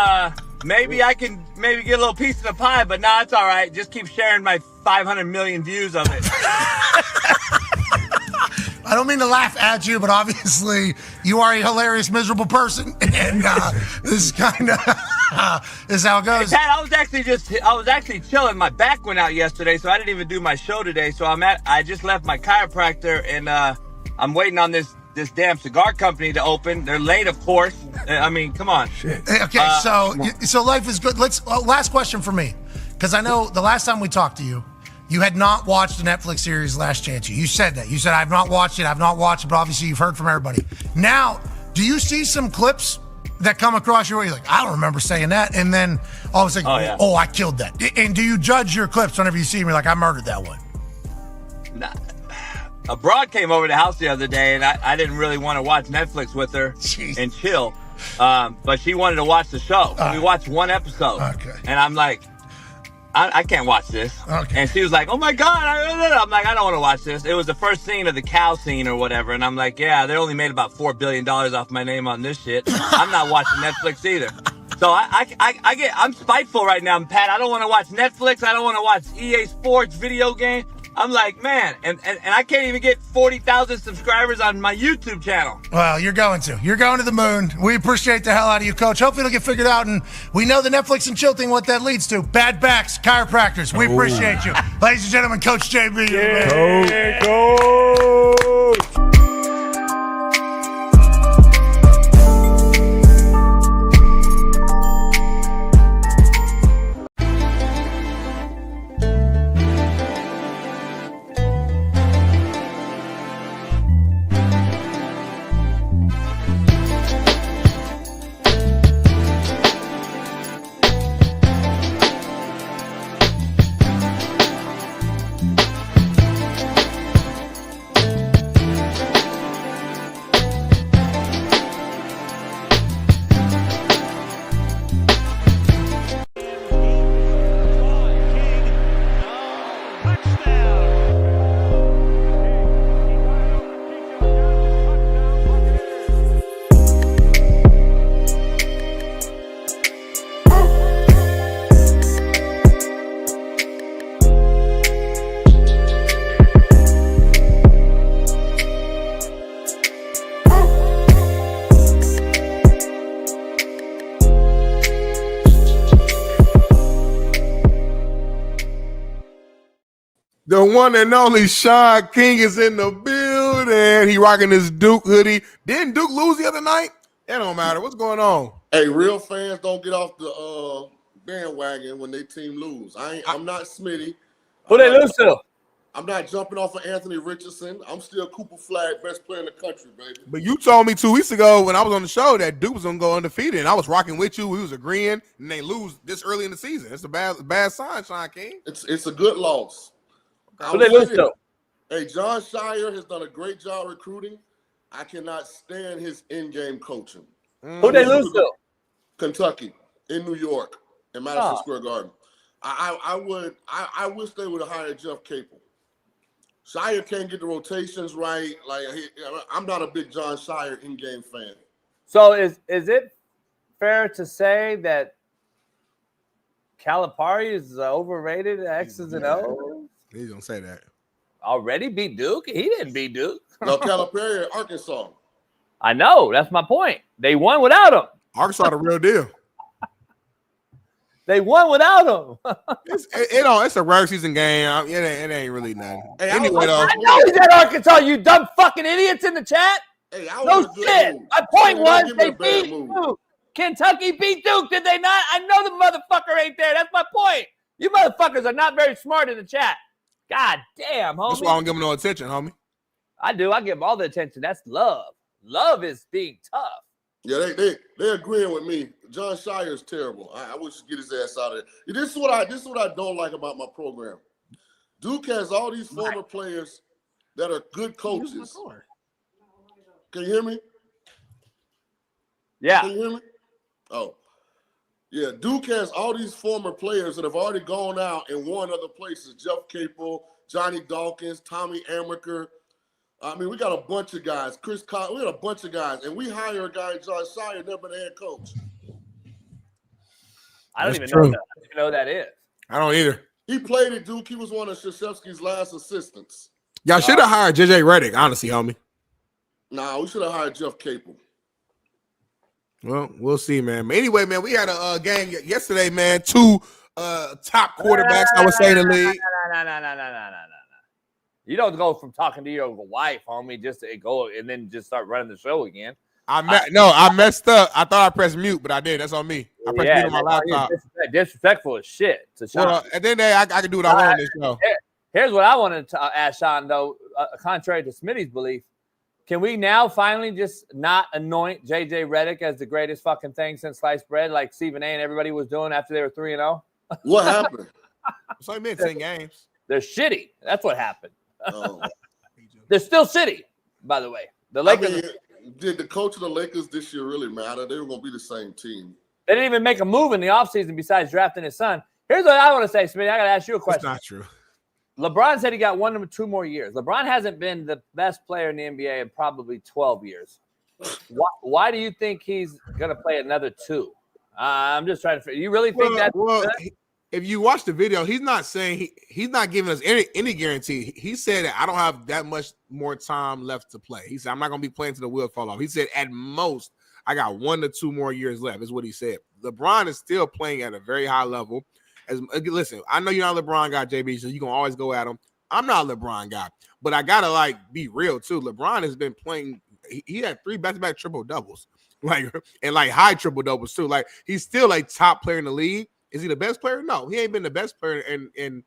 maybe I can get a little piece of the pie, but nah, it's all right. Just keep sharing my 500 million views of it. I don't mean to laugh at you, but obviously you are a hilarious, miserable person, and this is kind of is how it goes. Hey, Pat, I was actually chilling. My back went out yesterday, so I didn't even do my show today. So I just left my chiropractor, and I'm waiting on this damn cigar company to open. They're late, of course. I mean, come on. Shit. Okay, so life is good. Last question for me, because I know the last time we talked to you, you had not watched the Netflix series Last Chance U. You said that. You said, I've not watched it, but obviously you've heard from everybody. Now, do you see some clips that come across your way? You're like, I don't remember saying that. And then all of a sudden, oh, I killed that. And do you judge your clips whenever you see them? You're like, I murdered that one. Nah. A broad came over to the house the other day, and I didn't really want to watch Netflix with her and chill. But she wanted to watch the show. We watched one episode. Okay. And I'm like, I can't watch this. Okay. And she was like, oh my God. I'm like, I don't want to watch this. It was the first scene of the cow scene or whatever. And I'm like, yeah, they only made about $4 billion off my name on this shit. I'm not watching Netflix either. So I'm spiteful right now, Pat. I don't want to watch Netflix. I don't want to watch EA Sports video game. I'm like, man, and I can't even get 40,000 subscribers on my YouTube channel. Well, you're going to the moon. We appreciate the hell out of you, Coach. Hopefully it'll get figured out, and we know the Netflix and chill thing, what that leads to. Bad backs, chiropractors. We appreciate you. Ladies and gentlemen, Coach JB. Yeah, Coach. The one and only Shaun King is in the building. He rocking his Duke hoodie. Didn't Duke lose the other night? That don't matter. What's going on? Hey, real fans don't get off the bandwagon when they team lose. I'm not Smitty. Who they lose to? I'm not jumping off of Anthony Richardson. I'm still Cooper Flag, best player in the country, baby. But you told me 2 weeks ago when I was on the show that Duke was going to go undefeated, and I was rocking with you. We was agreeing, and they lose this early in the season. It's a bad sign, Shaun King. It's a good loss. Who they lose to? Hey, John Shire has done a great job recruiting. I cannot stand his in-game coaching. Who they lose to? Kentucky, in New York, in Madison Square Garden. I wish they would have hired Jeff Capel. Shire can't get the rotations right. I'm not a big John Shire in-game fan. So is it fair to say that Calipari is overrated at X's and O's? He's gonna say that. Already beat Duke? He didn't beat Duke. No, Calipari at Arkansas. I know. That's my point. They won without him. Arkansas the real deal. They won without him. It's a regular season game. It ain't really nothing. Hey, anyway, though. I know he's at Arkansas, you dumb fucking idiots in the chat. Hey, no shit. My point was they beat Duke. Kentucky beat Duke, did they not? I know the motherfucker ain't there. That's my point. You motherfuckers are not very smart in the chat. God damn, homie. That's why I don't give him no attention, homie. I do. I give him all the attention. That's love. Love is being tough. Yeah, they agreeing with me. John Shire is terrible. I wish he'd get his ass out of there. This is what I don't like about my program. Duke has all these former players that are good coaches. Can you hear me? Yeah. Can you hear me? Oh. Yeah, Duke has all these former players that have already gone out and won other places. Jeff Capel, Johnny Dawkins, Tommy Amaker. I mean, we got a bunch of guys. Chris Collins, we got a bunch of guys. And we hire a guy, John Shire, never been a head coach. I don't even know that. I don't even know who that is. I don't either. He played at Duke. He was one of Krzyzewski's last assistants. Y'all should have hired JJ Redick, honestly, homie. Nah, we should have hired Jeff Capel. Well, we'll see, man. But anyway, man, we had a game yesterday, man. 2 top quarterbacks, I would say, in the league. No. You don't go from talking to your wife, homie, just to go and then just start running the show again. I messed up. I thought I pressed mute, but I did. That's on me. I pressed mute on my laptop. Disrespectful as shit to Shaun. Well, at the end of the day, I can do what I want on this show. Here's what I wanted to ask Shaun, though, contrary to Smitty's belief. Can we now finally just not anoint JJ Redick as the greatest fucking thing since sliced bread like Stephen A. and everybody was doing after they were 3-0? What happened? It's only been 10 games. They're shitty. That's what happened. Oh. They're still shitty, by the way. The Lakers. Did the coach of the Lakers this year really matter? They were going to be the same team. They didn't even make a move in the offseason besides drafting his son. Here's what I want to say, Smitty. I got to ask you a question. That's not true. LeBron said he got 1 or 2 more years. LeBron hasn't been the best player in the NBA in probably 12 years. Why do you think he's going to play another 2? I'm just trying to figure. You really think that? Well, if you watch the video, he's not saying he's not giving us any guarantee. He said that I don't have that much more time left to play. He said I'm not going to be playing till the wheels fall off. He said at most I got 1 to 2 more years left. Is what he said. LeBron is still playing at a very high level. Listen, I know you're not a LeBron guy, JB, so you're going to always go at him. I'm not a LeBron guy, but I got to, be real, too. LeBron has been playing – he had 3 back-to-back triple-doubles, and high triple-doubles, too. He's still a top player in the league. Is he the best player? No, he ain't been the best player in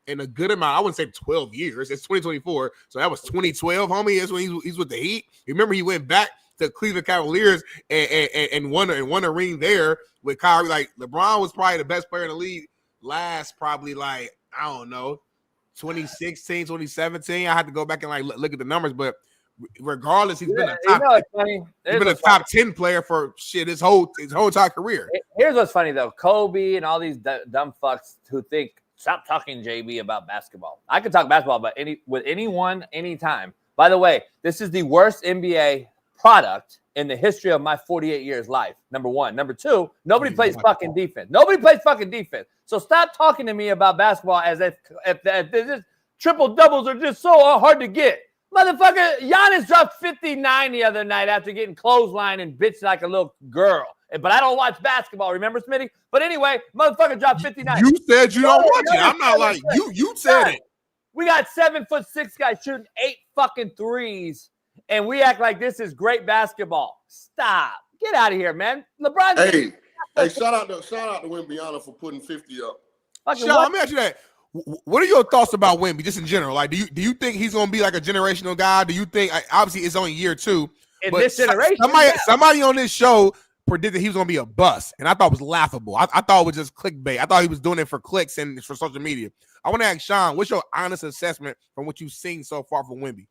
a good amount. I wouldn't say 12 years. It's 2024, so that was 2012, homie. That's when he's with the Heat. Remember, he went back to Cleveland Cavaliers and won a ring there with Kyrie. LeBron was probably the best player in the league last probably 2016, 2017. I had to go back and look at the numbers, but regardless, he's been a top 10 player for his whole entire career. Here's what's funny though. Kobe and all these dumb fucks who think stop talking JB about basketball. I can talk basketball but with anyone anytime. By the way, this is the worst NBA product in the history of my 48 years life. Number 1. Number 2, nobody plays fucking defense. Nobody plays fucking defense. So stop talking to me about basketball as if this triple doubles are just so hard to get. Motherfucker, Giannis dropped 59 the other night after getting clotheslined and bitched like a little girl. But I don't watch basketball, remember, Smitty? But anyway, motherfucker dropped 59. You said you don't watch it. I'm not you said it. We got 7'6" guys shooting 8 fucking threes, and we act like this is great basketball. Stop. Get out of here, man. LeBron. Hey, shout out to Wembyana for putting 50 up. Shaun, let me ask you that. What are your thoughts about Wemby, just in general? Do you think he's going to be a generational guy? Do you think, obviously it's only year 2, in but this generation, somebody on this show predicted he was going to be a bust, and I thought it was laughable. I thought it was just clickbait. I thought he was doing it for clicks and for social media. I want to ask Shaun, what's your honest assessment from what you've seen so far from Wemby?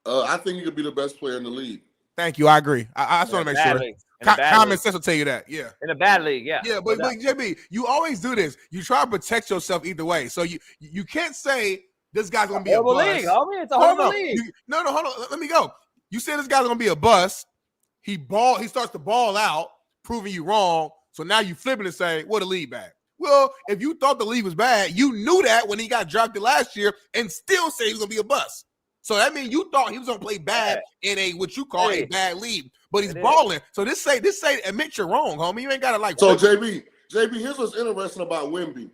I think he could be the best player in the league. Thank you. I agree. I just want to make sure. Common sense will tell you that. Yeah. In a bad league, yeah. Yeah, but JB, you always do this. You try to protect yourself either way. So you can't say this guy's going to be a bust. League, homie. It's a horrible league. No, hold on. Let me go. You said this guy's going to be a bust. He starts to ball out, proving you wrong. So now you flip it and say, what a league bad. Well, if you thought the league was bad, you knew that when he got drafted last year and still say he was going to be a bust. So that means you thought he was going to play bad in what you call a bad league, but he's balling. So this say admit you're wrong, homie. You ain't got to So JB, here's what's interesting about Wemby,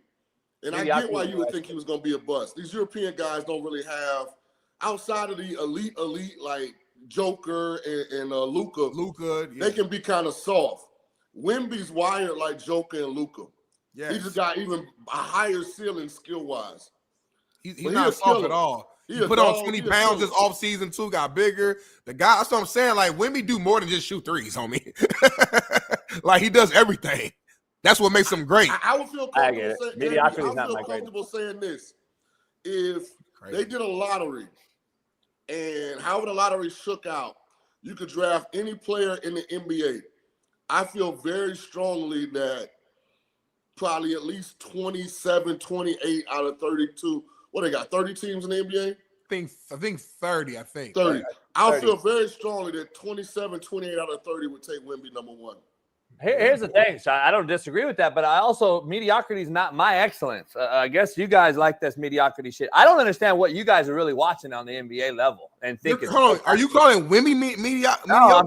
and I get why you would think he was going to be a bust. These European guys don't really have, outside of the elite like Joker and Luka. Yeah. They can be kind of soft. Wemby's wired like Joker and Luka. Yeah, he just got even a higher ceiling skill wise. He's not soft at all. He put on 20 pounds this offseason too, got bigger. The guy, that's what I'm saying. Wemby do more than just shoot threes, homie. He does everything. That's what makes him great. I would feel comfortable saying this. If they did a lottery and however the lottery shook out, you could draft any player in the NBA. I feel very strongly that probably at least 27, 28 out of 32. What they got? 30 teams in the NBA? I think 30. 30. I'll feel very strongly that 27, 28 out of 30 would take Wemby number 1. Here's the thing, Shaun. I don't disagree with that, but I also, mediocrity is not my excellence. I guess you guys like this mediocrity shit. I don't understand what you guys are really watching on the NBA level and thinking. Are you calling Wemby mediocre? No,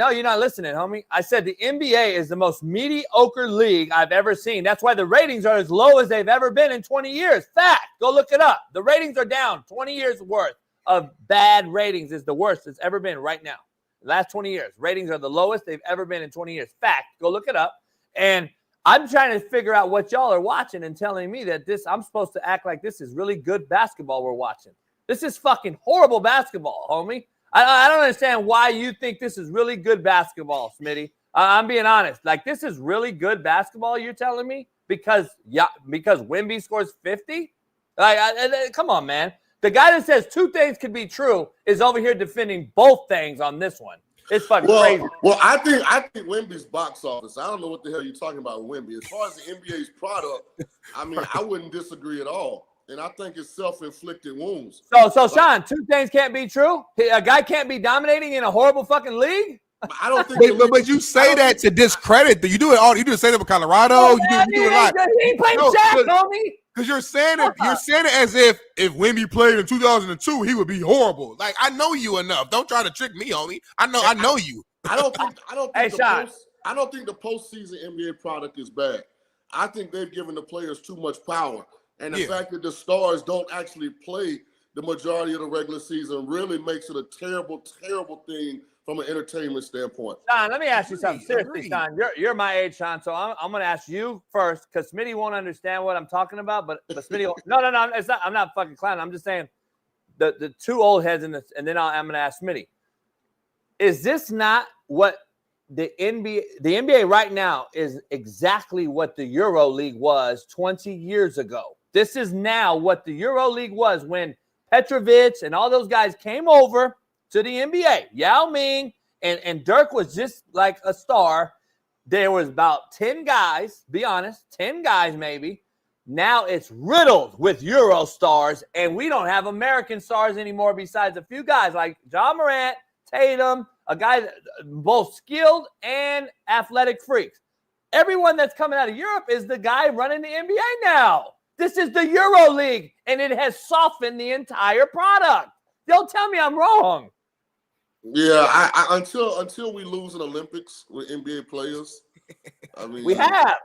you're not listening, homie. I said the NBA is the most mediocre league I've ever seen. That's why the ratings are as low as they've ever been in 20 years. Fact. Go look it up. The ratings are down. 20 years worth of bad ratings is the worst it's ever been right now. Last 20 years. Ratings are the lowest they've ever been in 20 years. Fact. Go look it up. And I'm trying to figure out what y'all are watching and telling me that I'm supposed to act like this is really good basketball we're watching. This is fucking horrible basketball, homie. I don't understand why you think this is really good basketball, Smitty. I'm being honest. This is really good basketball you're telling me? Because Wemby scores 50? Come on, man. The guy that says two things could be true is over here defending both things on this one. It's fucking crazy. Well, I think Wemby's box office. I don't know what the hell you're talking about with Wemby. As far as the NBA's product, I mean, I wouldn't disagree at all. And I think it's self-inflicted wounds. So Shaun, two things can't be true. A guy can't be dominating in a horrible fucking league. I don't think. But you say that to discredit. You do it all. You do the same thing with Colorado. You do it a lot. He ain't playing Shaq, homie. Because you're saying it as if Wemby played in 2002, he would be horrible. Like, I know you enough. Don't try to trick me, homie. I know you. I don't think the postseason NBA product is bad. I think they've given the players too much power. And the fact that the stars don't actually play the majority of the regular season really makes it a terrible, terrible thing from an entertainment standpoint. Shaun, let me ask you something. Seriously, Shaun, you're my age, Shaun, so I'm going to ask you first because Smitty won't understand what I'm talking about, but Smitty – no, it's not. I'm not fucking clowning. I'm just saying the two old heads in this, and then I'm going to ask Smitty. Is this not what the NBA right now is exactly what the Euro League was 20 years ago? This is now what the Euro League was when Petrovic and all those guys came over to the NBA. Yao Ming and Dirk was just like a star. There was about 10 guys, be honest, 10 guys maybe. Now it's riddled with Euro stars, and we don't have American stars anymore besides a few guys like John Morant, Tatum, a guy that, both skilled and athletic freaks. Everyone that's coming out of Europe is the guy running the NBA now. This is the Euro League, and it has softened the entire product. Don't tell me I'm wrong. Yeah, I until we lose an Olympics with NBA players, I mean, we have.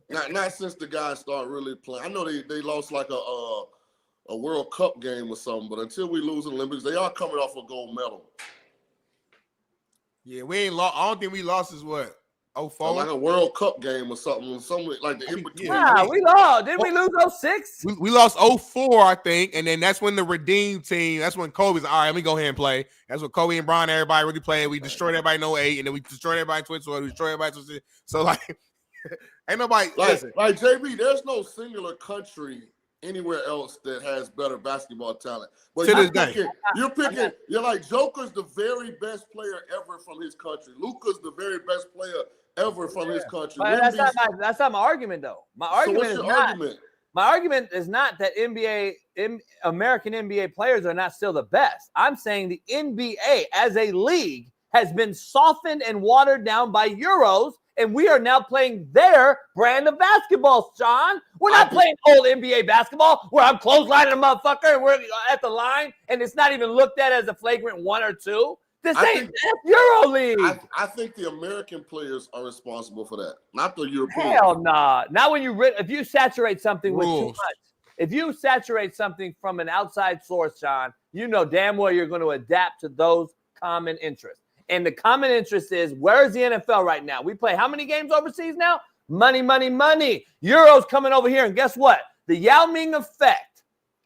Not since the guys start really playing. I know they lost like a World Cup game or something, but until we lose an Olympics, they are coming off a gold medal. Yeah, we ain't lost. I don't think we lost is what? 04? Like a World Cup game or something like the in between. Yeah, we lost. Didn't we lose 06? We lost 04, I think, and then that's when the redeemed team. That's when Kobe's all right. Let me go ahead and play. That's when Kobe and Bron, everybody really played. We destroyed everybody in 08, and then we destroyed everybody in 22. We destroyed everybody in 22. So like, ain't nobody listen. Like JB, there's no singular country anywhere else that has better basketball talent. But you're like Joker's the very best player ever from his country. Luka's the very best player ever from his country. But that's not my argument, though. My argument is not that American NBA players are not still the best. I'm saying the NBA as a league has been softened and watered down by Euros, and we are now playing their brand of basketball, Shaun. We're not playing old NBA basketball where I'm clotheslining a motherfucker and we're at the line, and it's not even looked at as a flagrant 1 or 2. This ain't Euro League. I think the American players are responsible for that, not the European. Hell nah. Not when if you saturate something with too much. If you saturate something from an outside source, Shaun, you know damn well you're going to adapt to those common interests. And the common interest is, where's the NFL right now? We play how many games overseas now? Money, money, money. Euros coming over here. And guess what? The Yao Ming effect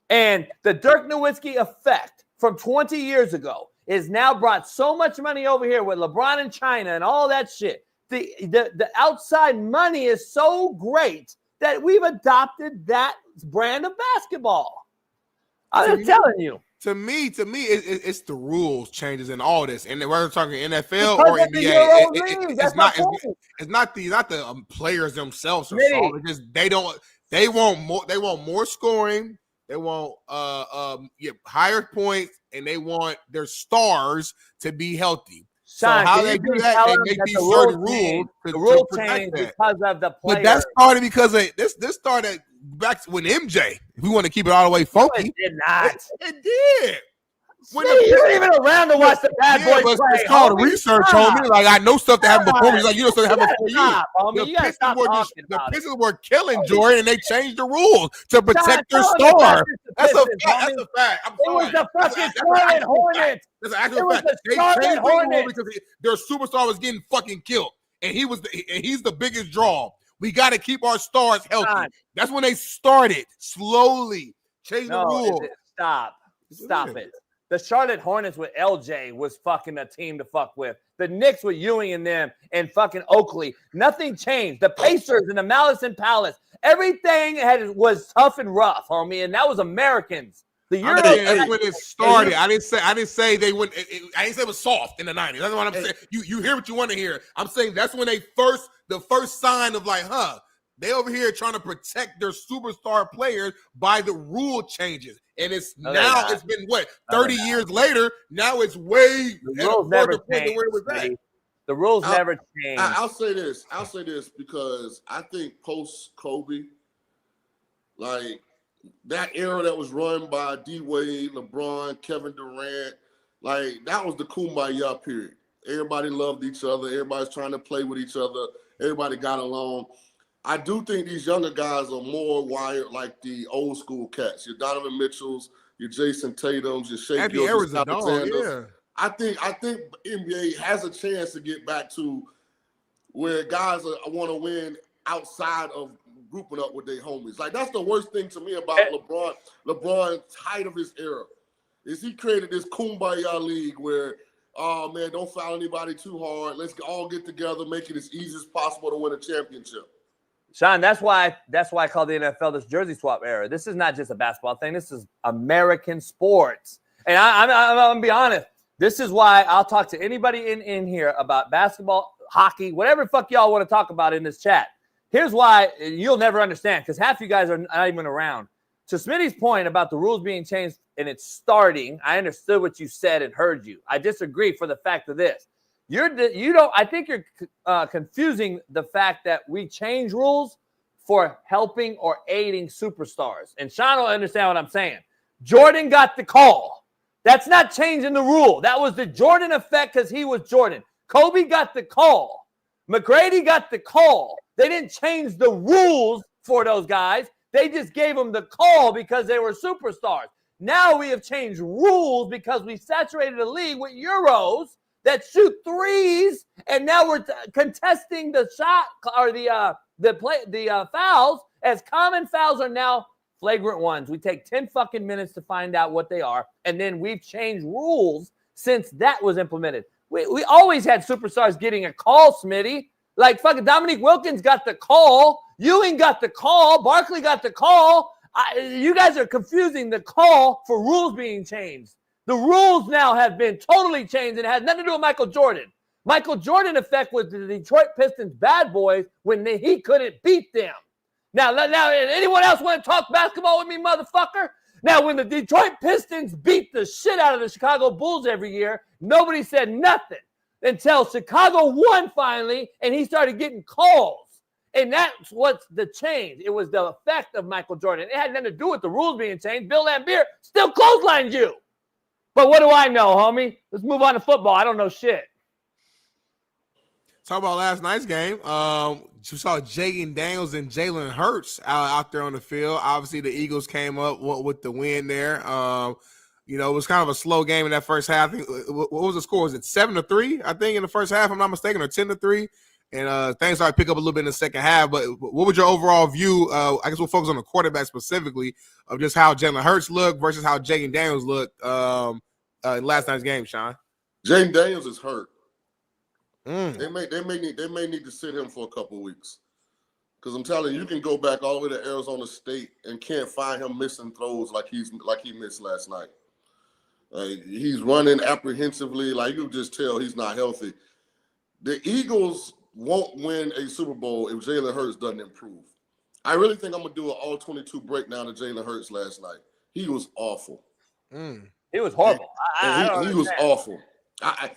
and the Dirk Nowitzki effect from 20 years ago is now brought so much money over here with LeBron in China and all that shit. The outside money is so great that we've adopted that brand of basketball. I'm telling you. To me, it's the rules changes in all this, and we're talking NFL or NBA. It's not the players themselves are soft. It's just they want more scoring. They want higher points, and they want their stars to be healthy. Shaun, so how they do that, they make these certain rules to protect that. Because of the players. But that started because of this started back when MJ. If we want to keep it all the way funky, it did not. It did. You weren't even around to watch the bad boys play. It's called research, homie. Like I know stuff that happened before me. Like you know stuff that happened before you. The Pistons were killing Jordan, and they changed the rules to protect their star. That's a fact. I'm sorry. It was the fucking Charlotte Hornets. That's an actual fact. They changed the rule because their superstar was getting fucking killed, and he's the biggest draw. We got to keep our stars healthy. That's when they started slowly changing the rule. Stop it. The Charlotte Hornets with LJ was fucking a team to fuck with. The Knicks with Ewing and them and fucking Oakley. Nothing changed. The Pacers and the Malice and Palace. Everything was tough and rough, homie, and that was Americans. The I'm Euros. saying that's when it started. I didn't say they went. I didn't say it was soft in the 90s. That's what I'm saying. You hear what you want to hear. I'm saying that's when the first sign of like, they over here trying to protect their superstar players by the rule changes. And it's been what 30 years later. Now it's way the rules never changed. Where it was at. The rules never changed. I'll say this because I think post Kobe, like that era that was run by D Wade, LeBron, Kevin Durant, like that was the kumbaya period. Everybody loved each other. Everybody's trying to play with each other. Everybody got along. I do think these younger guys are more wired like the old school cats. Your Donovan Mitchells, your Jason Tatums, your Shea Gilgeous-Alexanders. I think NBA has a chance to get back to where guys want to win outside of grouping up with their homies. Like that's the worst thing to me about LeBron. LeBron's height of his era is he created this kumbaya league where, oh man, don't foul anybody too hard. Let's all get together, make it as easy as possible to win a championship. Shaun, that's why I call the NFL this jersey swap era. This is not just a basketball thing. This is American sports. And I'm going to be honest. This is why I'll talk to anybody in here about basketball, hockey, whatever the fuck y'all want to talk about in this chat. Here's why you'll never understand, because half you guys are not even around. To Smitty's point about the rules being changed and it's starting, I understood what you said and heard you. I disagree for the fact of this. I think you're confusing the fact that we change rules for helping or aiding superstars. And Shaun will understand what I'm saying. Jordan got the call. That's not changing the rule. That was the Jordan effect because he was Jordan. Kobe got the call. McGrady got the call. They didn't change the rules for those guys. They just gave them the call because they were superstars. Now we have changed rules because we saturated the league with Euros that shoot threes, and now we're contesting the shot or the fouls as common fouls are now flagrant ones. We take 10 fucking minutes to find out what they are, and then we've changed rules since that was implemented. We always had superstars getting a call, Smitty. Like fucking Dominique Wilkins got the call. Ewing got the call. Barkley got the call. You guys are confusing the call for rules being changed. The rules now have been totally changed, and it has nothing to do with Michael Jordan. Michael Jordan effect was the Detroit Pistons bad boys when he couldn't beat them. Now, anyone else want to talk basketball with me, motherfucker? Now, when the Detroit Pistons beat the shit out of the Chicago Bulls every year, nobody said nothing until Chicago won finally, and he started getting calls. And that's what's the change. It was the effect of Michael Jordan. It had nothing to do with the rules being changed. Bill Laimbeer still clotheslined you. But what do I know, homie? Let's move on to football. I don't know shit. Talk about last night's game. You saw Jaden Daniels and Jalen Hurts out there on the field. Obviously, the Eagles came up with the win there. It was kind of a slow game in that first half. What was the score? Was it 7-3? I think in the first half, if I'm not mistaken, or 10-3. And things started to pick up a little bit in the second half. But what was your overall view? I guess we'll focus on the quarterback specifically of just how Jalen Hurts looked versus how Jaden Daniels looked in last night's game, Shaun. Jaden Daniels is hurt. They may need to sit him for a couple of weeks. Because I'm telling you, you can go back all the way to Arizona State and can't find him missing throws like he missed last night. He's running apprehensively. Like you can just tell he's not healthy. The Eagles won't win a Super Bowl if Jalen Hurts doesn't improve. I really think I'm going to do an all-22 breakdown of Jalen Hurts last night. He was awful. He was horrible. He was awful.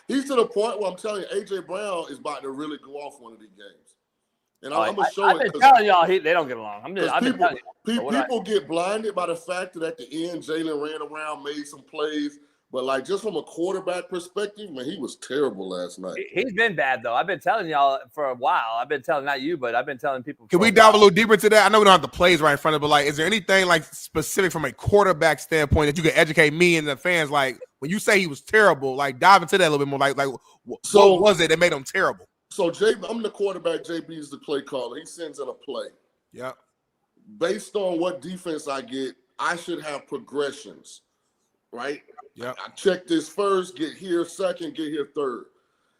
He's to the point where I'm telling you, A.J. Brown is about to really go off one of these games. And I'm going to show it. I've been telling y'all they don't get along. People get blinded by the fact that at the end, Jalen ran around, made some plays. But, like, just from a quarterback perspective, man, he was terrible last night. He's been bad, though. I've been telling y'all for a while. I've been telling, not you, but I've been telling people. Can we dive a little deeper into that? I know we don't have the plays right in front of it, but, like, is there anything, like, specific from a quarterback standpoint that you can educate me and the fans? Like, when you say he was terrible, like, dive into that a little bit more. Like what was it that made him terrible? So, I'm the quarterback. JB is the play caller. He sends in a play. Yeah. Based on what defense I get, I should have progressions, right? Yeah. I check this first, get here second, get here third.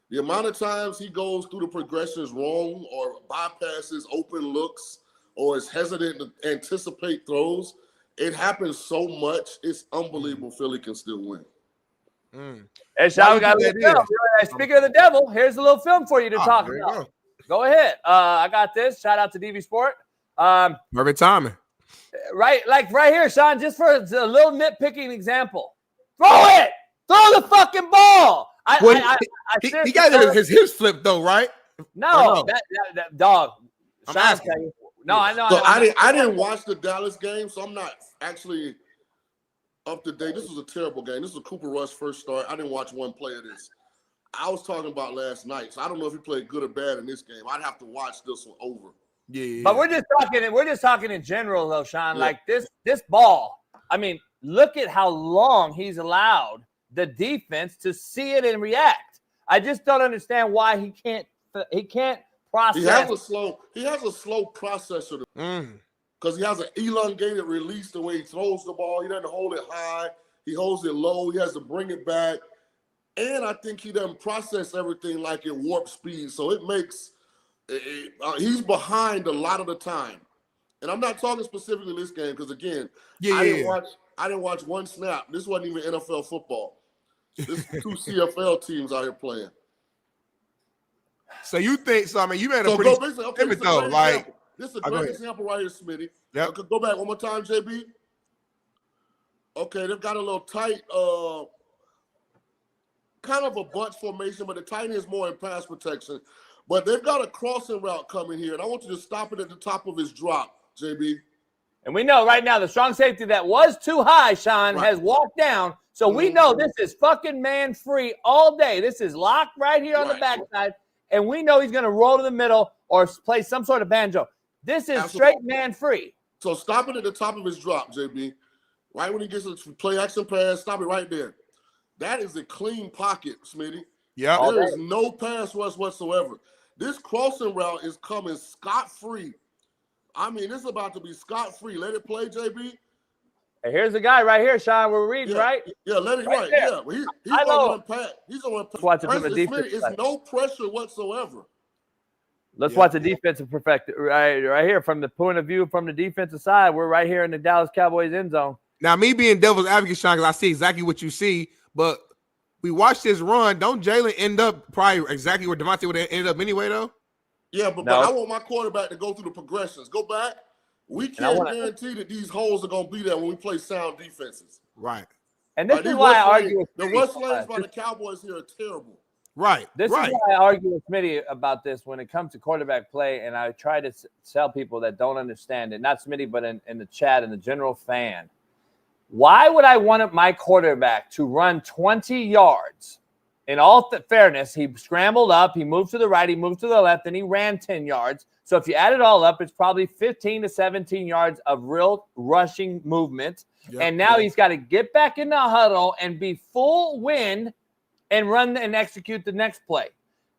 The amount of times he goes through the progressions wrong or bypasses open looks or is hesitant to anticipate throws, it happens so much. It's unbelievable. Philly can still win. Hey, Shaun, we got a little film. Speaking of the devil, here's a little film for you to talk about. Go ahead. I got this. Shout out to DV Sport. Perfect timing. Right here, Shaun, just for a little nitpicking example. Throw it! Throw the fucking ball! He got his hips flipped, though, right? No, that dog. I'm asking. You. No, I know. So I didn't watch the Dallas game, so I'm not actually up to date. This was a terrible game. This was Cooper Rush first start. I didn't watch one play of this. I was talking about last night, so I don't know if he played good or bad in this game. I'd have to watch this one over. Yeah. But we're just talking in general, though, Shaun. Yeah. Like this ball. I mean, look at how long he's allowed the defense to see it and react. I just don't understand why he can't process. He has a slow processor because he has an elongated release the way he throws the ball. He doesn't hold it high. He holds it low. He has to bring it back. And I think he doesn't process everything like at warp speed. So it makes he's behind a lot of the time. And I'm not talking specifically this game because, again, I didn't watch one snap. This wasn't even NFL football. This is 2 CFL teams out here playing. So you think so? I mean, you made a pretty pivot though. Like this is a great example right here, Smitty. Yeah. Go back one more time, JB. Okay, they've got a little tight, kind of a bunch formation, but the tight end is more in pass protection. But they've got a crossing route coming here, and I want you to stop it at the top of his drop, JB. And we know right now the strong safety that was too high, Shaun, has walked down. So we know this is fucking man free all day. This is locked right here on the backside. And we know he's going to roll to the middle or play some sort of banjo. This is straight man free. So stop it at the top of his drop, JB. Right when he gets a play action pass, stop it right there. That is a clean pocket, Smitty. Yeah. There is no pass rush whatsoever. This crossing route is coming scot-free. I mean, this is about to be scot-free. Let it play, JB. And here's the guy right here, Shaun. We're reading, right? Yeah, let it right. There. Yeah, he's going to run past. He's going to run past. It's no pressure whatsoever. Let's watch the defensive perfect right here from the point of view from the defensive side. We're right here in the Dallas Cowboys end zone. Now, me being devil's advocate, Shaun, because I see exactly what you see, but we watch this run. Don't Jalen end up probably exactly where Devontae would have ended up anyway, though? Yeah, but I want my quarterback to go through the progressions. Go back. We can't guarantee that these holes are going to be there when we play sound defenses. Right. And this is why I argue with the rush lanes by the Cowboys here are terrible. Right. This is why I argue with Smitty about this when it comes to quarterback play, and I try to tell people that don't understand it, not Smitty, but in the chat and the general fan. Why would I want my quarterback to run 20 yards? In all fairness, he scrambled up, he moved to the right, he moved to the left, and he ran 10 yards. So if you add it all up, it's probably 15 to 17 yards of real rushing movement. Yep. And now he's got to get back in the huddle and be full wind and run and execute the next play.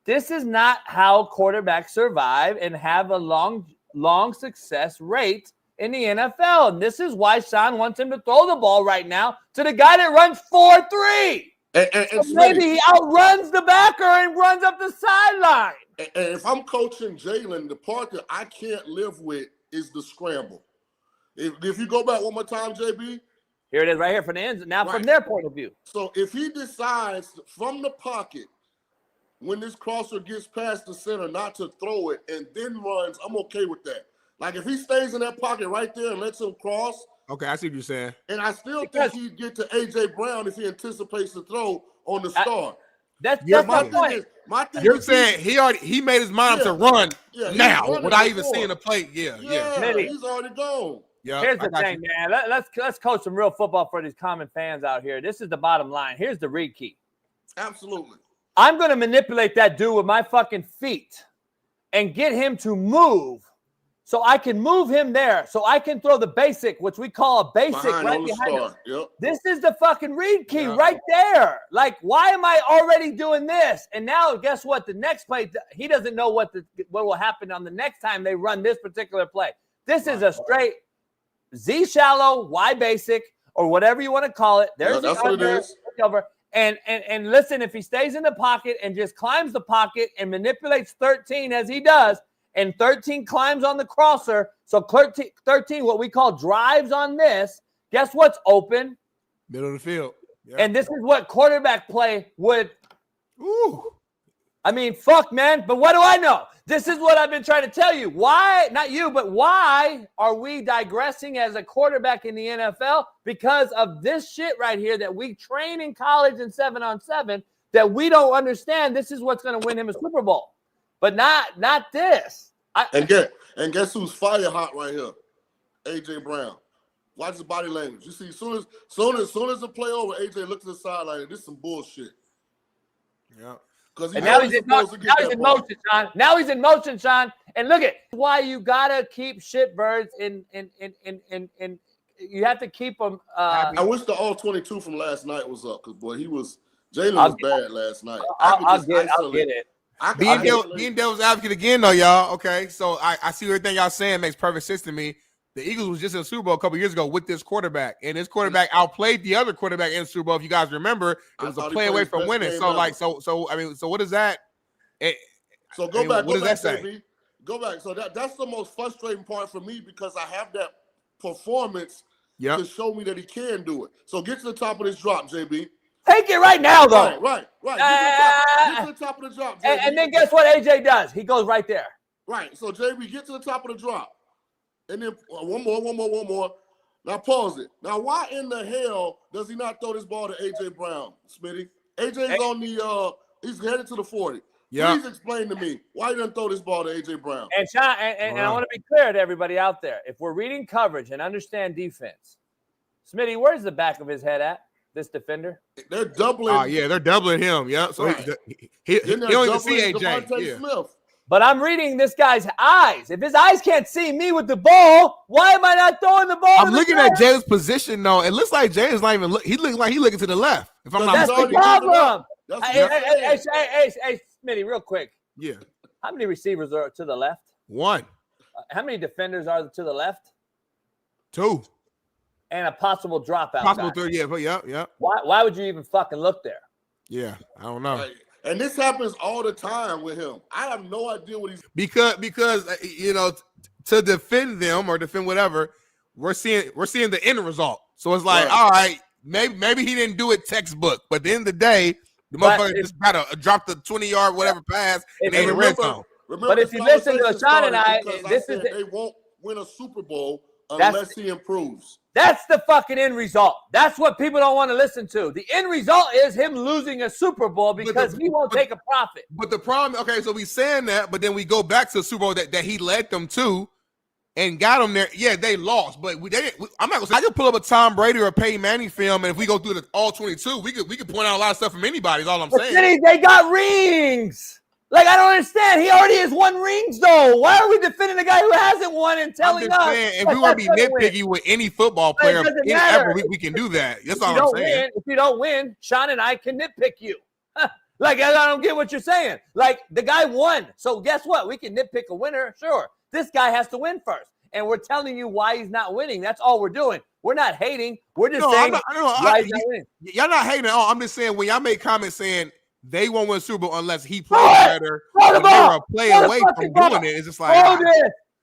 This is not how quarterbacks survive and have a long success rate in the NFL. And this is why Shaun wants him to throw the ball right now to the guy that runs 4-3. And so maybe he outruns the backer and runs up the sideline. And if I'm coaching Jalen, the part that I can't live with is the scramble. If you go back one more time, JB. Here it is right here from the end. Now from their point of view. So if he decides from the pocket when this crosser gets past the center not to throw it and then runs, I'm okay with that. Like if he stays in that pocket right there and lets him cross. Okay, I see what you're saying. And I still think he'd get to A.J. Brown if he anticipates the throw on the start. That's my point. You're saying he made his mind up to run now without even seeing the play. Yeah. He's already gone. Here's the thing, man. Let's coach some real football for these common fans out here. This is the bottom line. Here's the read key. Absolutely. I'm going to manipulate that dude with my fucking feet and get him to move so I can move him there so I can throw the basic, which we call a basic right behind him. Yep. This is the fucking read key right there. Like, why am I already doing this? And now, guess what? The next play, he doesn't know what will happen on the next time they run this particular play. This is a straight Z shallow, Y basic, or whatever you want to call it. There's that's what it is. Over. And listen, if he stays in the pocket and just climbs the pocket and manipulates 13 as he does, and 13 climbs on the crosser, so 13, what we call drives on this, Guess what's open? Middle of the field. Yeah. And this is what quarterback play would. Ooh. I mean, fuck, man. But what do I know? This is what I've been trying to tell you. Why, not you, but why are we digressing as a quarterback in the NFL? Because of this shit right here that we train in college in 7-on-7 that we don't understand. This is what's going to win him a Super Bowl. But not this. And guess who's fire hot right here? AJ Brown. Watch his body language. You see, soon as the play over, AJ looks to the sideline. This is some bullshit. Yeah. And now he's in motion, Shaun. Now he's in motion, Shaun. And look at why you gotta keep shitbirds in. You have to keep them. I wish the all 22 from last night was up because boy, Jalen was bad last night. I'll get it. Being devil's advocate again, though, y'all. Okay, so I see everything y'all saying makes perfect sense to me. The Eagles was just in the Super Bowl a couple years ago with this quarterback, and this quarterback outplayed the other quarterback in the Super Bowl. If you guys remember, it was a play away from winning. So what is that? So go back. What does that say? JB. Go back. So that's the most frustrating part for me because I have that performance to show me that he can do it. So get to the top of this drop, JB. Take it right now, though. Right. Get to the top of the drop, JB. And then guess what AJ does? He goes right there. Right. So JB, get to the top of the drop. And then one more. Now pause it. Now, why in the hell does he not throw this ball to AJ Brown, Smitty? AJ's on the he's headed to the 40. Yeah. Please explain to me why he doesn't throw this ball to AJ Brown. And Shaun, and I want to be clear to everybody out there. If we're reading coverage and understand defense, Smitty, where's the back of his head at? This defender? They're doubling. They're doubling him. Yeah. So he don't even see AJ. Smith. But I'm reading this guy's eyes. If his eyes can't see me with the ball, why am I not throwing the ball? I'm looking at Jay's position, though. It looks like Jay's not even he looks like he's looking to the left. If I'm not that's mistaken. the problem. Hey, Smitty, real quick. Yeah. How many receivers are to the left? One. How many defenders are to the left? Two. And a possible dropout. Possible third, yeah. Why would you even fucking look there? Yeah, I don't know. And this happens all the time with him. I have no idea what he's because to defend them or defend whatever, we're seeing the end result. So it's like, all right, maybe he didn't do it textbook, but at the end of the day, the motherfucker just got to drop the 20-yard whatever pass and they in the red zone. But if you listen to Shaun and I, they won't win a Super Bowl unless he improves. That's the fucking end result. That's what people don't want to listen to. The end result is him losing a Super Bowl because he won't take a profit. But the problem, okay, so we saying that, but then we go back to the Super Bowl that he led them to and got them there. Yeah, they lost, but I'm not gonna say I could pull up a Tom Brady or a Peyton Manning film, and if we go through the all 22, we could point out a lot of stuff from anybody. Is all I'm saying. They got rings. Like, I don't understand. He already has won rings, though. Why are we defending a guy who hasn't won and telling us? If we want to be nitpicky with any football player ever, we can do that. That's all I'm saying. If you don't win, Shaun and I can nitpick you. Like, I don't get what you're saying. Like, the guy won. So guess what? We can nitpick a winner. Sure. This guy has to win first. And we're telling you why he's not winning. That's all we're doing. We're not hating. We're just saying why he's not winning. Y'all not hating at all. I'm just saying when y'all make comments saying they won't win a Super Bowl unless he plays better. They're a play away from doing it. It's just like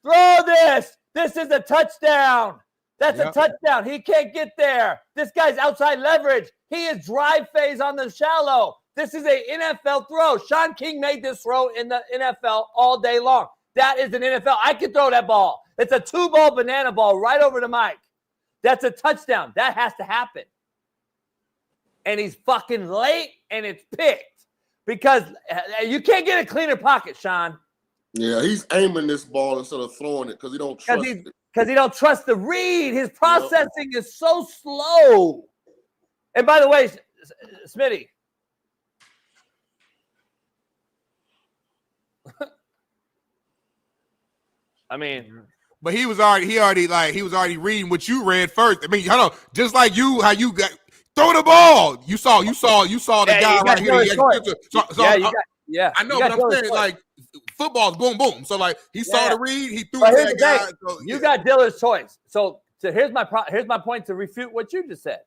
throw this. This is a touchdown. That's a touchdown. He can't get there. This guy's outside leverage. He is drive phase on the shallow. This is an NFL throw. Shaun King made this throw in the NFL all day long. That is an NFL. I can throw that ball. It's a 2-ball banana ball right over to Mike. That's a touchdown. That has to happen. And he's fucking late, and it's picked because you can't get a cleaner pocket, Shaun. Yeah, he's aiming this ball instead of throwing it because he don't trust it. Because he don't trust the read. His processing is so slow. And by the way, Smitty. I mean, but he was already reading what you read first. I mean, hold on, just like you, how you got throw the ball. You saw the guy right here. I know, but I'm saying like football's boom boom. So like he saw the read, he threw it to that guy. So, you got dealer's choice. So here's my point to refute what you just said.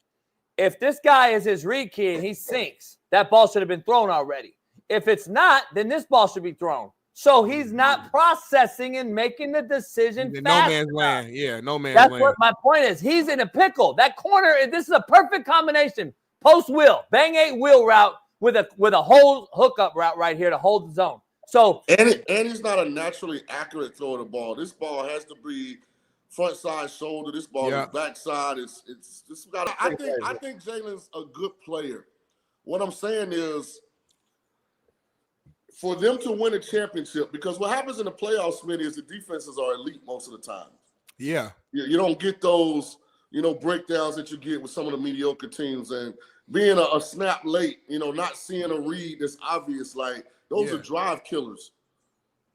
If this guy is his read key and he sinks, that ball should have been thrown already. If it's not, then this ball should be thrown. So he's not processing and making the decision No fast man's enough. land. Yeah, no man's That's land. what my point is. He's in a pickle. That corner, this is a perfect combination. Post wheel, bang 8 wheel route with a whole hookup route right here to hold the zone. So and he's not a naturally accurate thrower of the ball. This ball has to be front side shoulder. This ball is back side. It's this got. I think Jalen's a good player. What I'm saying is, for them to win a championship, because what happens in the playoffs, Smitty, is the defenses are elite most of the time. Yeah. You don't get those, breakdowns that you get with some of the mediocre teams. And being a snap late, not seeing a read that's obvious, like those are drive killers.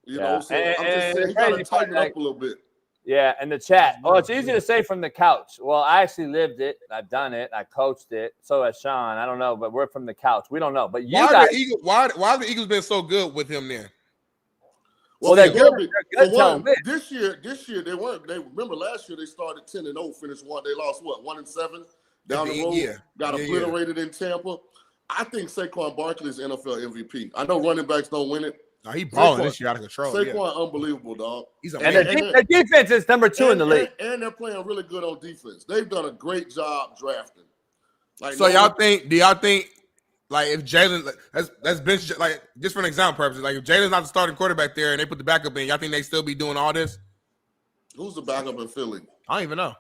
So I'm just saying, you got to tighten it up a little bit. Yeah, and the chat. Oh, it's easy to say from the couch. Well, I actually lived it. I've done it. I coached it. So has Shaun. I don't know, but we're from the couch. We don't know. But you guys. Why have the Eagles been so good with him then? Well, they're good. They're good. This year they weren't. Remember last year they started 10-0, finished one. They lost 1-7 down the road. Got obliterated in Tampa. I think Saquon Barkley is NFL MVP. I know running backs don't win it. No, he balling this year out of control. Saquon, unbelievable, dog. He's and the defense is number 2 in the league. And they're playing really good on defense. They've done a great job drafting. Do y'all think, like, if Jalen, that's bench, like, just for an example purposes, like, if Jalen's not the starting quarterback there and they put the backup in, y'all think they still be doing all this? Who's the backup in Philly? I don't even know.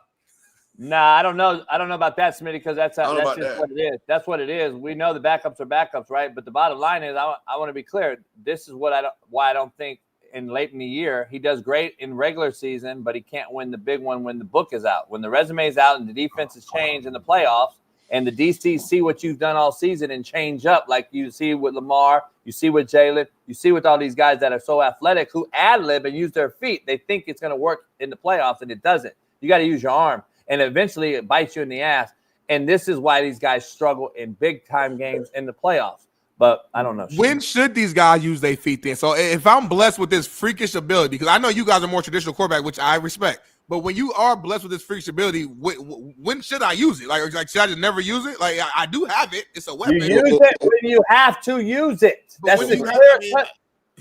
Nah, I don't know. I don't know about that, Smitty, because that's just what it is. That's what it is. We know the backups are backups, right? But the bottom line is, I want to be clear. This is why I don't think late in the year he does great in regular season, but he can't win the big one when the book is out, when the resume is out, and the defense has changed in the playoffs, and the DCs see what you've done all season and change up, like you see with Lamar, you see with Jalen, you see with all these guys that are so athletic who ad-lib and use their feet. They think it's going to work in the playoffs, and it doesn't. You got to use your arm. And eventually it bites you in the ass. And this is why these guys struggle in big-time games in the playoffs. But I don't know. When should these guys use their feet then? So if I'm blessed with this freakish ability, because I know you guys are more traditional quarterback, which I respect. But when you are blessed with this freakish ability, when should I use it? Like should I just never use it? Like, I do have it. It's a weapon. You use it when you have to use it. That's the clear.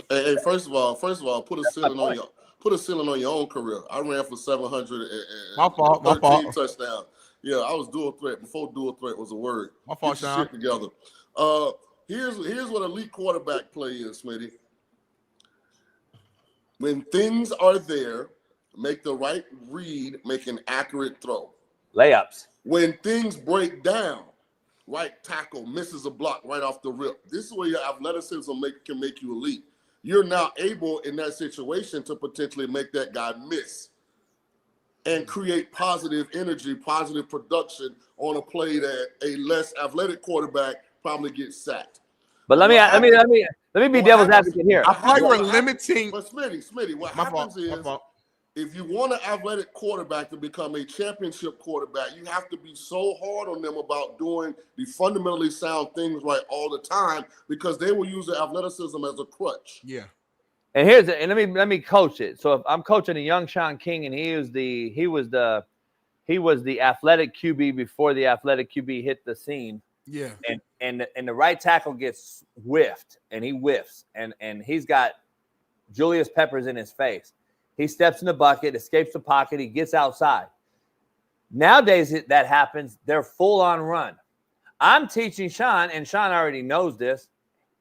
Hey, first of all, put a ceiling on your. Put a ceiling on your own career. I ran for 713 touchdowns. Yeah, I was dual threat before dual threat was a word. My fault, Shaun. Shit together. Here's what elite quarterback play is, Smitty. When things are there, make the right read, make an accurate throw. Layups. When things break down, right tackle misses a block right off the rip. This is where your athleticism can make you elite. You're now able in that situation to potentially make that guy miss and create positive energy, positive production on a play that a less athletic quarterback probably gets sacked. But let me be devil's advocate here. I feel like we're limiting. But Smitty, what happens is if you want an athletic quarterback to become a championship quarterback, you have to be so hard on them about doing the fundamentally sound things right all the time, because they will use the athleticism as a crutch. Yeah. And let me coach it. So if I'm coaching a young Shaun King, and he was the athletic QB before the athletic QB hit the scene. Yeah. And the right tackle gets whiffed, and he whiffs, and he's got Julius Peppers in his face. He steps in the bucket, escapes the pocket, he gets outside. Nowadays, that happens, they're full-on run. I'm teaching Shaun, and Shaun already knows this.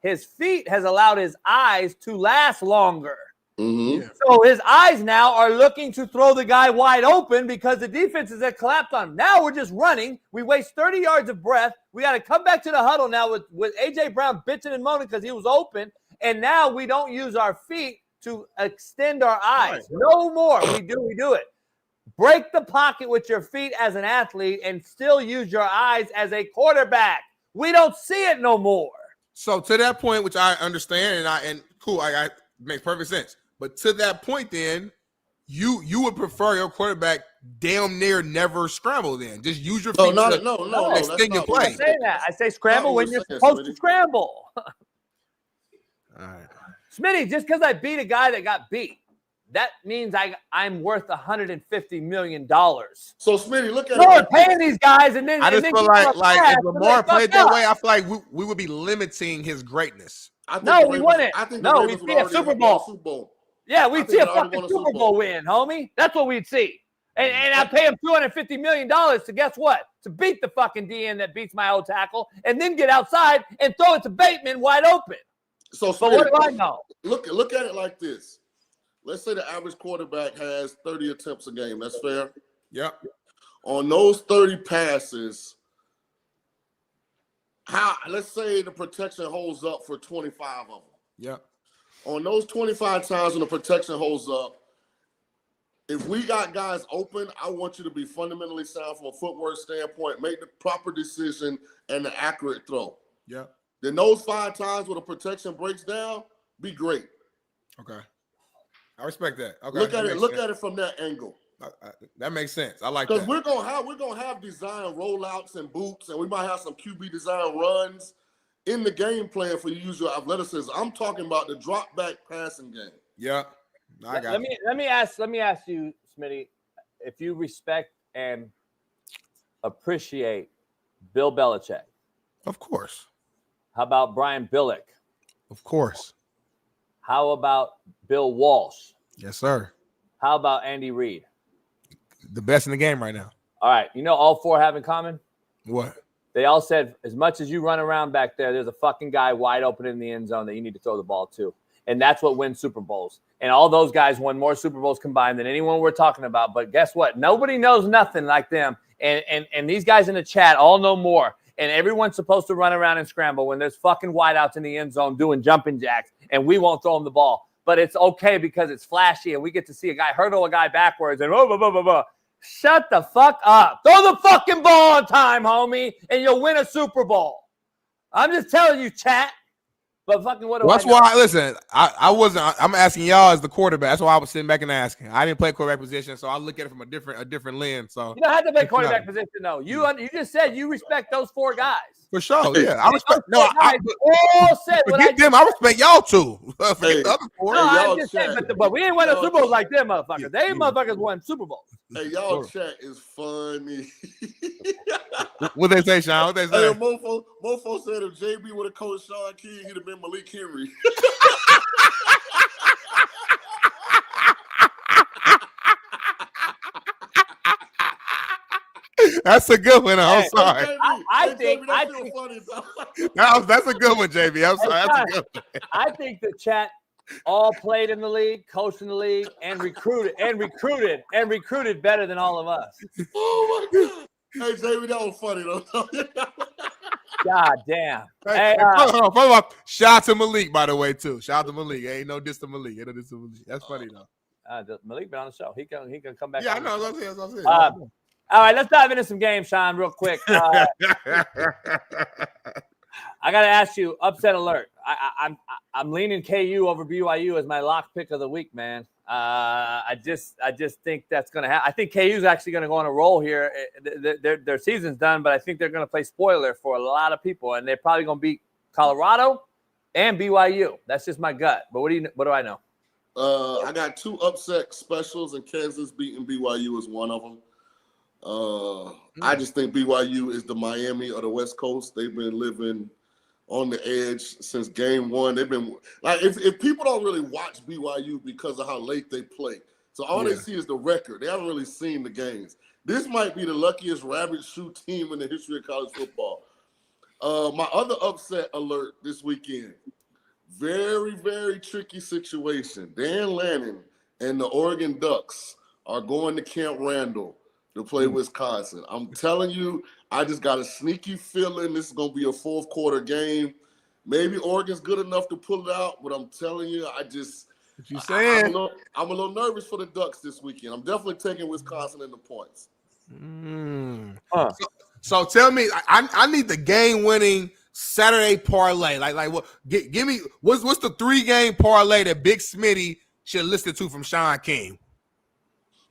His feet has allowed his eyes to last longer. Mm-hmm. So his eyes now are looking to throw the guy wide open because the defenses have collapsed on him. Now we're just running. We waste 30 yards of breath. We got to come back to the huddle now with A.J. Brown bitching and moaning because he was open. And now we don't use our feet to extend our eyes. No more. We do it. Break the pocket with your feet as an athlete and still use your eyes as a quarterback. We don't see it no more. So to that point, which I understand and cool, I makes perfect sense. But to that point, then you would prefer your quarterback damn near never scramble. Then just use your feet. No. Extend your play. I say that. I say scramble when you're supposed to scramble. All right. Smitty, just because I beat a guy that got beat, that means I'm worth $150 million. So Smitty, look at it. Paying these guys, and then I just feel like if Lamar played that way, I feel like we would be limiting his greatness. No, we won it. I think no, the we Ravens see a would already Super have won a Bowl. Super Bowl. Yeah, we'd see a fucking won a Super Bowl win, homie. That's what we'd see. And I pay him $250 million to guess what? To beat the fucking DN that beats my old tackle and then get outside and throw it to Bateman wide open. So, but what do I know? Look at it like this. Let's say the average quarterback has 30 attempts a game. That's fair? Yep. On those 30 passes, let's say the protection holds up for 25 of them. Yep. On those 25 times when the protection holds up, if we got guys open, I want you to be fundamentally sound from a footwork standpoint, make the proper decision and the accurate throw. Yep. Then those 5 times where the protection breaks down, be great. Okay. I respect that. Okay. Look at it from that angle. That makes sense. I like that. Because we're gonna have design rollouts and boots, and we might have some QB design runs in the game plan for you to use your athleticism. I'm talking about the drop back passing game. Yeah. Let me ask you, Smitty, if you respect and appreciate Bill Belichick. Of course. How about Brian Billick? Of course. How about Bill Walsh? Yes, sir. How about Andy Reid? The best in the game right now. All right. You know all 4 have in common? What? They all said, as much as you run around back there's a fucking guy wide open in the end zone that you need to throw the ball to. And that's what wins Super Bowls. And all those guys won more Super Bowls combined than anyone we're talking about. But guess what? Nobody knows nothing like them. And these guys in the chat all know more. And everyone's supposed to run around and scramble when there's fucking wideouts in the end zone doing jumping jacks. And we won't throw them the ball. But it's okay because it's flashy. And we get to see a guy hurdle a guy backwards. And shut the fuck up. Throw the fucking ball on time, homie. And you'll win a Super Bowl. I'm just telling you, chat. But fucking what do That's I know? why, listen, I'm asking y'all as the quarterback. That's why I was sitting back and asking. I didn't play quarterback position, so I look at it from a different lens. So you don't have to play quarterback position, though. You just said you respect those 4 guys. For sure, yeah. I respect. No, I all said what I forget them. I respect y'all too. Forget the other 4. No, I'm just saying, but we ain't win a Super Bowl like them motherfuckers. They motherfuckers won Super Bowls. Hey, y'all chat is funny. What they say, Shaun? What they say? Hey, Mofo said if JB would have coached Shaun King, he'd have been Malik Henry. That's a good one. I'm sorry. I think that's a good one, JB. I'm sorry. That's a good one. I think the chat all played in the league, coached in the league, and recruited better than all of us. Oh my God. Hey, JB, that was funny though. God damn. Hey, hold on. Shout out to Malik, by the way, too. Shout out to Malik. Ain't no diss to Malik. That's funny though. Malik been on the show. He can come back. Yeah, I know. That's what I'm saying. All right, let's dive into some games, Shaun, real quick. I got to ask you, upset alert. I'm leaning KU over BYU as my lock pick of the week, man. I just think that's going to happen. I think KU's actually going to go on a roll here. Their season's done, but I think they're going to play spoiler for a lot of people, and they're probably going to beat Colorado and BYU. That's just my gut. But what do I know? I got 2 upset specials, and Kansas beating BYU is one of them. I just think BYU is the Miami of the West Coast. They've been living on the edge since game 1. They've been like, if people don't really watch BYU because of how late they play, so all they see is the record. They haven't really seen the games. This might be the luckiest rabbit shoe team in the history of college football. My other upset alert this weekend, very, very tricky situation. Dan Lanning and the Oregon Ducks are going to Camp Randall to play Wisconsin. I'm telling you, I just got a sneaky feeling this is going to be a 4th quarter game. Maybe Oregon's good enough to pull it out, but I'm telling you, I'm a little nervous for the Ducks this weekend. I'm definitely taking Wisconsin in the points. So tell me, I need the game-winning Saturday parlay. Like what? Give me what's the 3-game parlay that Big Smitty should listen to from Shaun King?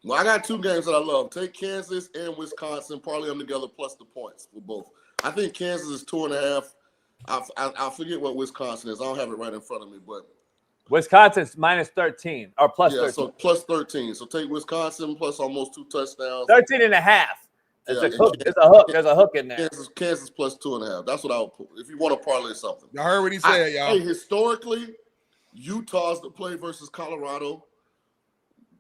Well, I got 2 games that I love. Take Kansas and Wisconsin, parlay them together plus the points for both. I think Kansas is 2.5. I forget what Wisconsin is. I don't have it right in front of me, but Wisconsin's minus 13 or plus 13. So plus 13. So take Wisconsin plus almost 2 touchdowns. 13.5. It's a hook. It's a hook. There's a hook in there. Kansas plus 2.5. That's what I would put. If you want to parlay something. Y'all heard what he said, y'all. Hey, historically, Utah's the play versus Colorado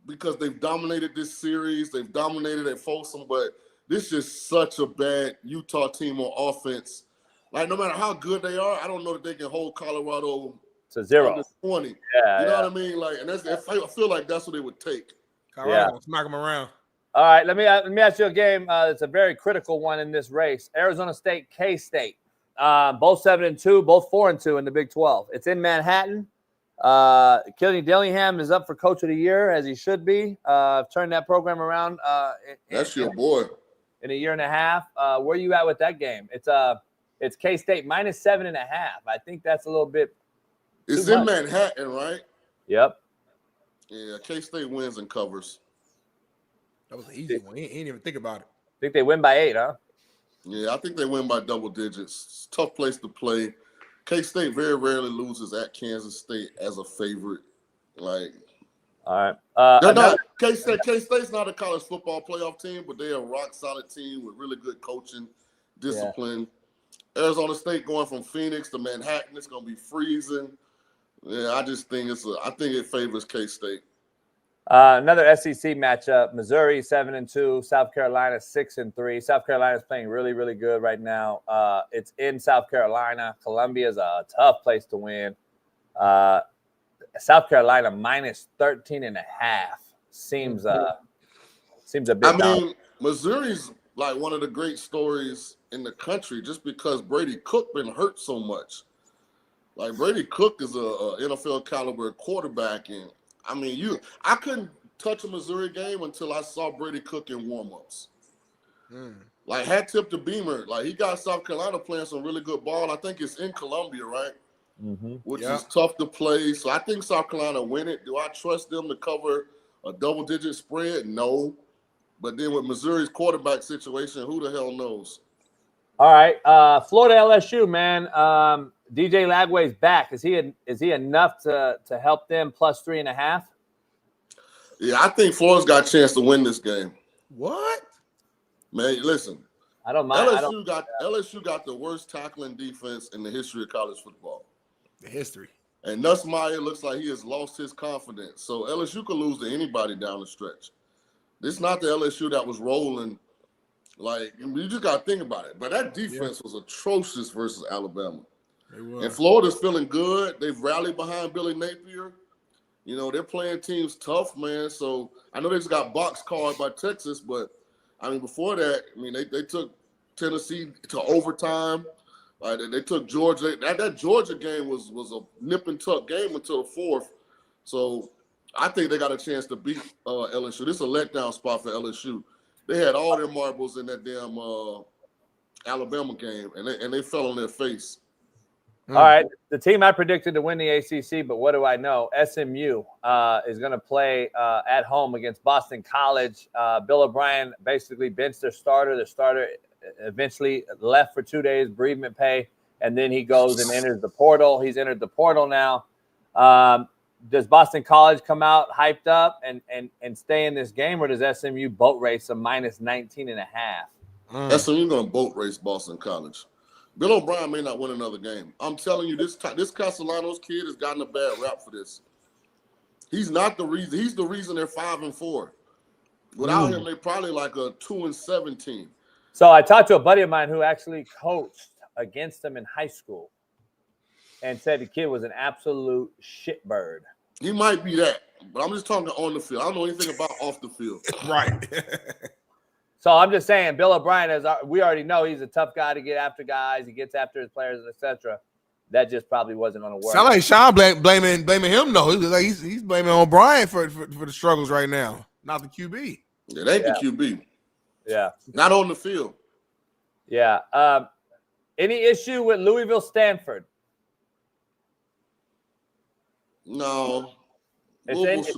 because they've dominated this series. They've dominated at Folsom, but this is such a bad Utah team on offense. Like, no matter how good they are, I don't know that they can hold Colorado to 0. 20. Yeah, you know what I mean? Like, and that's, I feel like that's what it would take. Colorado gonna smack them around. All right, let me ask you a game. It's a very critical one in this race. Arizona State, K-State. Both 7-2, both 4-2 in the Big 12. It's in Manhattan. Kenny Dillingham is up for Coach of the Year, as he should be. Turned that program around. That's your boy. In a year and a half. Where are you at with that game? It's K-State minus 7.5. I think that's a little bit. It's in Manhattan, right? Yep. Yeah, K-State wins and covers. That was an easy one. He didn't even think about it. Think they win by 8, huh? Yeah, I think they win by double digits. It's a tough place to play. K-State very rarely loses at Kansas State as a favorite. Like, all right. K-State's not a college football playoff team, but they're a rock-solid team with really good coaching, discipline. Yeah. Arizona State going from Phoenix to Manhattan, it's going to be freezing. Yeah, I just think I think it favors K-State. Another SEC matchup: Missouri 7-2, South Carolina 6-3. South Carolina is playing really, really good right now. It's in South Carolina. Columbia is a tough place to win. South Carolina minus 13.5 seems a bit. I mean, Missouri's like one of the great stories in the country just because Brady Cook been hurt so much. Like, Brady Cook is a NFL caliber quarterback, and I mean, I couldn't touch a Missouri game until I saw Brady Cook in warmups. Like, hat tip to Beamer. Like, he got South Carolina playing some really good ball. I think it's in Columbia, right? Which is tough to play. So I think South Carolina win it. Do I trust them to cover a double-digit spread? No. But then with Missouri's quarterback situation, who the hell knows? All right, Florida LSU, man. DJ Lagway's back. Is he enough to help them plus 3.5? Yeah, I think Florida's got a chance to win this game. What? Man, listen. I don't mind. LSU got the worst tackling defense in the history of college football. The history. And Nussmeier looks like he has lost his confidence. So LSU could lose to anybody down the stretch. This is not the LSU that was rolling. Like, you just got to think about it. But that defense was atrocious versus Alabama. And Florida's feeling good. They've rallied behind Billy Napier. You know, they're playing teams tough, man. So I know they just got boxcarred by Texas, but, I mean, before that, I mean, they took Tennessee to overtime. They took Georgia. That Georgia game was a nip and tuck game until the fourth. So I think they got a chance to beat LSU. This is a letdown spot for LSU. They had all their marbles in that damn Alabama game, and they fell on their face. All right, the team I predicted to win the ACC, but what do I know? SMU is going to play at home against Boston College. Bill O'Brien basically benched their starter. Their starter eventually left for 2 days, bereavement pay, and then he goes and enters the portal. He's entered the portal now. Does Boston College come out hyped up and stay in this game, or does SMU boat race a minus 19.5? SMU going to boat race Boston College. Bill O'Brien may not win another game. I'm telling you, this Castellanos kid has gotten a bad rap for this. He's not the reason. He's the reason they're 5-4. Without him, they're probably like a 2-7 team. So I talked to a buddy of mine who actually coached against them in high school and said the kid was an absolute shitbird. He might be that, but I'm just talking on the field. I don't know anything about off the field. Right. So I'm just saying, Bill O'Brien, we already know he's a tough guy to get after guys. He gets after his players, etc. That just probably wasn't going to work. Sound like Shaun blaming him, though. He's blaming O'Brien for the struggles right now, not the QB. It ain't the QB. Yeah. Not on the field. Yeah. Any issue with Louisville, Stanford? No. It's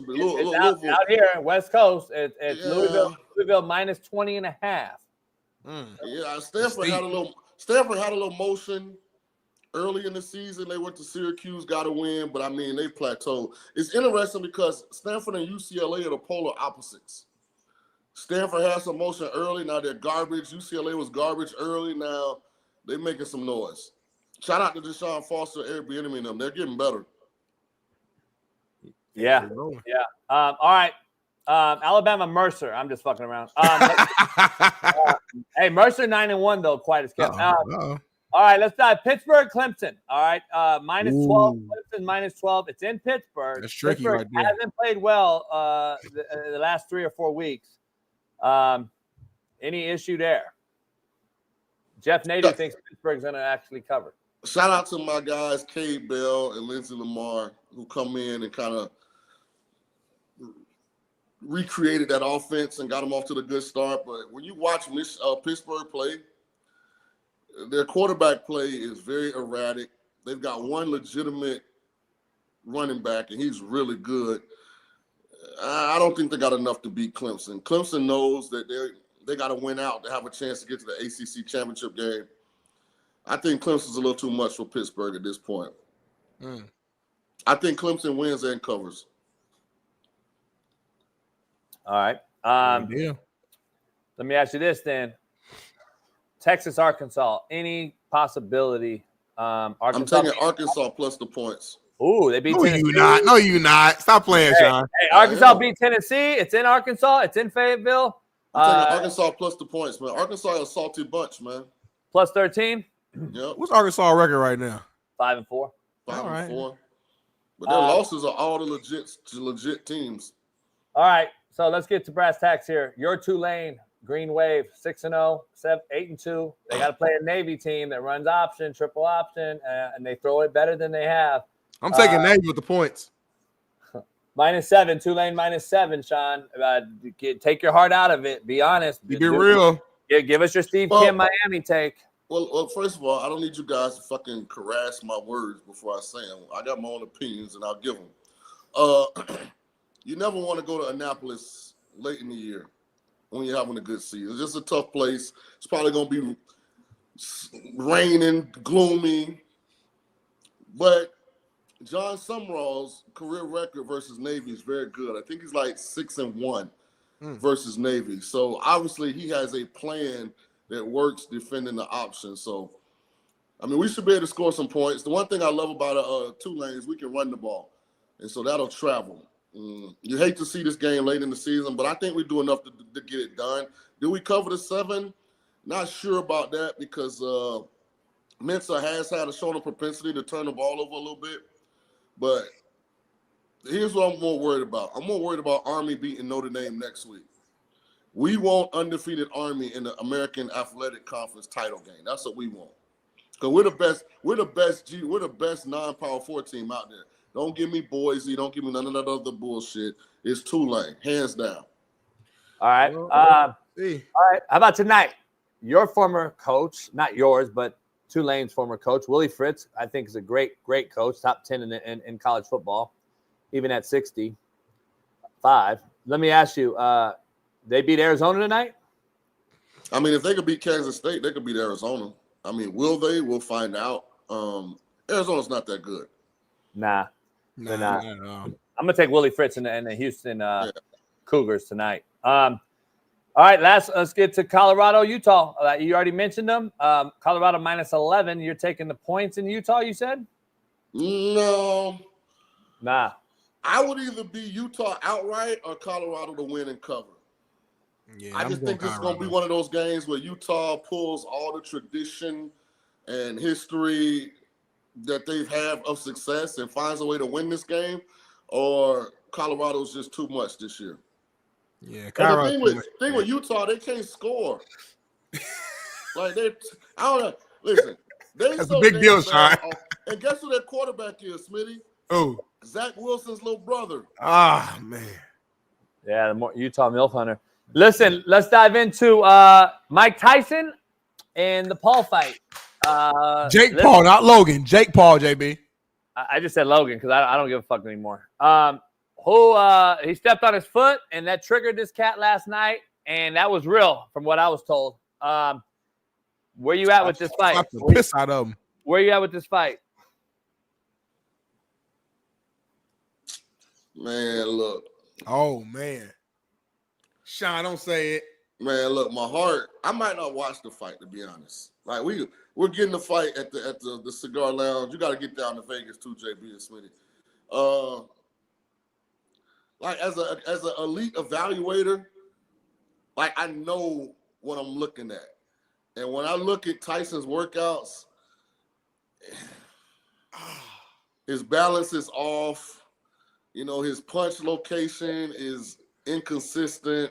out here in West Coast. It's Louisville minus 20.5. Yeah, Stanford had a little motion early in the season. They went to Syracuse, got a win, but I mean they plateaued. It's interesting because Stanford and UCLA are the polar opposites. Stanford had some motion early. Now they're garbage. UCLA was garbage early. Now they're making some noise. Shout out to Deshaun Foster, Eric Bieniemy and them. They're getting better. Yeah. All right. Alabama Mercer. I'm just fucking around. Hey, Mercer 9-1 though. Quite as kept. All right, let's dive. Pittsburgh, Clemson. All right, -12. Clemson -12. It's in Pittsburgh. That's tricky Pittsburgh right there. hasn't played well the last 3 or 4 weeks. Any issue there? Jeff Nady thinks Pittsburgh's going to actually cover. Shout out to my guys, Cade Bell and Lindsey Lamar, who come in and kind of recreated that offense and got them off to the good start. But when you watch Pittsburgh play, their quarterback play is very erratic. They've got one legitimate running back, and he's really good. I don't think they got enough to beat Clemson. Clemson knows that they got to win out to have a chance to get to the ACC championship game. I think Clemson's a little too much for Pittsburgh at this point. I think Clemson wins and covers. All right. Let me ask you this then. Texas, Arkansas. Any possibility? Arkansas. I'm taking Arkansas plus the points. Ooh, they beat Tennessee. No, you not. Stop playing, Shaun. Hey, Arkansas beat Tennessee. It's in Arkansas. It's in Fayetteville. I'm taking Arkansas plus the points, man. Arkansas is a salty bunch, man. Plus 13. Yep. What's Arkansas record right now? 5-4. 5-4. But their losses are all the legit teams. All right, so let's get to brass tacks here. Your Tulane, Green Wave, 6-0, 8-2. They got to play a Navy team that runs option, triple option, and they throw it better than they have. I'm taking Navy with the points. -7, Tulane -7, Shaun. Take your heart out of it. Be honest. Be real. Give us your Steve Kim Miami take. Well, first of all, I don't need you guys to fucking harass my words before I say them. I got my own opinions, and I'll give them. You never want to go to Annapolis late in the year when you're having a good season. It's just a tough place. It's probably going to be raining, gloomy. But John Summerall's career record versus Navy is very good. I think he's like 6-1 versus Navy. So obviously he has a plan that works defending the option. So, I mean, we should be able to score some points. The one thing I love about Tulane is we can run the ball. And so that'll travel. You hate to see this game late in the season, but I think we do enough to get it done. Do we cover the 7? Not sure about that because Mensa has shown a propensity to turn the ball over a little bit. But here's what I'm more worried about. I'm more worried about Army beating Notre Dame next week. We want undefeated Army in the American Athletic Conference title game. That's what we want. Because we're the best non-power 4 team out there. Don't give me Boise. Don't give me none of that other bullshit. It's Tulane, hands down. All right. All right. How about tonight? Your former coach, not yours, but Tulane's former coach, Willie Fritz, I think is a great coach, top 10 in college football, even at 65. Let me ask you, they beat Arizona tonight? I mean, if they could beat Kansas State, they could beat Arizona. I mean, will they? We'll find out. Arizona's not that good. Nah, they're not. I'm going to take Willie Fritz and the Houston Cougars tonight. All right, let's get to Colorado, Utah. You already mentioned them. Colorado -11. You're taking the points in Utah, you said? No. Nah. I would either be Utah outright or Colorado to win and cover. Yeah, I just think this is going to be one of those games where Utah pulls all the tradition and history that they've had of success and finds a way to win this game, or Colorado's just too much this year. Yeah, and the thing with Utah, they can't score. I don't know. Listen, that's a big deal, Shaun. And guess who their quarterback is, Smitty? Oh, Zach Wilson's little brother. Ah, man. Yeah, the Utah MILF Hunter. Listen, let's dive into Mike Tyson and the Paul fight. Jake Paul, not Logan. Jake Paul, JB. I just said Logan because I don't give a fuck anymore. He stepped on his foot, and that triggered this cat last night, and that was real from what I was told. Where you at with this fight? Piss out of him. Where you at with this fight? Man, look. Oh, man. Shaun, don't say it. Man, look, my heart. I might not watch the fight, to be honest. Like we're getting the fight at the cigar lounge. You got to get down to Vegas too, JB and Smitty. Like as an elite evaluator, like I know what I'm looking at, and when I look at Tyson's workouts, his balance is off. You know, his punch location is inconsistent.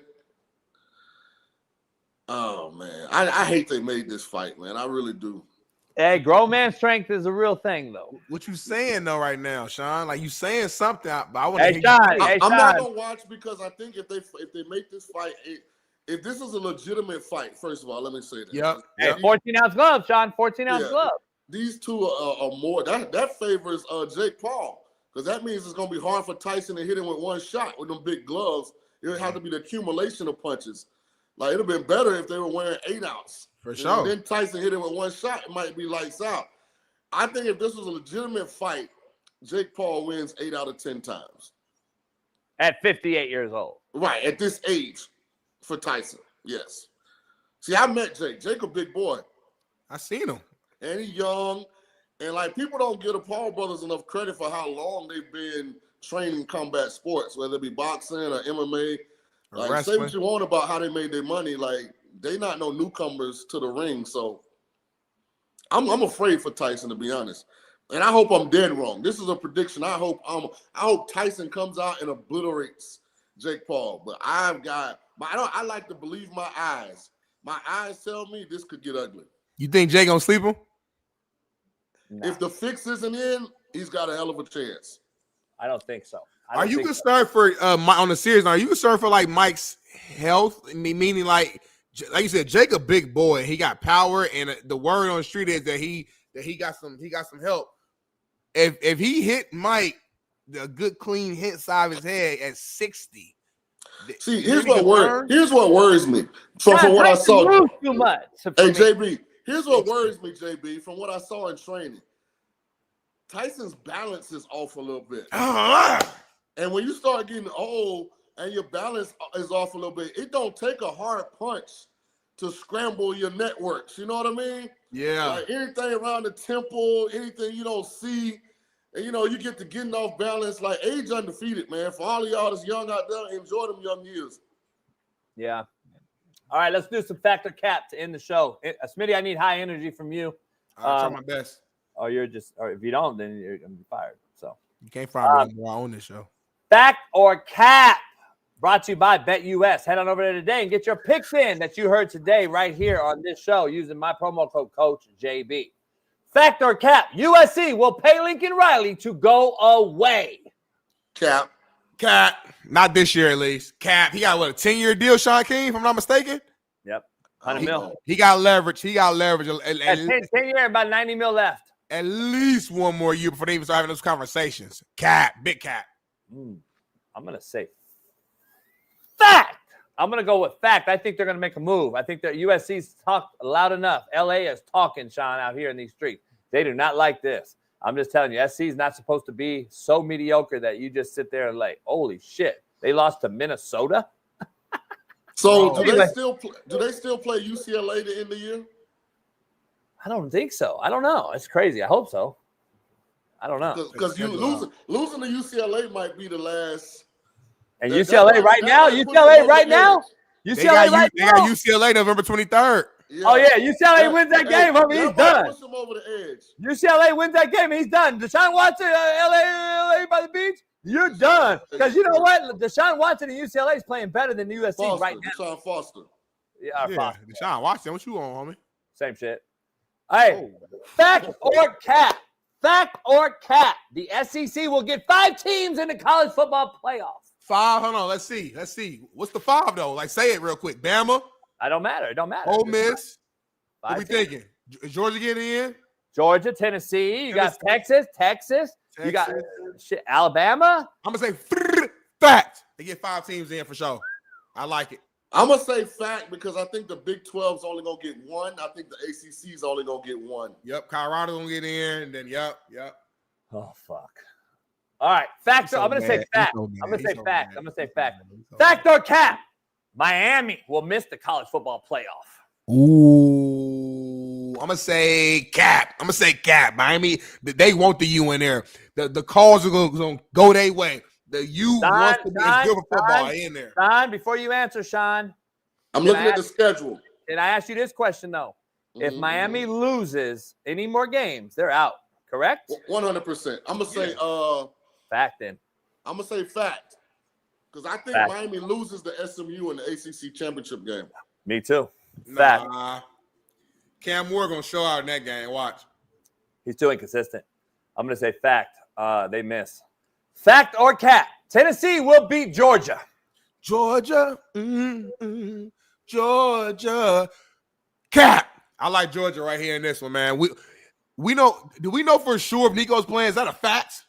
Oh man, I hate they made this fight, man. I really do. Hey, grown man strength is a real thing, though. What you saying though right now, Shaun? Like you saying something, but I want to Hey, hear Shaun, you. I'm not gonna watch because I think if they make this fight, if this is a legitimate fight, first of all, let me say that. Yep. Hey, 14-ounce glove, Shaun. 14-ounce glove. These two are more. That favors Jake Paul because that means it's gonna be hard for Tyson to hit him with one shot with them big gloves. It would have to be the accumulation of punches. Like it'd have been better if they were wearing 8-ounce. For sure. Then Tyson hit him with one shot. It might be lights out. I think if this was a legitimate fight, Jake Paul wins 8 out of 10 times. At 58 years old. Right, at this age for Tyson. Yes. See, I met Jake. Jake a big boy. I seen him. And he's young. And like people don't give the Paul brothers enough credit for how long they've been training combat sports, whether it be boxing or MMA. Like, say what you want about how they made their money. Like, they not no newcomers to the ring. So I'm afraid for Tyson, to be honest. And I hope I'm dead wrong. This is a prediction. I hope Tyson comes out and obliterates Jake Paul. But I like to believe my eyes. My eyes tell me this could get ugly. You think Jake gonna sleep him? Nah. If the fix isn't in, he's got a hell of a chance. I don't think so. Are you concerned for on the series? Now, are you concerned for like Mike's health? Meaning, like you said, Jake a big boy. He got power, and the word on the street is that he got some help. If he hit Mike, the good clean hit side of his head at 60. See, here's what worries me from what I saw. Too much. Hey, JB, here's what worries me, JB, from what I saw in training. Tyson's balance is off a little bit. And when you start getting old and your balance is off a little bit, it don't take a hard punch to scramble your networks. You know what I mean? Yeah. Like anything around the temple, anything you don't see, and you get to getting off balance. Like age undefeated, man. For all of y'all that's young out there, enjoy them young years. Yeah. All right, let's do some factor cap to end the show. Smitty, I need high energy from you. I'll try my best. Or if you don't, then you're gonna be fired. So you can't fire me anymore on this show. Fact or cap, brought to you by BetUS. Head on over there today and get your picks in that you heard today right here on this show using my promo code Coach JB. Fact or cap, USC will pay Lincoln Riley to go away. Cap. Not this year at least. Cap. He got a 10-year deal, Shaun King, if I'm not mistaken. Yep. 100 mil. He got leverage. 10 year, about 90 mil left. At least one more year before they even start having those conversations. Cap. Big cap. I'm going to say fact. I'm going to go with fact. I think they're going to make a move. I think that USC's talked loud enough. LA is talking, Shaun, out here in these streets. They do not like this. I'm just telling you, SC is not supposed to be so mediocre that you just sit there and like, holy shit, they lost to Minnesota. So do they still play UCLA to end the year? I don't think so. I don't know. It's crazy. I hope so. I don't know. Because you losing to UCLA might be the last. And UCLA right now. They got UCLA November 23rd. Yeah. Oh yeah, UCLA wins that game. He's done. Push him over the edge. UCLA wins that game. He's done. Deshaun Watson, LA by the beach. You're done. Because you know what? Deshaun Watson and UCLA is playing better than USC right now. Deshaun Foster. Yeah, Foster. Deshaun Watson. What you on, homie? Same shit. Hey, fact or cap? Fact or cap? The SEC will get 5 teams in the college football playoffs. 5. Hold on. Let's see. What's the 5 though? Like, say it real quick. Bama. It don't matter. Ole Miss. What we thinking? Is Georgia getting in? Georgia, Tennessee. You got Texas. You got Alabama. I'm gonna say fact. They get 5 teams in for sure. I like it. I'm gonna say fact because I think the Big 12's only gonna get 1. I think the ACC's only gonna get 1. Yep, Colorado's gonna get in, and then yep. Oh fuck. All right, fact. I'm gonna say fact. I'm gonna say fact. Fact or cap? Miami will miss the college football playoff. Ooh, I'm gonna say cap. Miami, they want the U in there. The calls are gonna go their way. The U wants to be as good for football in there. Shaun, before you answer, Shaun, I'm looking at the schedule. And I ask you this question though: if Miami loses any more games, they're out. Correct? 100%. I'm gonna say fact. Then I'm gonna say fact because I think Miami loses the SMU in the ACC championship game. Me too. Fact. Nah. Cam Moore gonna show out in that game. Watch. He's too inconsistent. I'm gonna say fact. They miss. Fact or cap? Tennessee will beat Georgia. Georgia. Georgia. Cap. I like Georgia right here in this one, man. We know. Do we know for sure if Nico's playing? Is that a fact?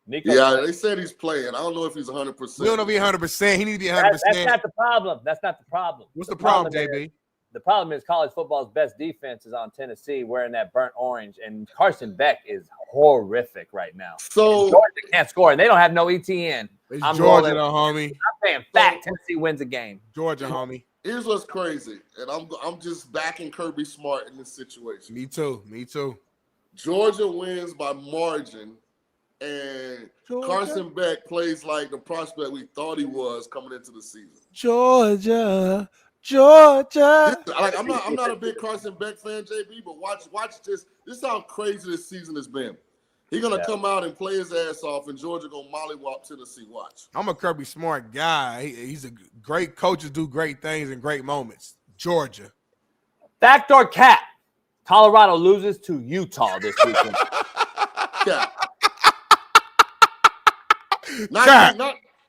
Yeah, they said he's playing. I don't know if he's 100%. We don't know if he's 100%. He needs to be 100%. That's not the problem. That's not the problem. What's the problem, JB? The problem is college football's best defense is on Tennessee wearing that burnt orange, and Carson Beck is horrific right now. So and Georgia can't score, and they don't have no ETN. It's Georgia, homie. I'm saying fact. Tennessee wins a game. Georgia, homie. Here's what's crazy, and I'm just backing Kirby Smart in this situation. Me too. Georgia wins by margin, and Carson Beck plays like the prospect we thought he was coming into the season. Georgia. Like I'm not a big Carson Beck fan, JB, but watch this. This is how crazy this season has been. He's gonna come out and play his ass off, and Georgia gonna mollywop Tennessee. Watch. I'm a Kirby Smart guy. He's a great coaches do great things in great moments. Georgia. Fact or cap? Colorado loses to Utah this weekend. Cap.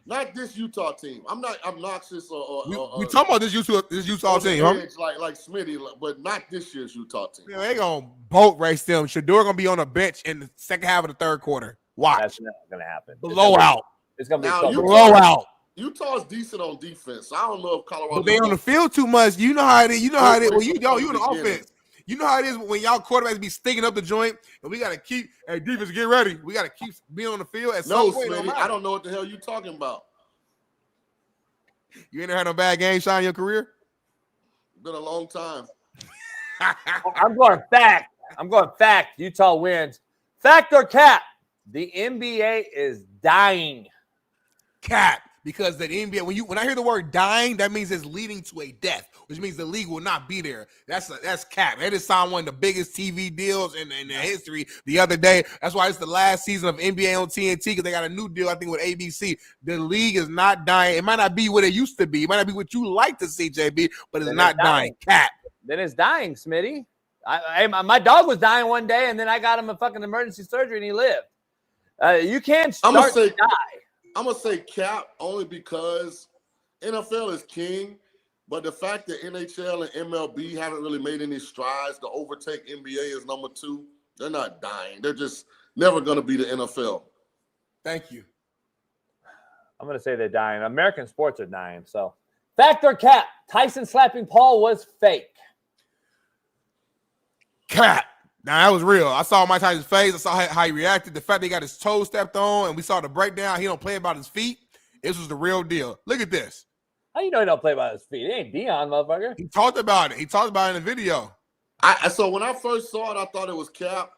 Not this Utah team. I'm not obnoxious or we talking about this Utah team, huh? Like Smitty, but not this year's Utah team. Yeah, they gonna boat race them. Shador gonna be on the bench in the second half of the third quarter. Watch. That's not gonna happen. Blowout. It's gonna be Now, blowout. Utah's decent on defense. So I don't know if Colorado. But they on the field too much. You know how it is. Well, you in the offense. You know how it is when y'all quarterbacks be sticking up the joint, and we got to keep, hey, defense, get ready. We got to keep being on the field at some point. Smitty, I don't know what the hell you talking about. You ain't never had no bad game, Shaun, in your career? Been a long time. I'm going fact. Utah wins. Fact or cap? The NBA is dying. Cap. Because the NBA, when I hear the word dying, that means it's leading to a death, which means the league will not be there. That's cap. They just signed one of the biggest TV deals in the history the other day. That's why it's the last season of NBA on TNT because they got a new deal, I think, with ABC. The league is not dying. It might not be what it used to be. It might not be what you like to see, JB, but it's not dying. Cap. Then it's dying, Smitty. My dog was dying one day, and then I got him a fucking emergency surgery, and he lived. You can't start to die. I'm going to say cap only because NFL is king, but the fact that NHL and MLB haven't really made any strides to overtake NBA as number 2, they're not dying. They're just never going to be the NFL. Thank you. I'm going to say they're dying. American sports are dying. So, fact or cap? Tyson slapping Paul was fake. Cap. Now, that was real. I saw Mike Tyson's face. I saw how he reacted. The fact that he got his toes stepped on, and we saw the breakdown. He don't play about his feet. This was the real deal. Look at this. How you know he don't play about his feet? It ain't Deion, motherfucker. He talked about it. He talked about it in the video. So when I first saw it, I thought it was cap.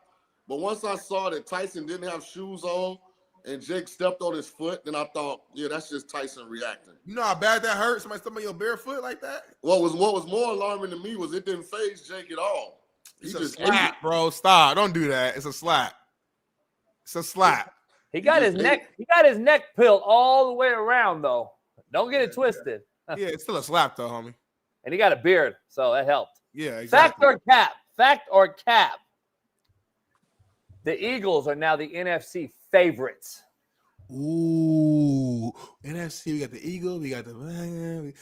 But once I saw that Tyson didn't have shoes on and Jake stepped on his foot, then I thought, yeah, that's just Tyson reacting. You know how bad that hurt? Somebody stepped on your bare foot like that? What was more alarming to me was it didn't faze Jake at all. It's a slap, bro. Stop. Don't do that. It's a slap. It's a slap. He got his neck peeled all the way around, though. Don't get it twisted. Yeah, it's still a slap, though, homie. And he got a beard, so that helped. Yeah, exactly. Fact or cap? Fact or cap? The Eagles are now the NFC favorites. Ooh, NFC, we got the Eagles, we got the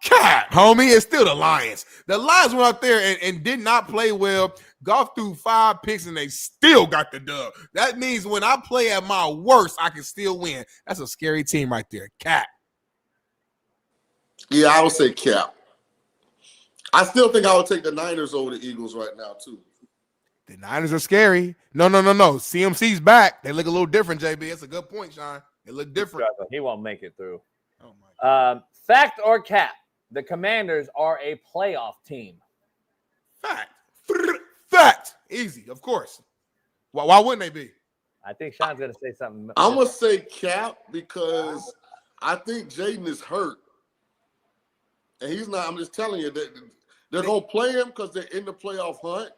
cap, homie. It's still the Lions. The Lions went out there and did not play well. Golf threw 5 picks and they still got the dub. That means when I play at my worst, I can still win. That's a scary team right there. Cap. Yeah, I would say cap. I still think I would take the Niners over the Eagles right now, too. The Niners are scary. No. CMC's back. They look a little different, JB. That's a good point, Shaun. They look different. He won't make it through. Oh my God. Fact or cap? The Commanders are a playoff team. Fact. Easy, of course. Why wouldn't they be? I think Sean's going to say something. I'm going to say Cap because I think Jaden is hurt. And he's not. I'm just telling you that they're going to play him because they're in the playoff hunt.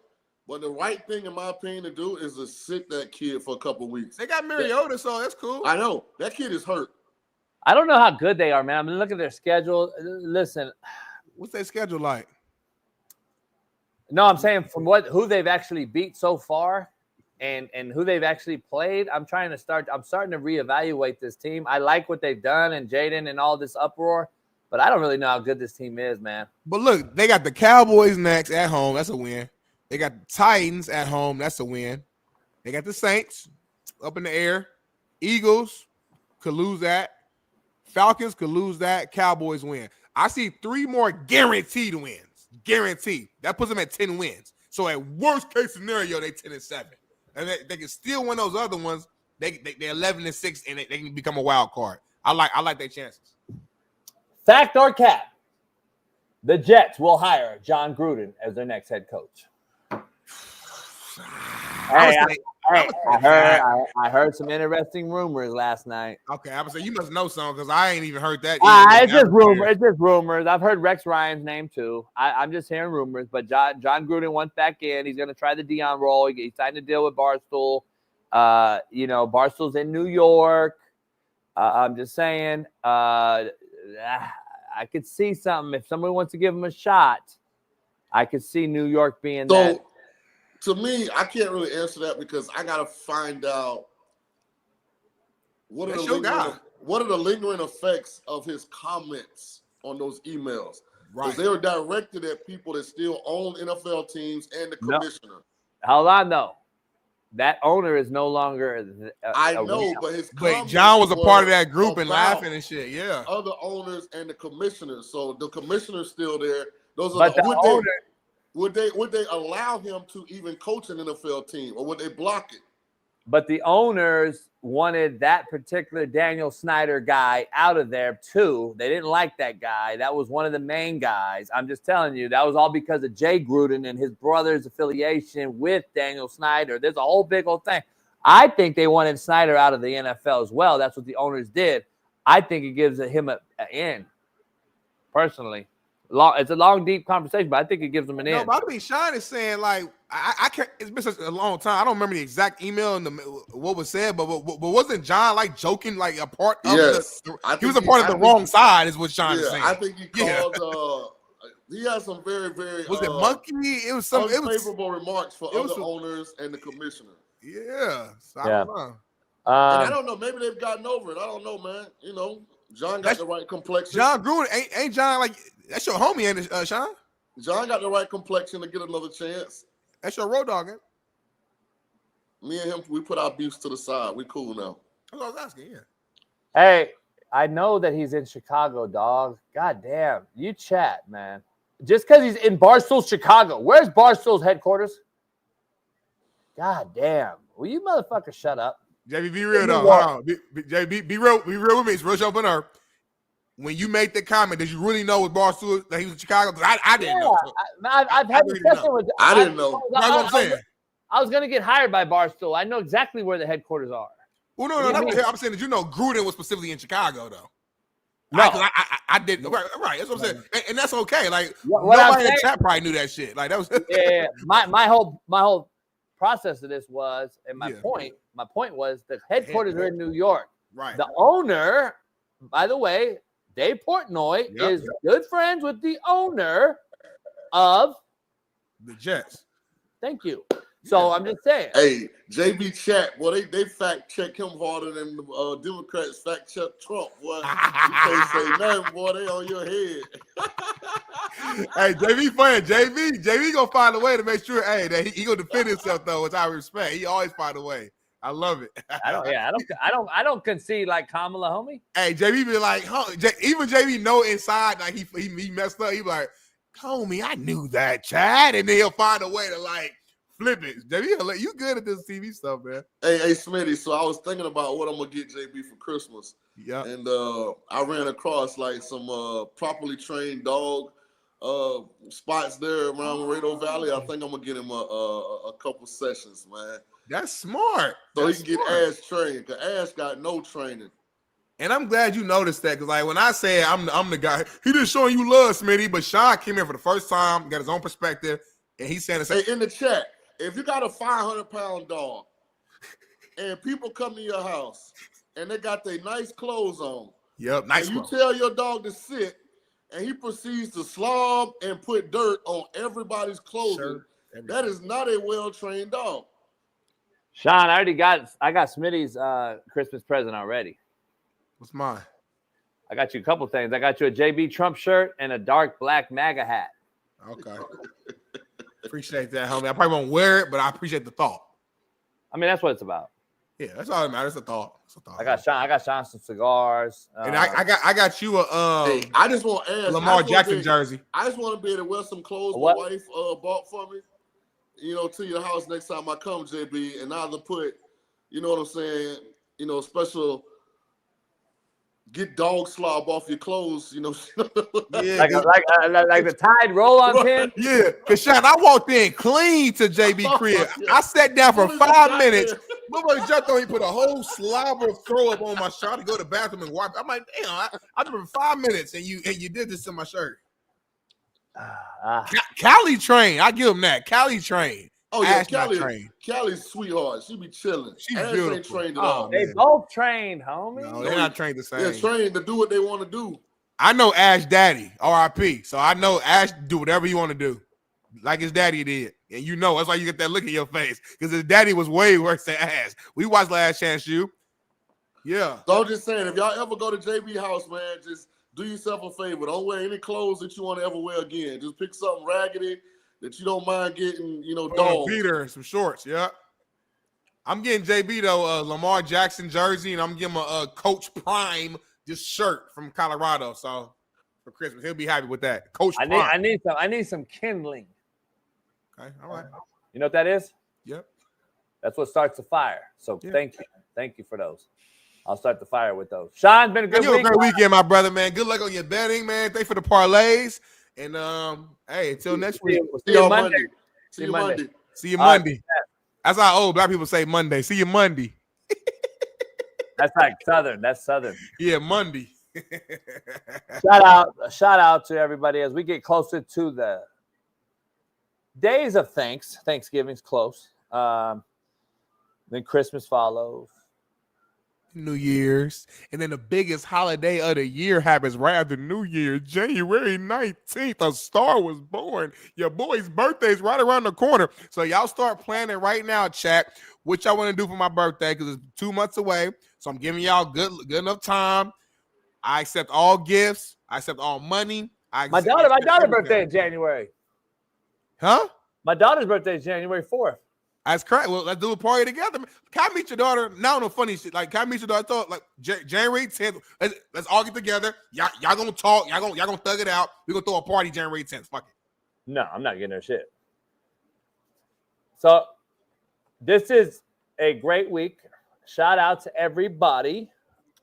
But the right thing, in my opinion, to do is to sit that kid for a couple of weeks. They got Mariota, so that's cool. I know. That kid is hurt. I don't know how good they are, man. I'm looking at their schedule. Listen. What's their schedule like? No, I'm saying from who they've actually beat so far and who they've actually played. I'm starting to reevaluate this team. I like what they've done and Jaden and all this uproar, but I don't really know how good this team is, man. But look, they got the Cowboys next at home. That's a win. They got the Titans at home. That's a win. They got the Saints up in the air. Eagles could lose that. Falcons could lose that. Cowboys win. I see 3 more guaranteed wins. Guaranteed. That puts them at 10 wins. So at worst case scenario, they 10-7. And they can still win those other ones. They're 11-6 and they can become a wild card. I like their chances. Fact or cap? The Jets will hire John Gruden as their next head coach. I heard some interesting rumors last night. Okay, I would say you must know some because I ain't even heard that. It's just rumors. It's just rumors. I've heard Rex Ryan's name too. I'm just hearing rumors. But John Gruden went back in. He's going to try the Dion role. He signed a deal with Barstool. Barstool's in New York. I'm just saying. I could see something if somebody wants to give him a shot. I could see New York being that. To me, I can't really answer that because I got to find out what are the lingering effects of his comments on those emails. Because they were directed at people that still own NFL teams and the commissioner. Hold on, though. That owner is no longer. I know, but his John was a part of that group and laughing and shit. Yeah, other owners and the commissioner. So the commissioner's still there. Those are but the owner. Would they allow him to even coach an NFL team, or would they block it? But the owners wanted that particular Daniel Snyder guy out of there too. They didn't like that guy. That was one of the main guys. I'm just telling you, that was all because of Jay Gruden and his brother's affiliation with Daniel Snyder. There's a whole big old thing. I think they wanted Snyder out of the NFL as well. That's what the owners did. I think it gives him an in, personally. It's a long, deep conversation, but I think it gives them an in. No, but I think Shaun is saying, like, I can't. It's been such a long time. I don't remember the exact email and what was said, but wasn't John like joking, like a part of he was a part of the wrong side, is what Shaun is saying. I think he called. He had some very, very. Was it monkey? It was some unfavorable remarks for other owners and the commissioner. Yeah, so I don't know. And I don't know. Maybe they've gotten over it. I don't know, man. You know, John got the right complexion. John Gruden ain't John like. That's your homie, ain't it, Shaun? John got the right complexion to get another chance. That's your road dog, ain't it? Me and him, we put our beefs to the side. We cool now. That's what I was asking, yeah. Hey, I know that he's in Chicago, dog. God damn. You chat, man. Just because he's in Barstool, Chicago. Where's Barstool's headquarters? God damn. Will you motherfucker shut up? JB, be real, though. Hold on. JB, be real with me. It's real up on earth. When you made the comment, did you really know with Barstool that he was in Chicago? Because I didn't know. I've had a discussion with. I didn't know. That's what I'm saying. I was going to get hired by Barstool. I know exactly where the headquarters are. Well, no. I'm saying that Gruden was specifically in Chicago, though. No, I didn't. Right. That's what I'm saying, and that's okay. Like nobody in the chat probably knew that shit. Like that was. Yeah. My whole process of this was, and my point was the headquarters are in New York. Right. The owner, by the way. Dave Portnoy is good friends with the owner of the Jets. Thank you. So I'm just saying. Hey, JB chat, boy, they fact check him harder than the Democrats fact check Trump. Boy, you can't say nothing, boy. They on your head. Hey, JB funny. JB gonna find a way to make sure. Hey, that he gonna defend himself though, which I respect. He always find a way. I love it. I don't concede like Kamala, homie. Hey, JB be like, even JB know inside like he messed up. He be like, homie, I knew that, Chad, and then he'll find a way to like flip it. JB, you good at this TV stuff, man. Hey, Smitty. So I was thinking about what I'm gonna get JB for Christmas. Yeah. And I ran across like some properly trained dog spots there around Laredo Valley. I think I'm gonna get him a couple sessions, man. That's smart. So That's he can get Ash trained, because Ash got no training. And I'm glad you noticed that, because like when I say I'm the guy, he just showing you love, Smitty. But Shaun came in for the first time, got his own perspective, and he's saying, "Hey, in the chat, if you got a 500-pound dog, and people come to your house and they got their nice clothes on, yep, nice. And you tell your dog to sit, and he proceeds to slob and put dirt on everybody's clothing, that is not a well-trained dog." Shaun, I got Smitty's Christmas present already. What's mine? I got you a couple things. I got you a JB Trump shirt and a dark black MAGA hat. Okay. Appreciate that, homie. I probably won't wear it, but I appreciate the thought. I mean, that's what it's about. Yeah, that's all that matters. It's a thought. I got Shaun some cigars. And I got you a hey, I just want to ask, Lamar Jackson jersey. I just want to be able to wear some clothes What? my wife bought for me. To your house next time I come, JB, and either put, you know what I'm saying, special get dog slob off your clothes, Yeah, like the Tide roll-on pin. Yeah, because Shaun, I walked in clean to JB crib. I sat down for 5 minutes. Nobody jumped on. He put a whole slobber of throw up on my shirt to go to the bathroom and wipe. I'm like, damn, I did it for 5 minutes, and you did this to my shirt. Cali train, I give him that. Cali train. Oh yeah, Callie. Callie's sweetheart. She be chilling. She's Ash beautiful. ain't trained at all. They both trained, homie. No, they're not trained the same. They're trained to do what they want to do. I know Ash daddy, RIP. So I know Ash do whatever you want to do, like his daddy did. And that's why you get that look in your face, because his daddy was way worse than Ash. We watched Last Chance U. Yeah. So I'm just saying, if y'all ever go to JB house, man, just do yourself a favor. Don't wear any clothes that you want to ever wear again. Just pick something raggedy that you don't mind getting, dogs. Peter and some shorts, yeah. I'm getting JB though Lamar Jackson jersey, and I'm getting him a Coach Prime this shirt from Colorado. So for Christmas, he'll be happy with that. Coach Prime. I need some kindling. Okay, all right. You know what that is? Yep. That's what starts the fire. So thank you for those. I'll start the fire with those. Shaun, been a good week. A great weekend, my brother, man. Good luck on your betting, man. Thanks for the parlays. And hey, until next week. See you Monday. See you Monday. See you Monday. That's how old black people say Monday. See you Monday. That's like Southern. That's Southern. Yeah, Monday. Shout out to everybody as we get closer to the days of thanks. Thanksgiving's close. Then Christmas follows. New Year's, and then the biggest holiday of the year happens right after New Year, January 19th. A star was born. Your boy's birthday is right around the corner, so y'all start planning right now, chat, what y'all want to do for my birthday, because it's 2 months away. So I'm giving y'all good enough time. I accept all gifts. I accept all money. My daughter's birthday in January. Huh? My daughter's birthday is January 4th. That's correct. Well, let's do a party together. Can I meet your daughter? Now, no funny shit. Like, can I meet your daughter? I thought, like, January 10th. Let's all get together. Y'all gonna talk. Y'all gonna thug it out. We're gonna throw a party January 10th. Fuck it. No, I'm not getting her shit. So, this is a great week. Shout out to everybody.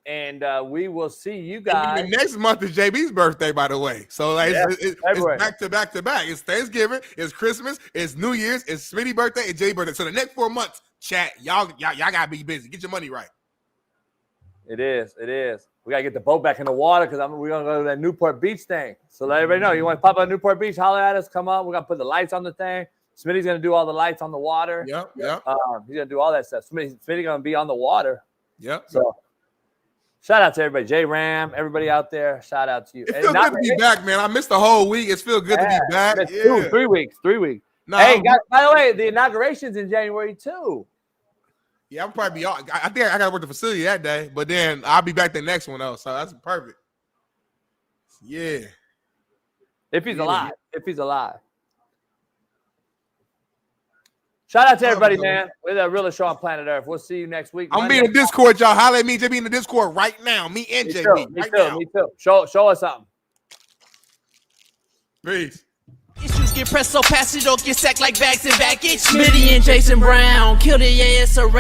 And we will see you guys. And the next month is JB's birthday, by the way. So like, it's back to back to back. It's Thanksgiving, it's Christmas, it's New Year's, it's Smitty's birthday, and JB's birthday. So the next 4 months, chat, y'all gotta be busy. Get your money right. It is. We gotta get the boat back in the water because we're gonna go to that Newport Beach thing. So let everybody know. You want to pop out Newport Beach? Holler at us. Come on. We're gonna put the lights on the thing. Smitty's gonna do all the lights on the water. Yep. He's gonna do all that stuff. Smitty gonna be on the water. Yep. So. Shout out to everybody, J Ram, everybody out there. Shout out to you. It feels good to be back, man. I missed the whole week. It feels good to be back. Yeah. 3 weeks. Hey, guys, by the way, the inauguration's in January too. Yeah, I'll probably be off. I think I got to work the facility that day, but then I'll be back the next one though. So that's perfect. Yeah. If he's alive. Shout out to everybody, man. We're the realest show on planet Earth. We'll see you next week. I'm being in the Discord, y'all. Holler at me, JB, in the Discord right now. Me and JB. Me too. Show us something. Peace. get pressed so fast you don't get sacked like bags and baggage. Smitty and Jason Brown, kill the ass around.